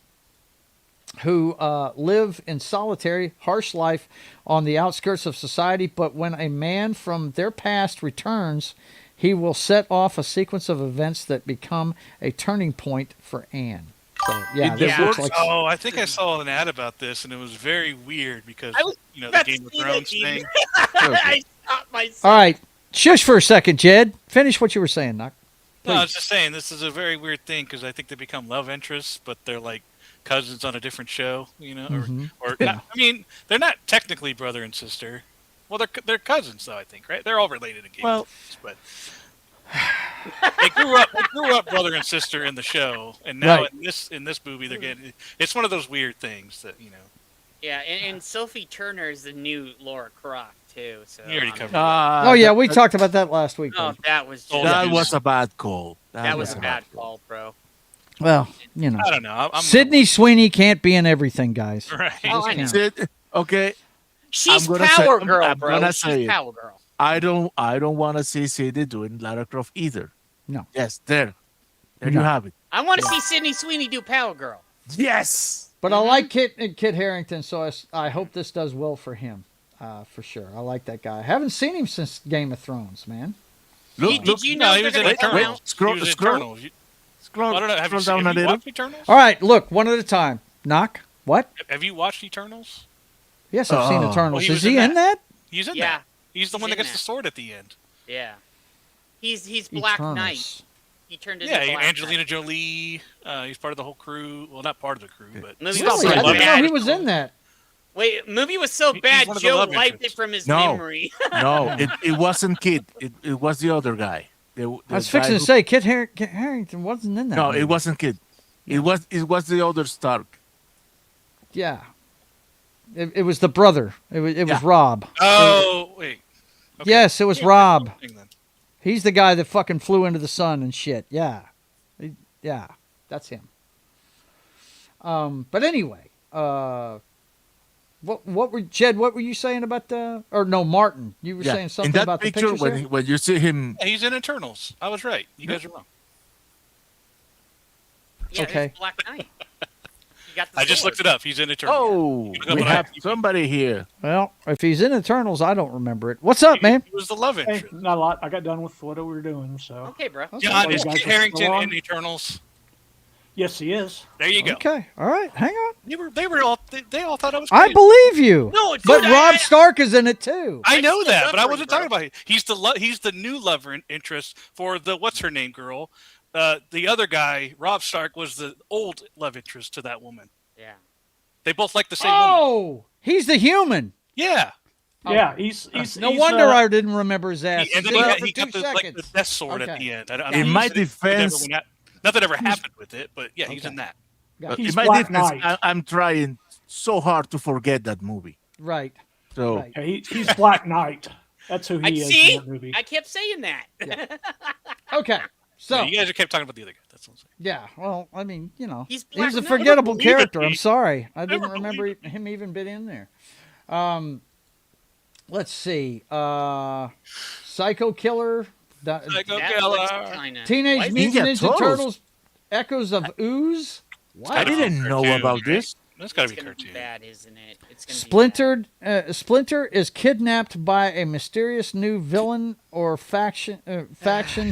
who live in solitary, harsh life on the outskirts of society. But when a man from their past returns, he will set off a sequence of events that become a turning point for Anne. So, yeah, this looks like... Oh, I think I saw an ad about this, and it was very weird because, I was the about to Game of see that, Thrones Gene. thing. I stopped myself. All right. Shush for a second, Jed. Finish what you were saying, Knock. No, I was just saying this is a very weird thing because I think they become love interests, but they're like cousins on a different show, or Yeah. not, I mean, they're not technically brother and sister. Well, they're cousins though, I think, right? They're all related to Game of Thrones, but they grew up brother and sister in the show, and now Right. in this movie they're getting. It's one of those weird things that Yeah, and Sophie Turner is the new Laura Croft too. So We already covered Oh, yeah, we talked about that last week. Oh, buddy. that was just, That was a bad call. that was a bad call, bro. Well, you know. I don't know. Sydney Sweeney can't be in everything, guys. Right. Oh, I know. Okay. She's I'm gonna Power say- Girl, I'm bro. gonna She's say it. Power Girl. I don't want to see Sidney doing Lara Croft either. No. Yes, there you No. have it. I want to see Sydney Sweeney do Power Girl. Yes. But I like Kit Harington, so I hope this does well for him, for sure. I like that guy. I haven't seen him since Game of Thrones, man. Did you know he was in they're gonna Eternals. Scroll- He was in scroll- Eternals. Scroll, I don't know. Have scroll down a have you little. watched Eternals? All right, look, one at a time. Knock. What? Have you watched Eternals? Yes, I've seen Oh. Eternals. Well, he Is was he in in that? He's in Yeah. that. He's the one that in gets that. the sword at the end. Yeah. He's Black Knight. Eternals. He turned into Yeah, Black Angelina Knight. Jolie. He's part of the whole crew. Well, not part of the crew, but Movie Really? was I so didn't know bad. he was in that. Wait, movie was so He's bad, one of the Joe love wiped interests. it from his No. memory. No, it wasn't Kid. It was the other guy. The I was guy fixing to who- say Kit Harington wasn't in that. No, movie. it wasn't Kid. It was the other Stark. Yeah. It was the brother. It was Yeah. Rob. oh wait, okay. Yes, it was Rob. Thing then. He's the guy that fucking flew into the sun and shit. Yeah. Yeah, that's him. But anyway, what were Jed? What were you saying about the? Or no, Martin. You were saying something in that about picture, the pictures when here? when you see him, Yeah, he's in Eternals. I was right. You guys are wrong. Yeah, Okay. it's Black Knight. He got the I just sword. looked it up. He's in Eternals. oh, look up we on have IMDb. somebody here. Well, if he's in Eternals, I don't remember it. What's up, man? He was the love Hey, interest. not a lot. I got done with what we were doing, so. Okay, bro. John, You is guys Kit are Harington still on? in Eternals? Yes, he is. There you go. Okay, all right, hang on. They were all they all thought I was. I crazy. believe you. No, dude, but Rob Stark is in it too. I know still that, but I suffering, wasn't bro. talking about it. He's the new lover interest for the what's her name girl. The other guy, Rob Stark, was the old love interest to that woman. Yeah. They both like the same woman. Oh, he's the human. Yeah. Yeah, he's No wonder I didn't remember his ass. And then He's in it for he 2 got the seconds. death sword Okay. at the end. In my defense, nothing ever happened with it, but yeah, he's in that. He's in my Black defense, Knight. I'm trying so hard to forget that movie. Right. So Right. Yeah, he's Black Knight. That's who he is See, in that movie. I kept saying that. Okay. So Yeah, you guys kept talking about the other guy. That's what I'm saying. yeah, well, I mean, you know, He's he was Black a Knight. forgettable Never believe it, character. I'm Pete. sorry, I Never didn't remember believe him even been in there. Let's see. Psycho Killer, Psycho That Killer. looks kinda- Teenage Why is Mutant Ninja Ninja Turtles? Turtles, Echoes of Ooze. What? I didn't know Cartoon, about right? this. That's got to It's be gonna be cartoon. bad, isn't it? It's gonna Splinter is kidnapped by a mysterious new villain or faction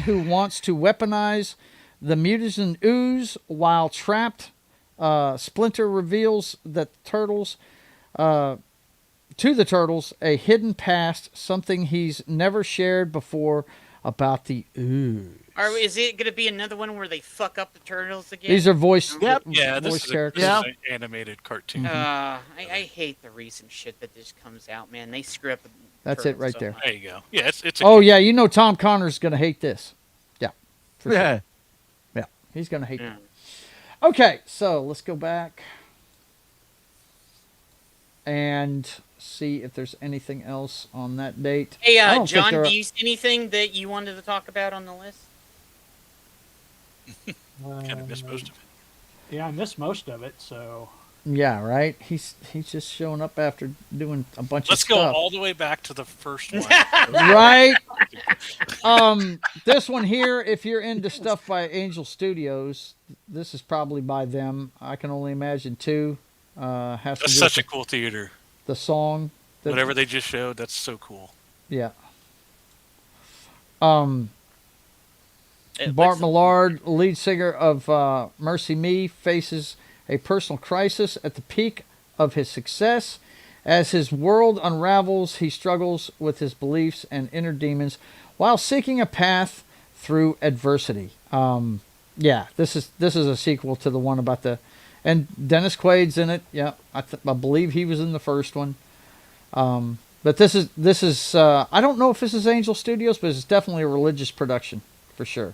who wants to weaponize the mutant ooze while trapped. Splinter reveals that to the turtles a hidden past, something he's never shared before about the ooze. Is it gonna be another one where they fuck up the turtles again? These are voice Yeah, voice this is characters. an animated cartoon. I hate the recent shit that just comes out, man. They screw up. The That's it turtles right so there. much. There you go. Yeah, it's. Oh yeah, you know Tom Connor's gonna hate this. Yeah, for sure. Yeah. Yeah, he's gonna hate Yeah. it. Okay, so let's go back and see if there's anything else on that date. Hey, I don't think John, there do are- you see anything that you wanted to talk about on the list? Kind of missed most of it. Yeah, I missed most of it, so. Yeah, right. He's just showing up after doing a bunch Let's of go stuff. all the way back to the first one. Right. This one here, if you're into stuff by Angel Studios, this is probably by them. I can only imagine too. Has to That's do such a with cool theater. the song. that- Whatever they just showed, that's so cool. Yeah. It Bart looks- Millard, lead singer of Mercy Me, faces a personal crisis at the peak of his success. As his world unravels, he struggles with his beliefs and inner demons while seeking a path through adversity. Yeah, this is a sequel to the one about the, and Dennis Quaid's in it. Yeah, I believe he was in the first one. But this is I don't know if this is Angel Studios, but it's definitely a religious production for sure.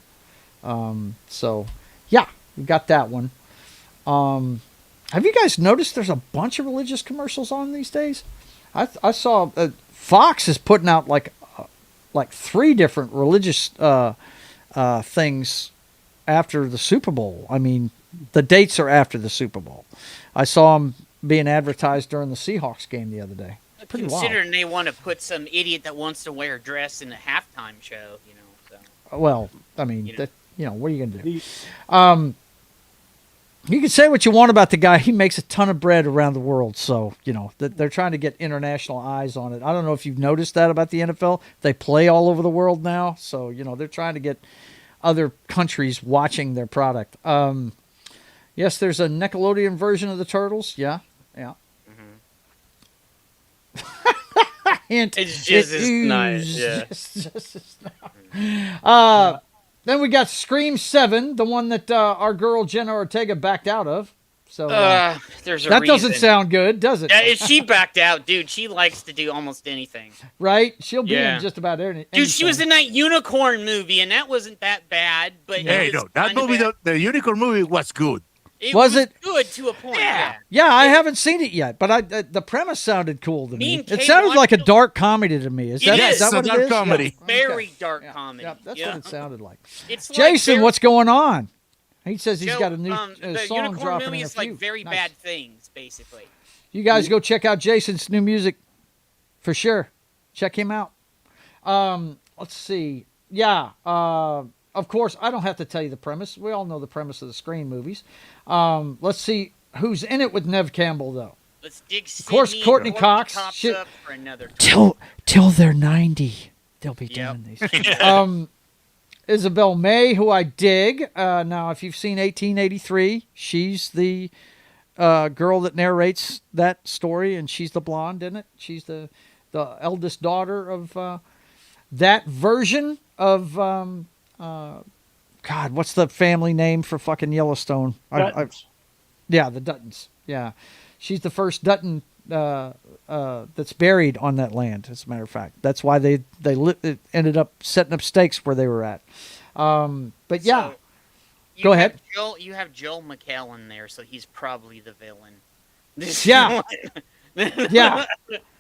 So yeah, we got that one. Have you guys noticed there's a bunch of religious commercials on these days? I saw Fox is putting out like 3 different religious things after the Super Bowl. I mean, the dates are after the Super Bowl. I saw them being advertised during the Seahawks game the other day. Pretty wild. Considering they want to put some idiot that wants to wear a dress in a halftime show, you know. So. Well, I mean, You know. what are you gonna do? You can say what you want about the guy. He makes a ton of bread around the world. So, they're trying to get international eyes on it. I don't know if you've noticed that about the NFL. They play all over the world now. So, they're trying to get other countries watching their product. Yes, there's a Nickelodeon version of the Turtles. Yeah. Hint. It's just it as not. oozed Yeah. just as not. Then we got Scream 7, the one that our girl Jenna Ortega backed out of. So there's a that reason. doesn't sound good, does it? Yeah, she backed out, dude. She likes to do almost anything. Right? She'll be Yeah. in just about anything. Dude, she was in that unicorn movie, and that wasn't that bad. But Hey, it was no, that kinda movie, bad. the unicorn movie was good. It Was it? good to a point? Yeah. Yeah, I haven't seen it yet, but the premise sounded cool to Me me. and It Kate sounded watched like a it. dark comedy to me. Is that, It is that is. what It's a it is? dark comedy. Yeah. Very Okay. dark Yeah. comedy. Yeah, that's Yeah. what it sounded like. It's like Jason, very- what's going on? He says he's Joe, got a new the song unicorn dropping movie in a is few. like very Nice. bad things, basically. You guys go check out Jason's new music for sure. Check him out. Let's see. Yeah. Of course, I don't have to tell you the premise. We all know the premise of the Scream movies. Let's see who's in it with Nev Campbell, though. Let's dig Of course, Sydney Courtney and Cox. Cops Shit. up for another Till they're 90, they'll be doing these. Isabel May, who I dig. Now, if you've seen 1883, she's the girl that narrates that story, and she's the blonde in it. She's the eldest daughter of that version of God. What's the family name for fucking Yellowstone? Yeah, the Duttons. Yeah, she's the first Dutton that's buried on that land. As a matter of fact, that's why they ended up setting up stakes where they were at. But yeah, go ahead. You have Joel McHale there, so he's probably the villain. Yeah. Yeah.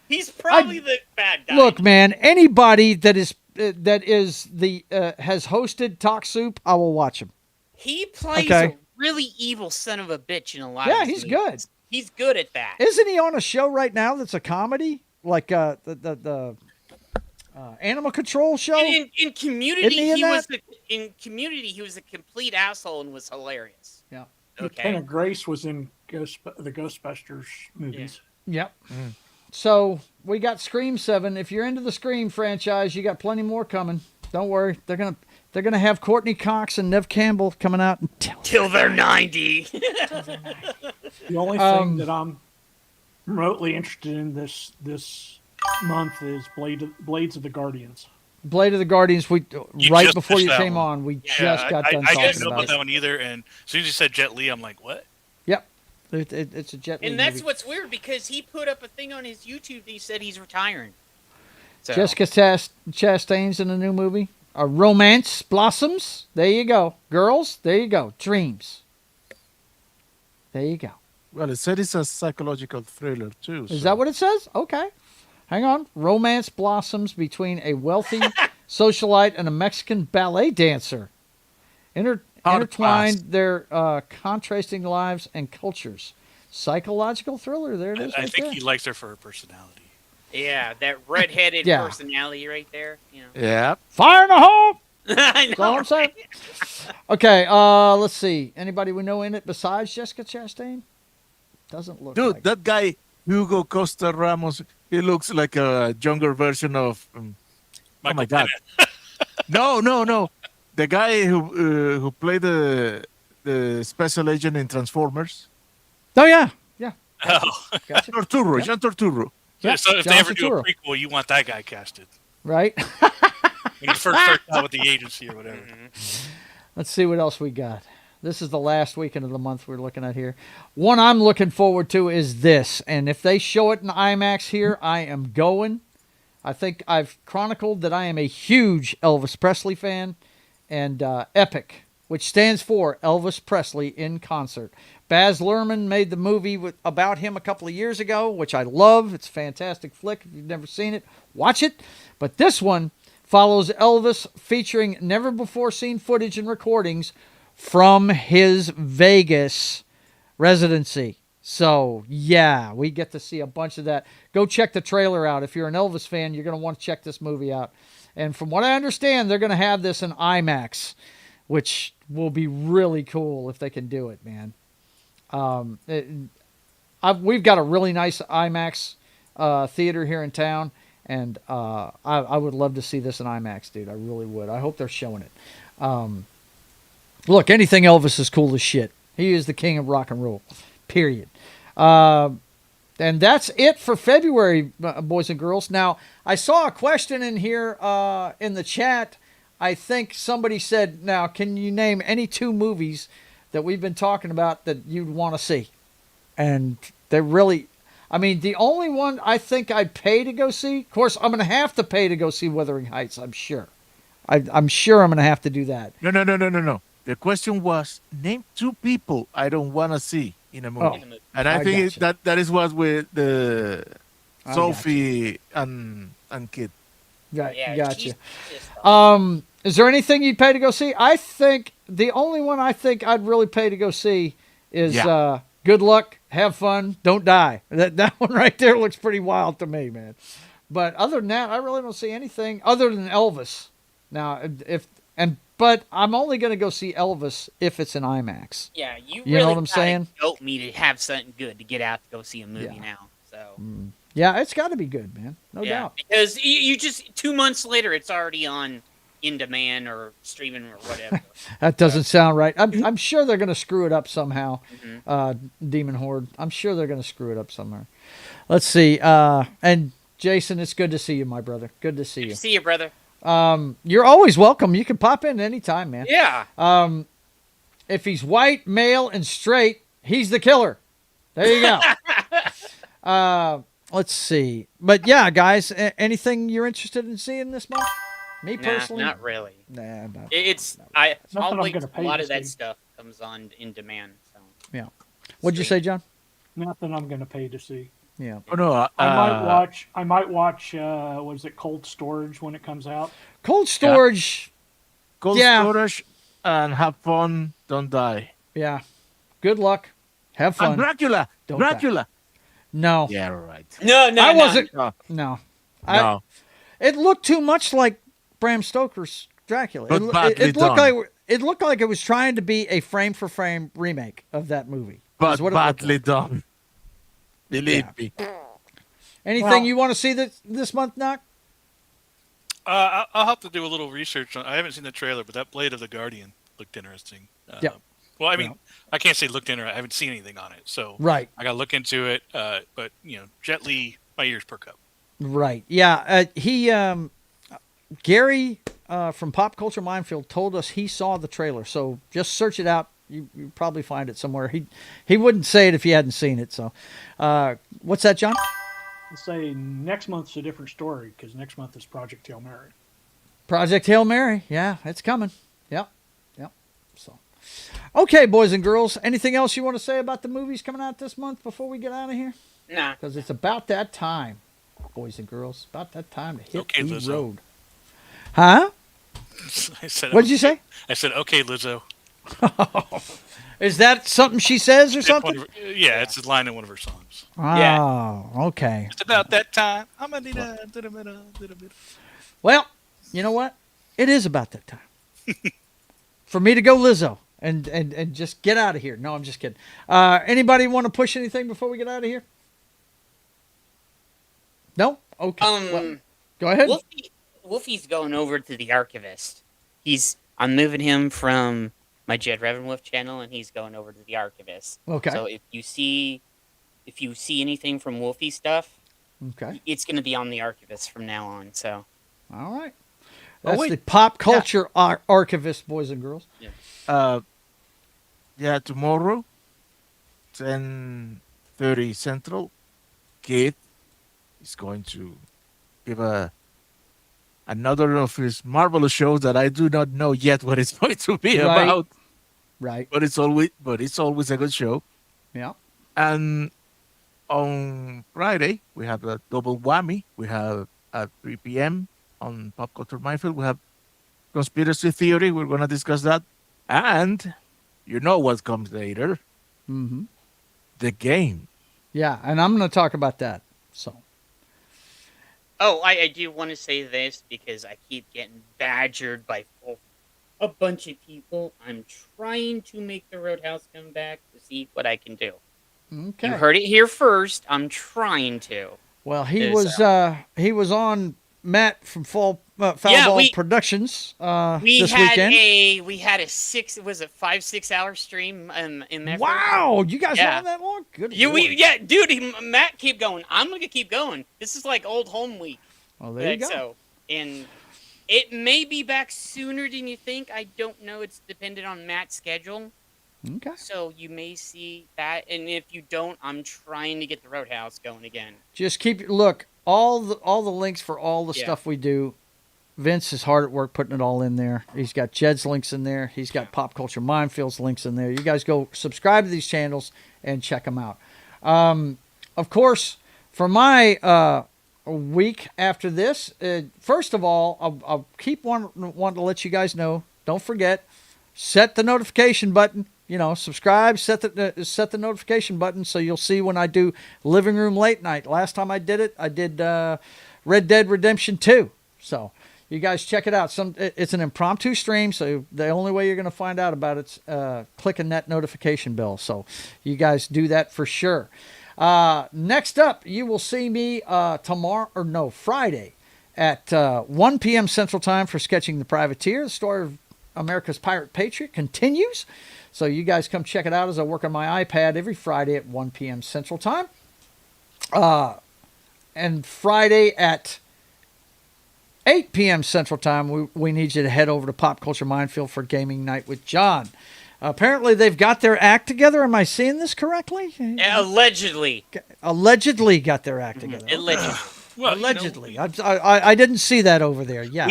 He's probably the bad guy. Look, man, anybody that is has hosted Talk Soup, I will watch him. He plays Okay. a really evil son of a bitch in a lot Yeah, of he's his good. movies. He's good at that. Isn't he on a show right now that's a comedy, like the Animal Control show? In Community, Isn't he in that? in Community, he was a complete asshole and was hilarious. Yeah. Okay. McKenna Grace was in the Ghostbusters movies. Yep. So we got Scream 7. If you're into the Scream franchise, you got plenty more coming. Don't worry, they're gonna have Courtney Cox and Nev Campbell coming out Till they're 90. The only thing that I'm remotely interested in this month is Blades of the Guardians. Blade of the Guardians. You Right just before missed you that came one. on, we Yeah, just got done I talking didn't know about about it. that one either. And as soon as you said Jet Li, I'm like, what? Yep, it's a Jet Li And that's movie. what's weird because he put up a thing on his YouTube that he said he's retiring. So, Jessica Chastain's in a new movie. Romance Blossoms. There you go. Girls, there you go. Dreams. There you go. Well, it said it's a psychological thriller too. Is that what it says? Okay. Hang on. Romance blossoms between a wealthy socialite and a Mexican ballet dancer. Intertwined their contrasting lives and cultures. Psychological thriller. There it is. I right think there. he likes her for her personality. yeah, that redheaded Yeah. personality right there. You know. Yeah. Fire in the hole! I That's all know. I'm saying. Okay, let's see. Anybody we know in it besides Jessica Chastain? Doesn't look Dude, like that guy Hugo Costa Ramos, he looks like a younger version of. Oh my God! No. The guy who played the special agent in Transformers. Oh yeah. Oh. Gotcha. Torturo, John Torturo. Yeah, So if John they ever do a Turturro. prequel, you want that guy casted. Right? When he first starts out with the agency or whatever. Let's see what else we got. This is the last weekend of the month we're looking at here. One I'm looking forward to is this. And if they show it in IMAX here, I am going. I think I've chronicled that I am a huge Elvis Presley fan. And EPIC, which stands for Elvis Presley in Concert. Baz Luhrmann made the movie about him a couple of years ago, which I love. It's a fantastic flick. If you've never seen it, watch it. But this one follows Elvis featuring never-before-seen footage and recordings from his Vegas residency. So, yeah, we get to see a bunch of that. Go check the trailer out. If you're an Elvis fan, you're going to want to check this movie out. And from what I understand, they're going to have this in IMAX, which will be really cool if they can do it, man. We've got a really nice IMAX theater here in town, and I would love to see this in IMAX, dude. I really would. I hope they're showing it. Look, anything Elvis is cool as shit. He is the king of rock and roll, period. And that's it for February, boys and girls. Now, I saw a question in here in the chat. I think somebody said, now, can you name any 2 movies that we've been talking about that you'd want to see? And they're really, I mean, the only one I think I'd pay to go see, of course, I'm going to have to pay to go see Wuthering Heights, I'm sure. I'm sure I'm going to have to do that. No. The question was, name 2 people I don't want to see in a movie. Oh, and I think gotcha. that is what with the I Sophie and Kid. Right, Yeah, gotcha. she's Is there anything you'd pay to go see? I think the only one I think I'd really pay to go see is Good Luck, Have Fun, Don't Die. That one right there looks pretty wild to me, man. But other than that, I really don't see anything other than Elvis. Now, but I'm only going to go see Elvis if it's in IMAX. Yeah, you know really what I'm saying? Help me to have something good to get out to go see a movie now. So Yeah, it's got to be good, man. No doubt. because you just 2 months later, it's already on in demand or streaming or whatever. That doesn't sound right. I'm sure they're going to screw it up somehow. Demon Horde. I'm sure they're going to screw it up somewhere. Let's see. And Jason, it's good to see you, my brother. Good to see you. See you, brother. You're always welcome. You can pop in anytime, man. Yeah. If he's white, male, and straight, he's the killer. There you go. Let's see. But yeah, guys, anything you're interested in seeing this month? Me personally, not really. Nah, no. It's Nothing I'm always gonna a pay lot to of that see. stuff comes on in demand. So Yeah. What'd you say, John? Nothing I'm going to pay to see. Yeah. Oh no, I might watch. What is it? Cold Storage when it comes out. Cold Storage. Cold Storage and Have Fun, Don't Die. Yeah. Good luck. Have fun. And Dracula. Don't Dracula. die. No. Yeah, right. No, I wasn't. No. No. No. It looked too much like Bram Stoker's Dracula. But badly It looked done. like it looked like it was trying to be a frame for frame remake of that movie. But Is what it looked badly like. done. Believe me. Anything you want to see this month, Knock? I'll have to do a little research on. I haven't seen the trailer, but that Blade of the Guardian looked interesting. Yeah. Well, I mean, I can't say looked interesting. I haven't seen anything on it, so Right. I got to look into it. But Jet Li, my ears perk up. Right. Yeah. Gary from Pop Culture Minefield told us he saw the trailer. So just search it out. You probably find it somewhere. He wouldn't say it if he hadn't seen it. So, what's that, John? I'll say next month's a different story because next month is Project Hail Mary. Project Hail Mary. Yeah, it's coming. Yep. So, okay, boys and girls. Anything else you want to say about the movies coming out this month before we get out of here? Nah. Because it's about that time, boys and girls. About that time to hit the Lizzo. road. Huh? I said, What'd you say? I said, okay, Lizzo. Is that something she says or something? Yeah, it's a line in one of her songs. Oh, okay. It's about that time. I'm gonna need a little bit. Well, you know what? It is about that time for me to go Lizzo and just get out of here. No, I'm just kidding. Anybody want to push anything before we get out of here? No? Okay. Well, go ahead. Wolfie's going over to the Archivist. I'm moving him from my Jed Revenwolf channel, and he's going over to the Archivist. Okay. So if you see anything from Wolfie stuff, okay, it's going to be on the Archivist from now on. So. All right. That's the pop culture archivist, boys and girls. Yeah. Tomorrow, 10:30 Central, Kid is going to give another of his marvelous shows that I do not know yet what it's going to be about. Right. But it's always a good show. Yeah. And on Friday we have a double whammy. We have at 3 p.m. on Pop Culture Minefield. We have Conspiracy Theory. We're going to discuss that. And you know what comes later. Mm-hmm. The Game. Yeah, and I'm going to talk about that. So. Oh, I do want to say this because I keep getting badgered by a bunch of people. I'm trying to make the Roadhouse come back to see what I can do. Okay. You heard it here first. I'm trying to. Well, he was on Matt from Foul Ball Productions We this had weekend. we had a 5-6 hour stream in Medford. Wow, you guys went on that long? Good Lord. Dude, Matt, keep going. I'm gonna keep going. This is like old home week. Well, there you go. So, and it may be back sooner than you think. I don't know. It's dependent on Matt's schedule. Okay. So you may see that, and if you don't, I'm trying to get the Roadhouse going again. Just look, all the links for all the stuff we do. Vince is hard at work putting it all in there. He's got Jed's links in there. He's got Pop Culture Minefield's links in there. You guys go subscribe to these channels and check them out. Of course, for my week after this, first of all, I'll keep wanting to let you guys know. Don't forget, set the notification button. Subscribe, set the notification button so you'll see when I do Living Room Late Night. Last time I did it, I did Red Dead Redemption 2. So you guys check it out. It's an impromptu stream, so the only way you're going to find out about it's clicking that notification bell. So you guys do that for sure. Next up, you will see me Friday at 1 p.m. Central Time for Sketching the Privateer. The story of America's Pirate Patriot continues. So you guys come check it out as I work on my iPad every Friday at 1 p.m. Central Time. And Friday at 8 p.m. Central Time, we need you to head over to Pop Culture Minefield for Gaming Night with John. Apparently, they've got their act together. Am I seeing this correctly? Allegedly. Allegedly got their act together. Allegedly. Well, allegedly. I didn't see that over there. Yeah,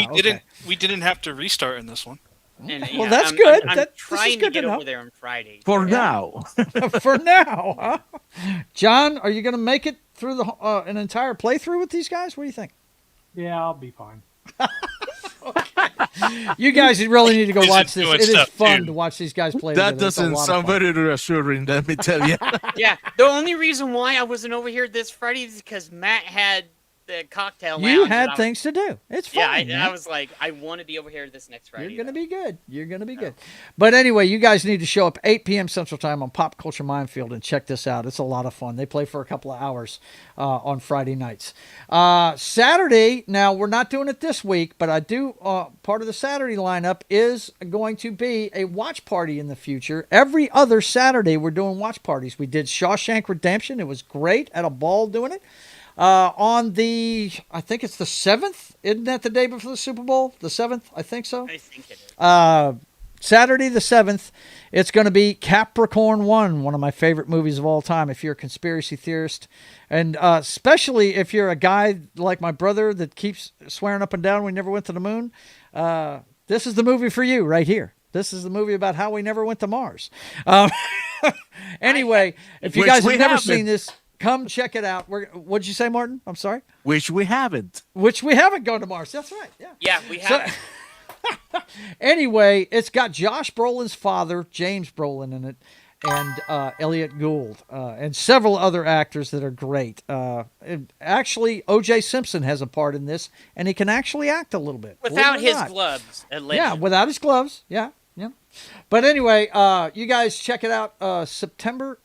we didn't have to restart in this one. And, well, that's good. I'm This is trying good to get know. over there on Friday. For now. For now, huh? John, are you going to make it through an entire playthrough with these guys? What do you think? Yeah, I'll be fine. You guys really need to go watch this. doing It is stuff, fun too. to watch these guys play. That together. It's a doesn't lot of sound fun. very reassuring, let me tell you. Yeah, the only reason why I wasn't over here this Friday is because Matt had the cocktail lounge. You had things to do. It's fun. Yeah, I was like, I want to be over here this next Friday. You're going to be good. You're going to be good. But anyway, you guys need to show up 8 p.m. Central Time on Pop Culture Minefield and check this out. It's a lot of fun. They play for a couple of hours on Friday nights. Saturday, now we're not doing it this week, but I do, part of the Saturday lineup is going to be a watch party in the future. Every other Saturday, we're doing watch parties. We did Shawshank Redemption. It was great. Had a ball doing it. On I think it's the 7th. Isn't that the day before the Super Bowl? The 7th? I think so. I think it is. Saturday the 7th, it's going to be Capricorn 1, one of my favorite movies of all time, if you're a conspiracy theorist. And especially if you're a guy like my brother that keeps swearing up and down we never went to the moon, this is the movie for you right here. This is the movie about how we never went to Mars. Anyway, if you guys have never seen this, come check it out. What'd you say, Martin? I'm sorry? Which we haven't gone to Mars. That's right. Yeah. Yeah, we have. Anyway, it's got Josh Brolin's father, James Brolin, in it, and Elliot Gould, and several other actors that are great. Actually, O.J. Simpson has a part in this, and he can actually act a little bit. Without his gloves. Yeah, without his gloves. Yeah. But anyway, you guys check it out. February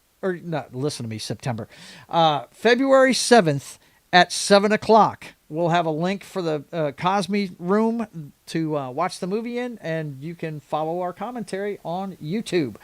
7th at 7 o'clock. We'll have a link for the Cosme Room to watch the movie in, and you can follow our commentary on YouTube.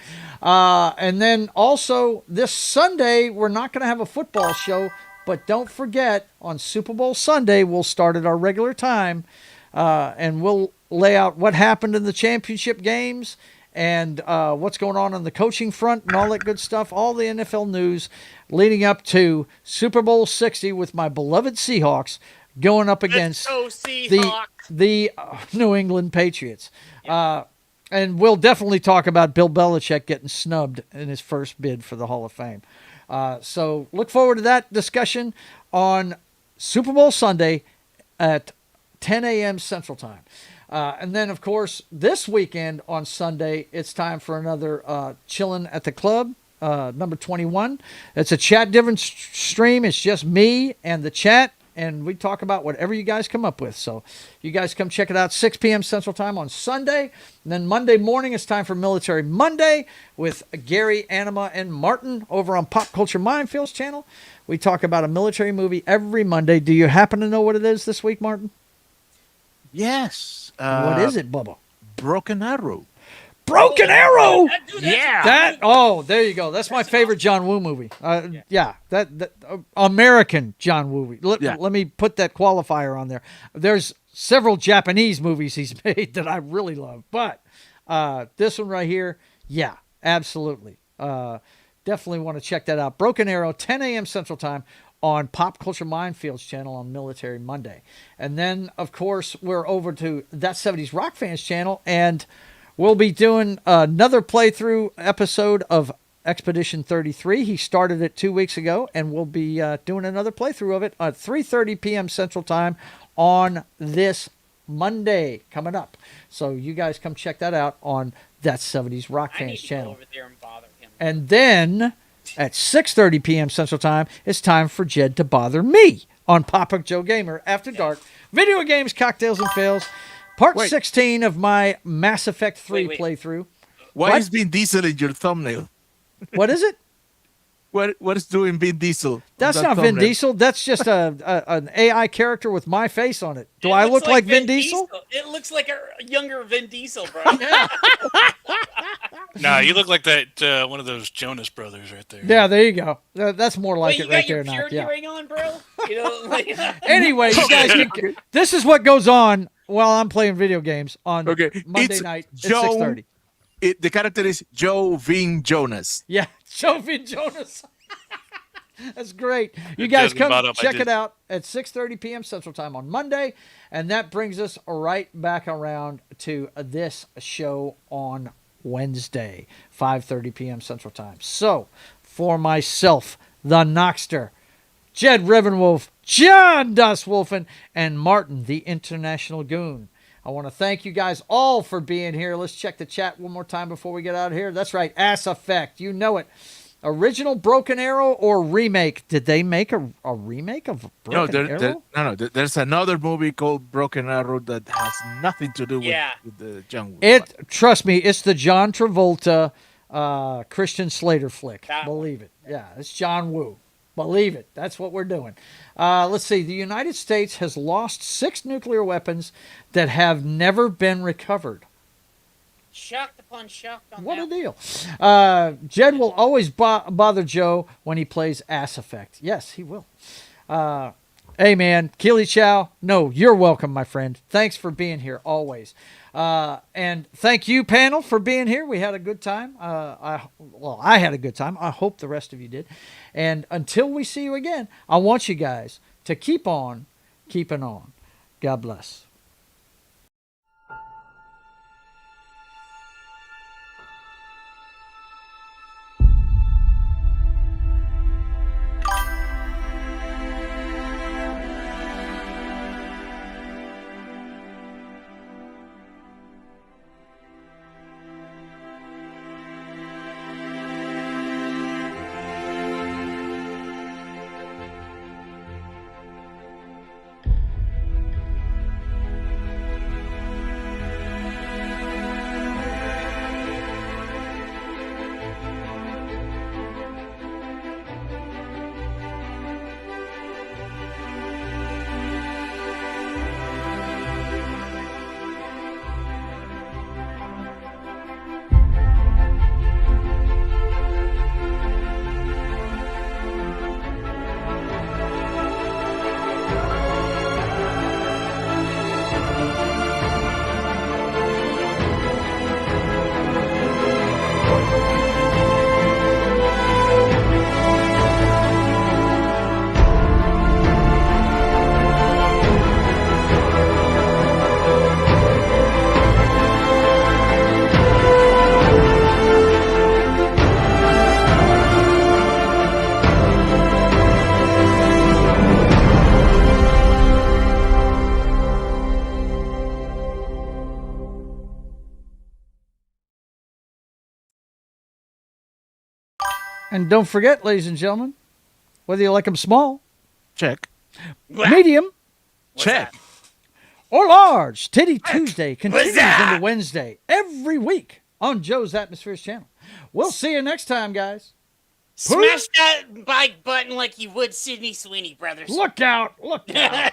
And then also this Sunday, we're not going to have a football show, but don't forget, on Super Bowl Sunday, we'll start at our regular time, and we'll lay out what happened in the championship games and what's going on the coaching front and all that good stuff, all the NFL news leading up to Super Bowl 60 with my beloved Seahawks going up against the New England Patriots. And we'll definitely talk about Bill Belichick getting snubbed in his first bid for the Hall of Fame. So look forward to that discussion on Super Bowl Sunday at 10 a.m. Central Time. And then, of course, this weekend on Sunday, it's time for another Chillin' at the Club, number 21. It's a chat different stream. It's just me and the chat, and we talk about whatever you guys come up with. So you guys come check it out, 6 p.m. Central Time on Sunday. And then Monday morning, it's time for Military Monday with Gary, Anima, and Martin over on Pop Culture Minefield's channel. We talk about a military movie every Monday. Do you happen to know what it is this week, Martin? Yes. What is it, Bubba? Broken Arrow. Broken Arrow. Yeah. There you go. That's my favorite John Woo movie. That American John Woo movie. Let me put that qualifier on there. There's several Japanese movies he's made that I really love, but this one right here, yeah, absolutely. Definitely want to check that out. Broken Arrow, 10 a.m. Central Time on Pop Culture Minefields channel on Military Monday. And then, of course, we're over to That 70s Rock Fans channel, and we'll be doing another playthrough episode of Expedition 33. He started it 2 weeks ago, and we'll be doing another playthrough of it at 3:30 p.m. Central Time on this Monday coming up. So you guys come check that out on That 70s Rock Fans channel. Over there and bother him. And then at 6:30 p.m. Central Time, it's time for Jed to bother me on Papa Joe Gamer After Dark. Video games, cocktails, and fails. Part 16 of my Mass Effect 3 playthrough. Why is Vin Diesel in your thumbnail? What is it? What is doing Vin Diesel? That's not Vin Diesel. That's just an AI character with my face on it. Do I look like Vin Diesel? It looks like a younger Vin Diesel, bro. No, you look like that one of those Jonas brothers right there. Yeah, there you go. That's more like it right there. You got your purity ring on, bro? You know, like... Anyway, you guys, this is what goes on while I'm playing video games on Monday night at 6:30. The character is Joe Vin Jonas. Yeah, Joe Vin Jonas. That's great. You guys come check it out at 6:30 p.m. Central Time on Monday. And that brings us right back around to this show on Wednesday, 5:30 p.m. Central Time. So, for myself, the Knockster, Jed Rivenwolf, John Dustwolfen, and Martin, the International Goon, I want to thank you guys all for being here. Let's check the chat one more time before we get out of here. That's right, Ass Effect. You know it. Original Broken Arrow or remake? Did they make a remake of Broken Arrow? No. There's another movie called Broken Arrow that has nothing to do with the John Woo. Trust me, it's the John Travolta, Christian Slater flick. Believe it. Yeah, it's John Woo. Believe it. That's what we're doing. Let's see. The United States has lost 6 nuclear weapons that have never been recovered. Shocked upon shocked on What that. a deal. Jed will always bother Joe when he plays Ass Effect. Yes, he will. Hey, man. Keely Chow. No, you're welcome, my friend. Thanks for being here always. And thank you, panel, for being here. We had a good time. I had a good time. I hope the rest of you did. And until we see you again, I want you guys to keep on keeping on. God bless. And don't forget, ladies and gentlemen, whether you like them small, check, medium, check, or large, Titty Tuesday continues into Wednesday every week on Joe's Atmosfere's channel. We'll see you next time, guys. Smash that like button like you would Sydney Sweeney, brothers. Look out! Look out!